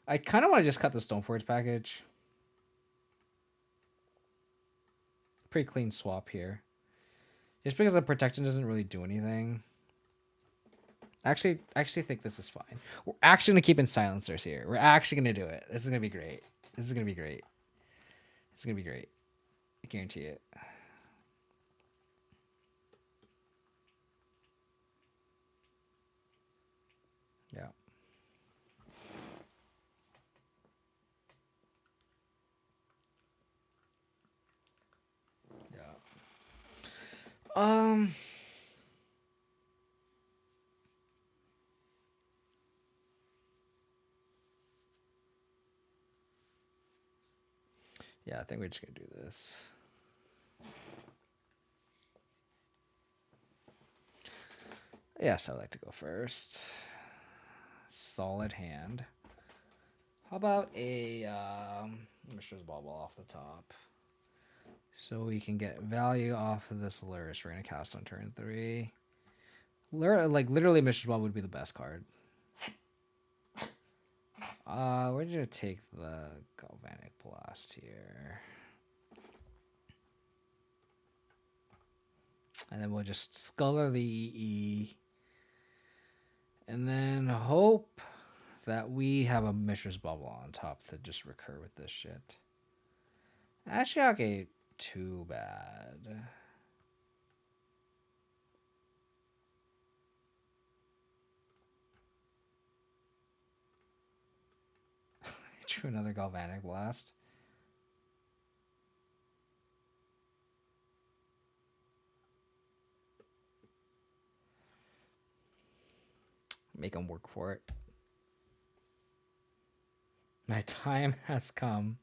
I kind of want to just cut the Stoneforge package. Pretty clean swap here. Just because the protection doesn't really do anything. I actually think this is fine. We're actually gonna keep in silencers here. We're actually gonna do it. This is gonna be great. This is gonna be great. This is gonna be great. I guarantee it. Yeah. Yeah. Um. Yeah, I think we're just gonna do this. Yes, I like to go first. Solid hand. How about a Mishra's Bauble off the top? So we can get value off of this Lurus. We're gonna cast on turn 3. Like literally Mishra's Bauble would be the best card. We're gonna take the Galvanic Blast here. And then we'll just Sculler the EE. And then hope that we have a Mishra's Bubble on top to just recur with this shit. Actually, okay, too bad. Drew another Galvanic Blast. Make them work for it. My time has come.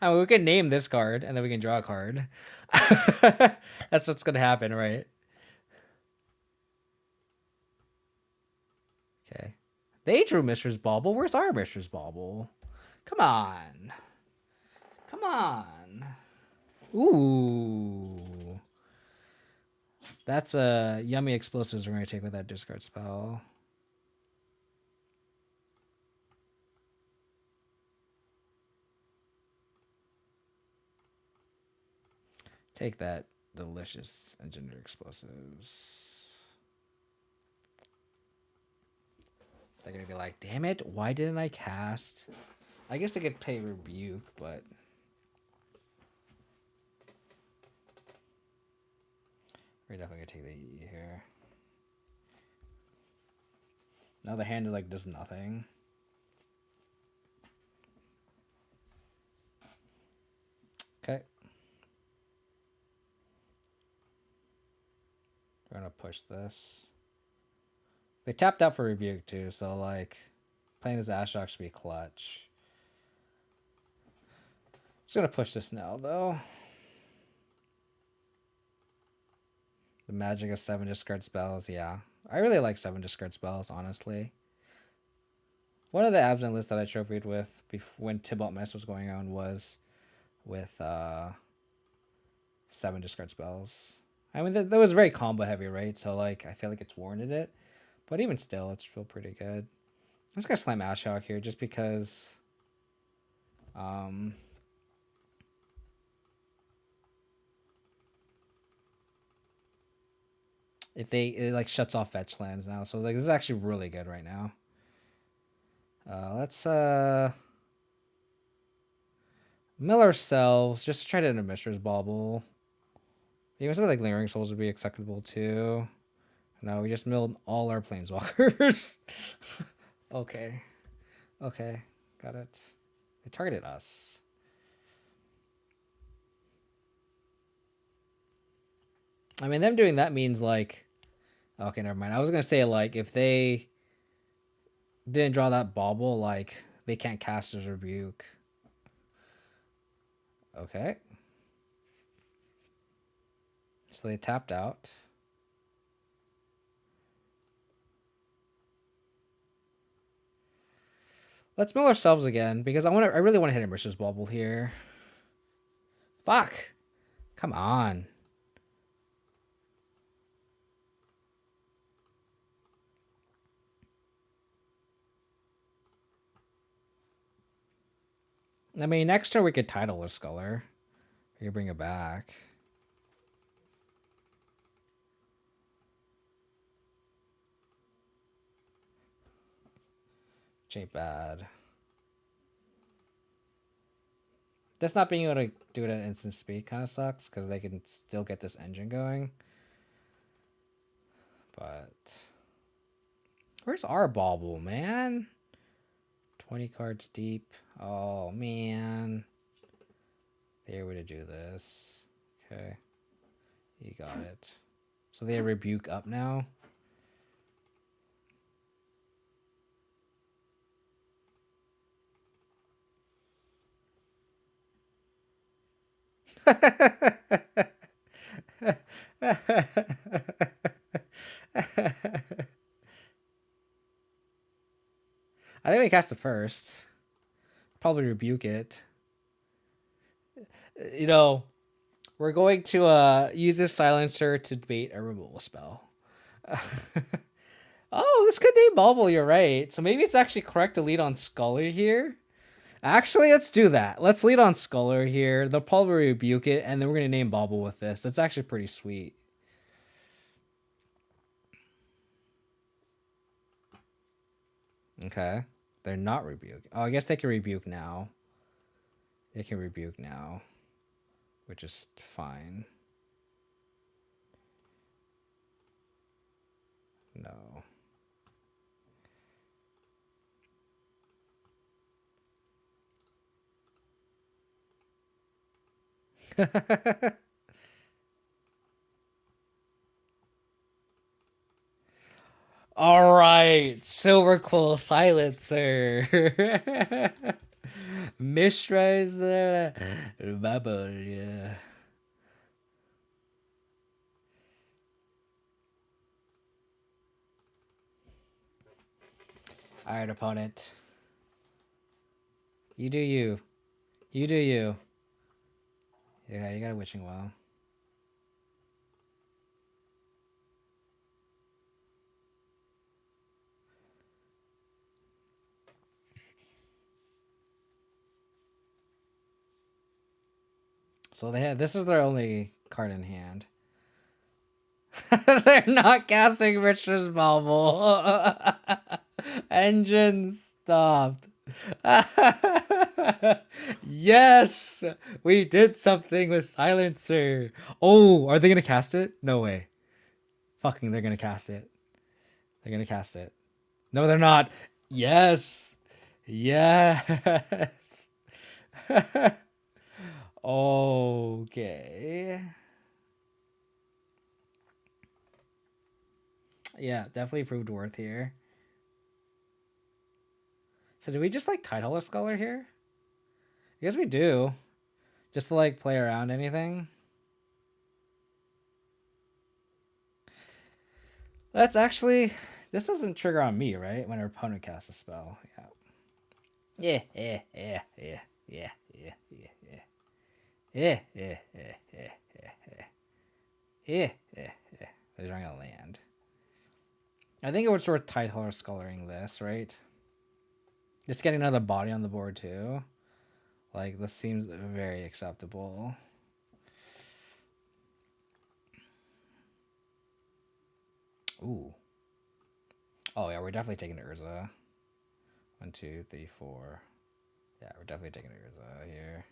I mean, we can name this card, and then we can draw a card. That's what's going to happen, right? Okay. They drew Mishra's Bauble. Where's our Mishra's Bauble? Come on. Come on. Ooh. That's a yummy explosives we're going to take with that discard spell. Take that delicious engender explosives. They're going to be like, damn it, why didn't I cast? I guess I could pay Rebuke, but... We're definitely going to take the E here. Now the hand like does nothing. Okay. We're going to push this. They tapped out for Rebuke too, so like playing this Ashdog should be clutch. Just gonna push this now though. The magic of 7 discard spells, yeah. I really like 7 discard spells, honestly. One of the absent lists that I trophied with when Tibalt Mess was going on was with 7 discard spells. I mean, that was very combo heavy, right? So like, I feel like it's warranted it. But even still, it's still pretty good. I'm just gonna slam Ashdog here just because if it like shuts off fetch lands now. So like this is actually really good right now. Let's mill ourselves just to try to end a Mishra's Bauble. Even something like Lingering Souls would be acceptable too. No, we just milled all our planeswalkers. Okay. Okay. Got it. It targeted us. I mean, them doing that means like... Okay, never mind. I was going to say like if they didn't draw that bauble, like they can't cast as Rebuke. Okay. So they tapped out. Let's mill ourselves again because I really want to hit a Mishra's Bauble here. Fuck. Come on. I mean, next turn we could Tidal or Sculler. We could bring it back. Which ain't bad. This not being able to do it at instant speed kind of sucks because they can still get this engine going. But where's our bauble, man? 20 cards deep. Oh, man. They were to do this. Okay. You got it. So they rebuke up now. I think we cast it first. Probably rebuke it. You know, we're going to use this silencer to bait a removal spell. Oh, this could name Bauble, you're right. So maybe it's actually correct to lead on Sculler here. Actually, let's do that. Let's lead on Sculler here. They'll probably rebuke it, and then we're going to name Bauble with this. That's actually pretty sweet. Okay. They're not rebuke. Oh, I guess they can rebuke now. They can rebuke now, which is fine. No. All right, Silverquill Silencer. Mistress bubble, yeah. All right, opponent. You do you. You do you. Yeah, you got a wishing well. So they have, this is their only card in hand. They're not casting Richter's Bauble. Engine stopped. Yes, we did something with Silencer. Oh, are they gonna cast it? No way. Fucking, they're gonna cast it. They're gonna cast it. No, they're not. Yes. Yes. Okay. Yeah, definitely proved worth here. So do we just like Tideholder Scholar here? I guess we do. Just to like play around anything. That's actually, this doesn't trigger on me, right? When our opponent casts a spell. Yeah. Yeah, yeah, yeah, yeah, yeah, yeah, yeah. Yeah, yeah, yeah, yeah, yeah, yeah. Yeah, yeah, yeah. They're drawing a land. I think it was worth Tideholder Scholaring this, right? Just getting another body on the board too. Like, this seems very acceptable. Ooh. Oh, yeah, we're definitely taking Urza. 1, 2, 3, 4. Yeah, we're definitely taking Urza here.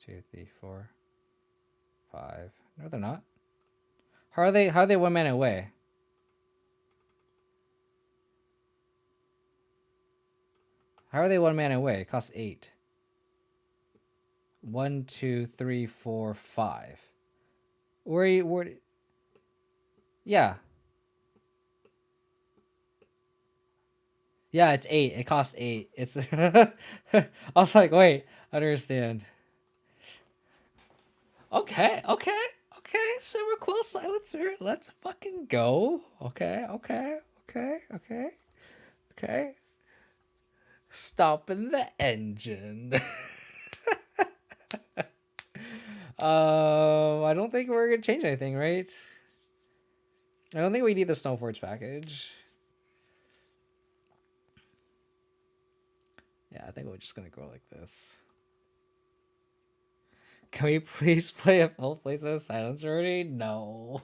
Two, three, 4, 5. No, they're not. How are they 1 mana away? How are they 1 mana away? It costs 8. 1, 2, 3, 4, 5. Where yeah. Yeah, it's 8. It costs 8. It's I was like, wait, I understand. Okay. Silverquill Silencer. Let's fucking go. Okay. Stopping the engine. I don't think we're gonna change anything, right? I don't think we need the Stoneforge package. Yeah, I think we're just gonna go like this. Can we please play a full playset of Silence already? No.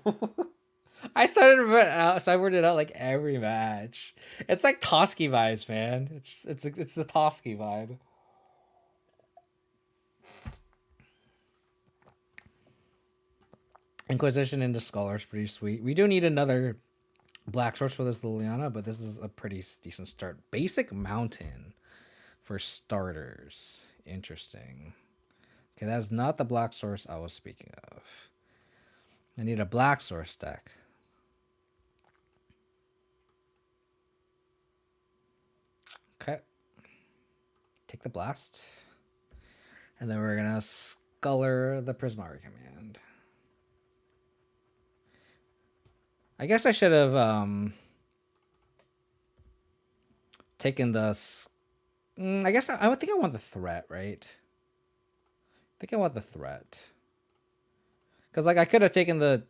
started it out like every match. It's like Toski vibes, man. It's the Toski vibe. Inquisition into Scholar is pretty sweet. We do need another black source for this Liliana, but this is a pretty decent start. Basic Mountain for starters. Interesting. Okay, that is not the black source I was speaking of. I need a black source deck. Okay. Take the blast. And then we're going to Sculler the Prismari command. I guess I should have taken the... I guess I would think I want the threat, right? I think I want the threat. Because like I could have taken the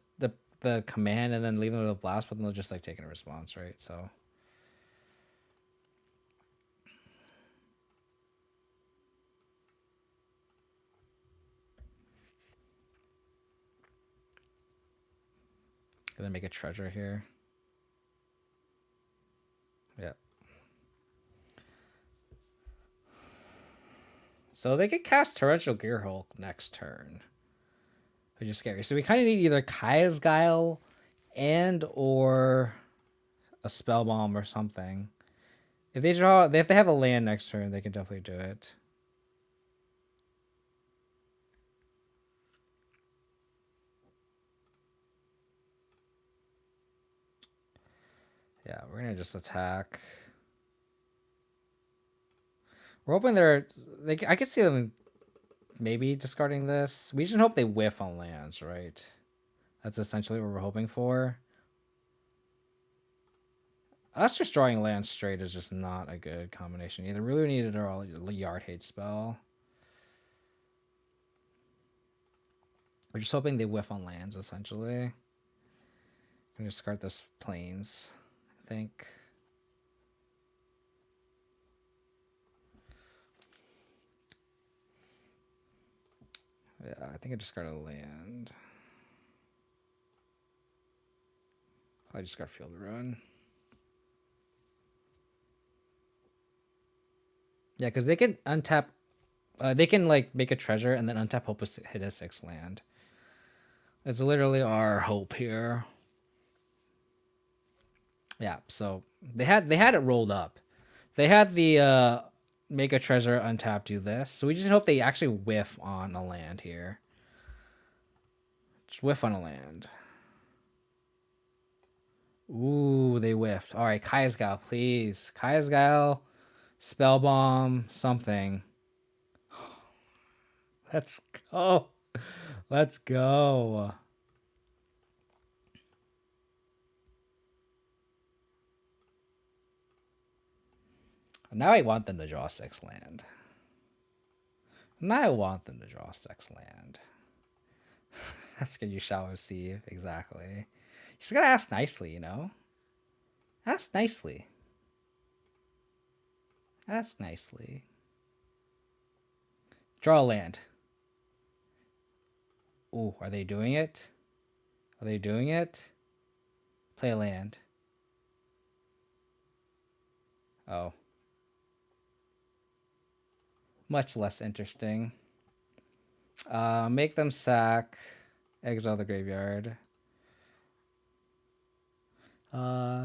command and then leaving it with a blast, but then they'll just like taking a response, right? So... and then make a treasure here. Yeah. So they could cast Torrential Gearhulk next turn, which is scary. So we kind of need either Kaya's Guile and or a Spell Bomb or something. If they have a land next turn, they can definitely do it. Yeah, we're gonna just attack. We're hoping I could see them maybe discarding this. We just hope they whiff on lands, right? That's essentially what we're hoping for. Us just drawing lands straight is just not a good combination either. Really needed our Yard Hate spell. We're just hoping they whiff on lands, essentially. I'm gonna discard this plains, I think. Yeah, I think I just got a land. I just got Field Run. Yeah, because they can untap. They can like make a treasure and then untap, hope hit a 6 land. It's literally our hope here. Yeah, so they had it rolled up. They had the make a treasure untap do this. So we just hope they actually whiff on a land here. Just whiff on a land. Ooh, they whiffed. All right, Kaya's Guile, please. Kaya's Guile, Spell Bomb, something. Let's go. Let's go. Now I want them to draw 6 land. Now I want them to draw 6 land. That's good. You shall receive. Exactly. You just gotta ask nicely, you know? Ask nicely. Ask nicely. Draw a land. Ooh, are they doing it? Are they doing it? Play a land. Oh. Much less interesting. Make them sack. Exile the graveyard.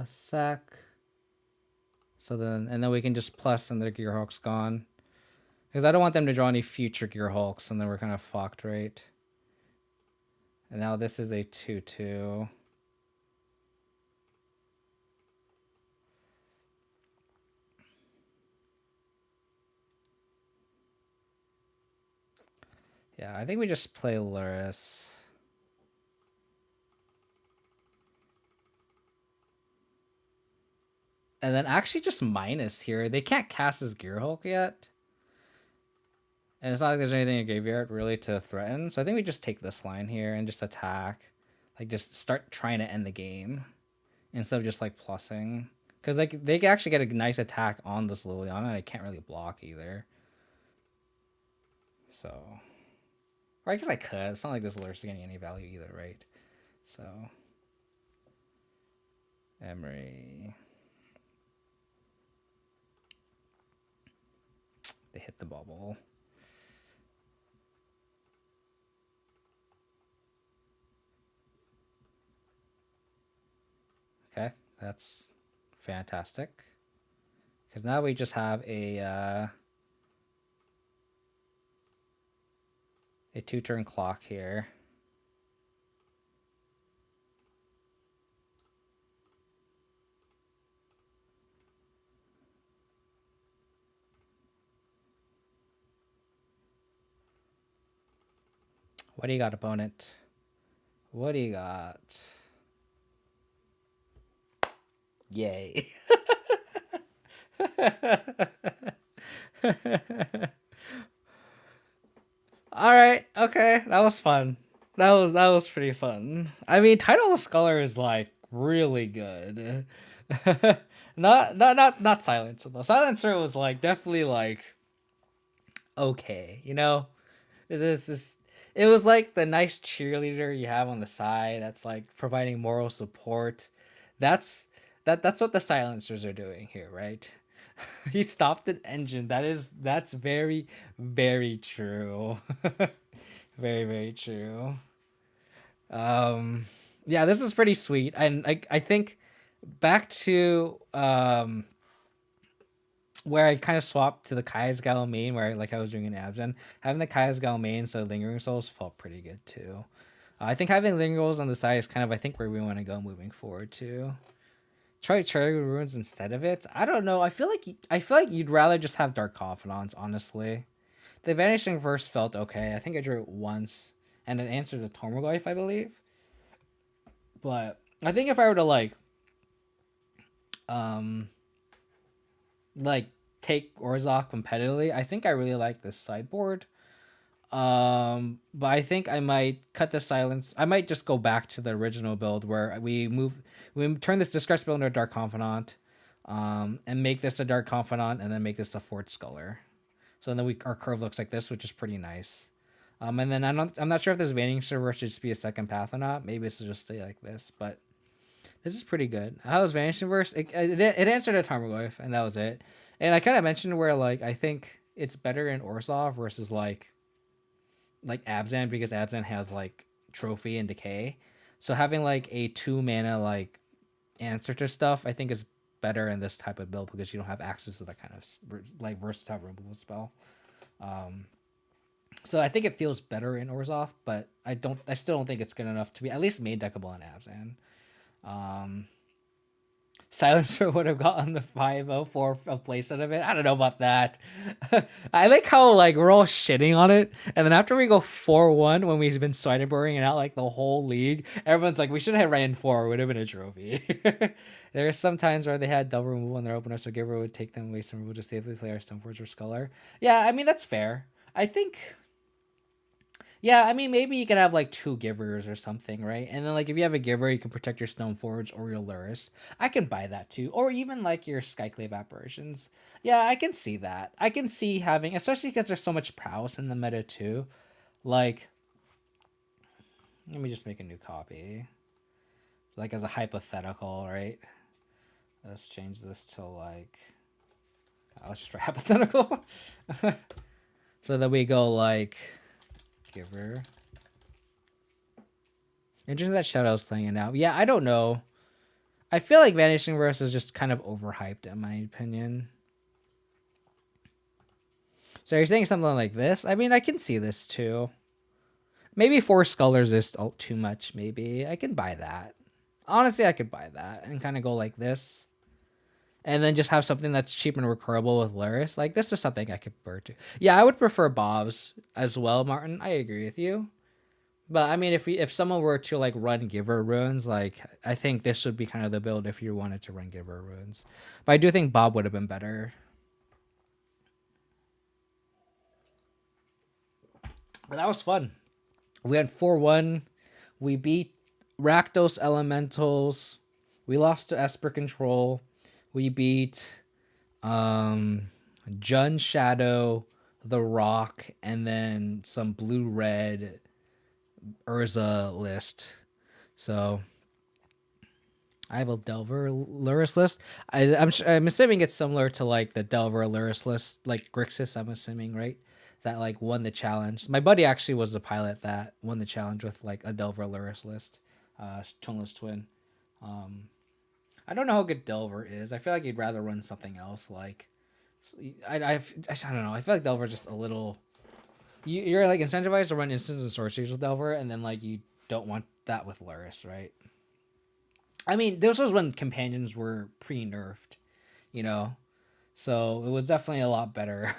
Sack. So then, and then we can just plus and their Gearhulk's gone. Because I don't want them to draw any future Gearhulks, and then we're kind of fucked, right? And now this is a 2/2. Yeah, I think we just play Luris. And then actually just minus here. They can't cast his Gearhulk yet. And it's not like there's anything in graveyard really to threaten. So I think we just take this line here and just attack. Like just start trying to end the game. Instead of just like plussing. Because like they can actually get a nice attack on this Liliana and I can't really block either. So. Or I guess I could. It's not like this Luris is getting any value either, right? So. Emery. They hit the bubble. Okay, that's fantastic. Because now we just have a 2-turn clock here. What do you got, opponent? What do you got? Yay. All right. Okay, that was fun. That was pretty fun. I mean, Title of Scholar is like really good. Not Silencer though. Silencer was like definitely like okay, you know. This is it was like the nice cheerleader you have on the side that's like providing moral support. That's that's what the silencers are doing here, right? He stopped an engine. That's very very true. Very very true. Um yeah, this is pretty sweet. And I think back to where I kind of swapped to the Kai's main, where like I was doing an Abzan, having the Kai's main, so Lingering Souls felt pretty good too. I think having Lingering Souls on the side is kind of I think where we want to go moving forward too. Try Cherry Ruins instead of it. I don't know. I feel like you'd rather just have Dark Confidants, honestly. The Vanishing Verse felt okay. I think I drew it once and it answered the Tormoglyph, I believe. But I think if I were to um like take Orzhov competitively, I think I really like this sideboard. But I think I might cut the silence. I might just go back to the original build where we turn this Discuss build into a Dark Confidant, and make this a Dark Confidant, and then make this a Fort Sculler. So then our curve looks like this, which is pretty nice. And then I'm not sure if this Vanishing Server should just be a second path or not. Maybe it should just stay like this, but this is pretty good. How was Vanishing Verse? It answered a Tarmogoyf, and that was it. And I kind of mentioned where like I think it's better in Orzhov versus like Abzan because Abzan has like Trophy and Decay. So having like a 2 mana like answer to stuff I think is better in this type of build because you don't have access to that kind of like versatile removal spell. So I think it feels better in Orzhov, but I still don't think it's good enough to be at least main deckable in Abzan. Silencer would have gotten the 504 playset of it. I don't know about that. I like how like we're all shitting on it, and then after we go 4-1 when we've been sideboarding it out like the whole league, everyone's like we should have ran 4. It would have been a trophy. There's some times where they had double removal in their opener, so Giver would take them away some removal to safely play our Stoneforge or Sculler. Yeah, I mean that's fair. I think yeah, I mean maybe you could have like 2 givers or something, right? And then like if you have a giver, you can protect your Stoneforge or your Luris. I can buy that too, or even like your Skyclave apparitions. Yeah, I can see that. I can see having, especially because there's so much prowess in the meta too. Like, let me just make a new copy. Like as a hypothetical, right? Let's change this to like, let's just try hypothetical. So that we go like giver. Interesting that Shadow's playing it now. Yeah, I don't know. I feel like Vanishing Verse is just kind of overhyped in my opinion. So you're saying something like this? I mean, I can see this too. Maybe 4 Scullers is too much, maybe. I can buy that. Honestly, I could buy that and kind of go like this. And then just have something that's cheap and recurable with Luris. Like, this is something I could prefer to. Yeah, I would prefer Bob's as well, Martin. I agree with you. But I mean, if someone were to like run Giver runes, like I think this would be kind of the build if you wanted to run Giver runes. But I do think Bob would have been better. But that was fun. We had 4-1. We beat Rakdos Elementals. We lost to Esper Control. We beat Jun Shadow, The Rock, and then some blue-red Urza list. So I have a Delver Lurus list. I'm assuming it's similar to like the Delver Lurus list, like Grixis. I'm assuming, right? That like won the challenge. My buddy actually was the pilot that won the challenge with like a Delver Lurus list, Twinless Twin. I don't know how good Delver is. I feel like he'd rather run something else. Like, I don't know. I feel like Delver's just a little. You're like incentivized to run instants and sorceries with Delver, and then like you don't want that with Lurus, right? I mean, this was when companions were pre-nerfed, you know, so it was definitely a lot better.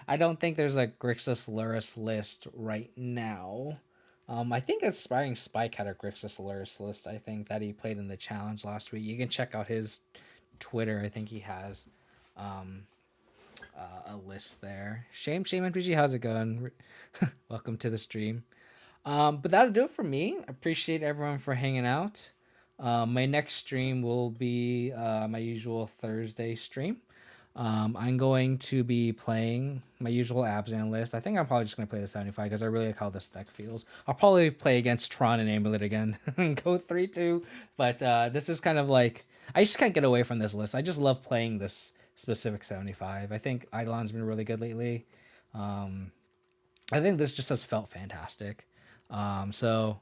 I don't think there's a Grixis Lurus list right now. I think Aspiring Spike had a Grixis Lurus list. I think that he played in the challenge last week. You can check out his Twitter. I think he has a list there. Shame MPG, how's it going? Welcome to the stream. But that'll do it for me. Appreciate everyone for hanging out. My next stream will be my usual Thursday stream. I'm going to be playing my usual Abzan list. I think I'm probably just going to play the 75 because I really like how this deck feels. I'll probably play against Tron and Amulet again and go 3-2. But this is kind of like, I just can't get away from this list. I just love playing this specific 75. I think Eidolon's been really good lately. I think this just has felt fantastic. So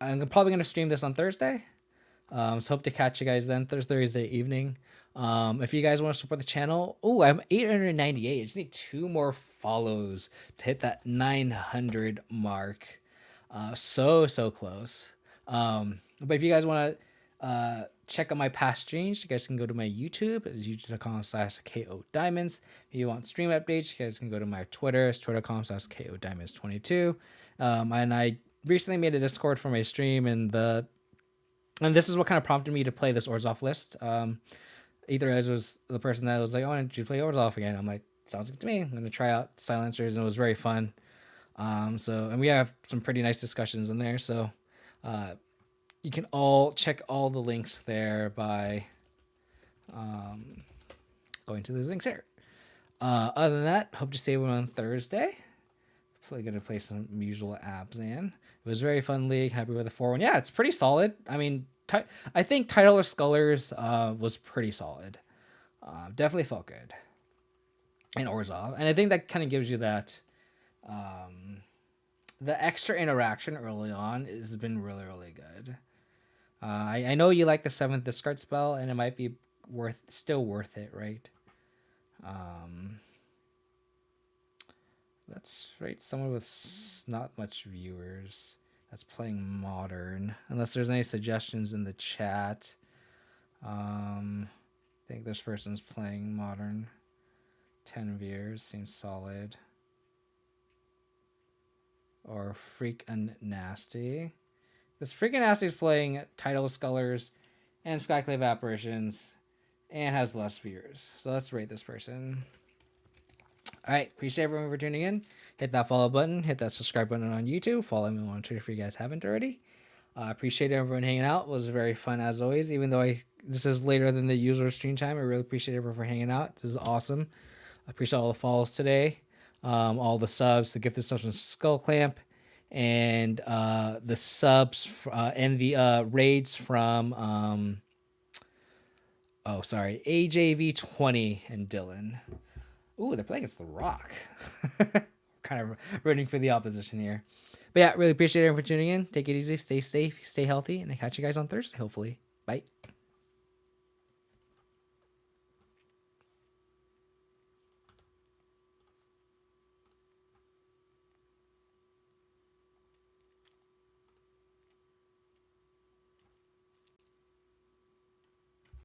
I'm probably going to stream this on Thursday. So hope to catch you guys then Thursday evening. If you guys want to support the channel, I'm 898. I just need 2 more follows to hit that 900 mark. So close. But if you guys want to check out my past streams, you guys can go to my YouTube. It's youtube.com/KO Diamonds. If you want stream updates, you guys can go to my Twitter. It's twitter.com/KO Diamonds22. And I recently made a Discord for my stream, and this is what kind of prompted me to play this Orzhov list. Either as was the person that was like, "Oh, why don't you play Orzhov again?" I'm like, "Sounds good to me. I'm gonna try out Silencers," and it was very fun. And we have some pretty nice discussions in there. So, you can all check all the links there by going to those links here. Other than that, hope to see everyone on Thursday. Probably gonna play some usual Abzan. It was a very fun league. Happy with the 4-1. Yeah, it's pretty solid. I mean, I think Title of Scullers was pretty solid. Definitely felt good. And Orzhov. And I think that kind of gives you that the extra interaction early on has been really, really good. I know you like the 7th discard spell, and it might be still worth it, right? Let's rate someone with not much viewers that's playing Modern, unless there's any suggestions in the chat. I think this person's playing Modern. 10 viewers seems solid. Or Freak and Nasty. This Freak and Nasty is playing Tidal Scullers and Skyclave Apparitions and has less viewers. So let's rate this person. All right, appreciate everyone for tuning in. Hit that follow button, hit that subscribe button on YouTube. Follow me on Twitter if you guys haven't already. Appreciate everyone hanging out. It was very fun as always. Even though this is later than the usual stream time, I really appreciate everyone for hanging out. This is awesome. I appreciate all the follows today, all the subs, the gifted subs from Skull Clamp, and the subs and the raids from AJV20 and Dylan. Ooh, they're playing against The Rock. Kind of rooting for the opposition here. But yeah, really appreciate everyone for tuning in. Take it easy, stay safe, stay healthy, and I'll catch you guys on Thursday, hopefully. Bye.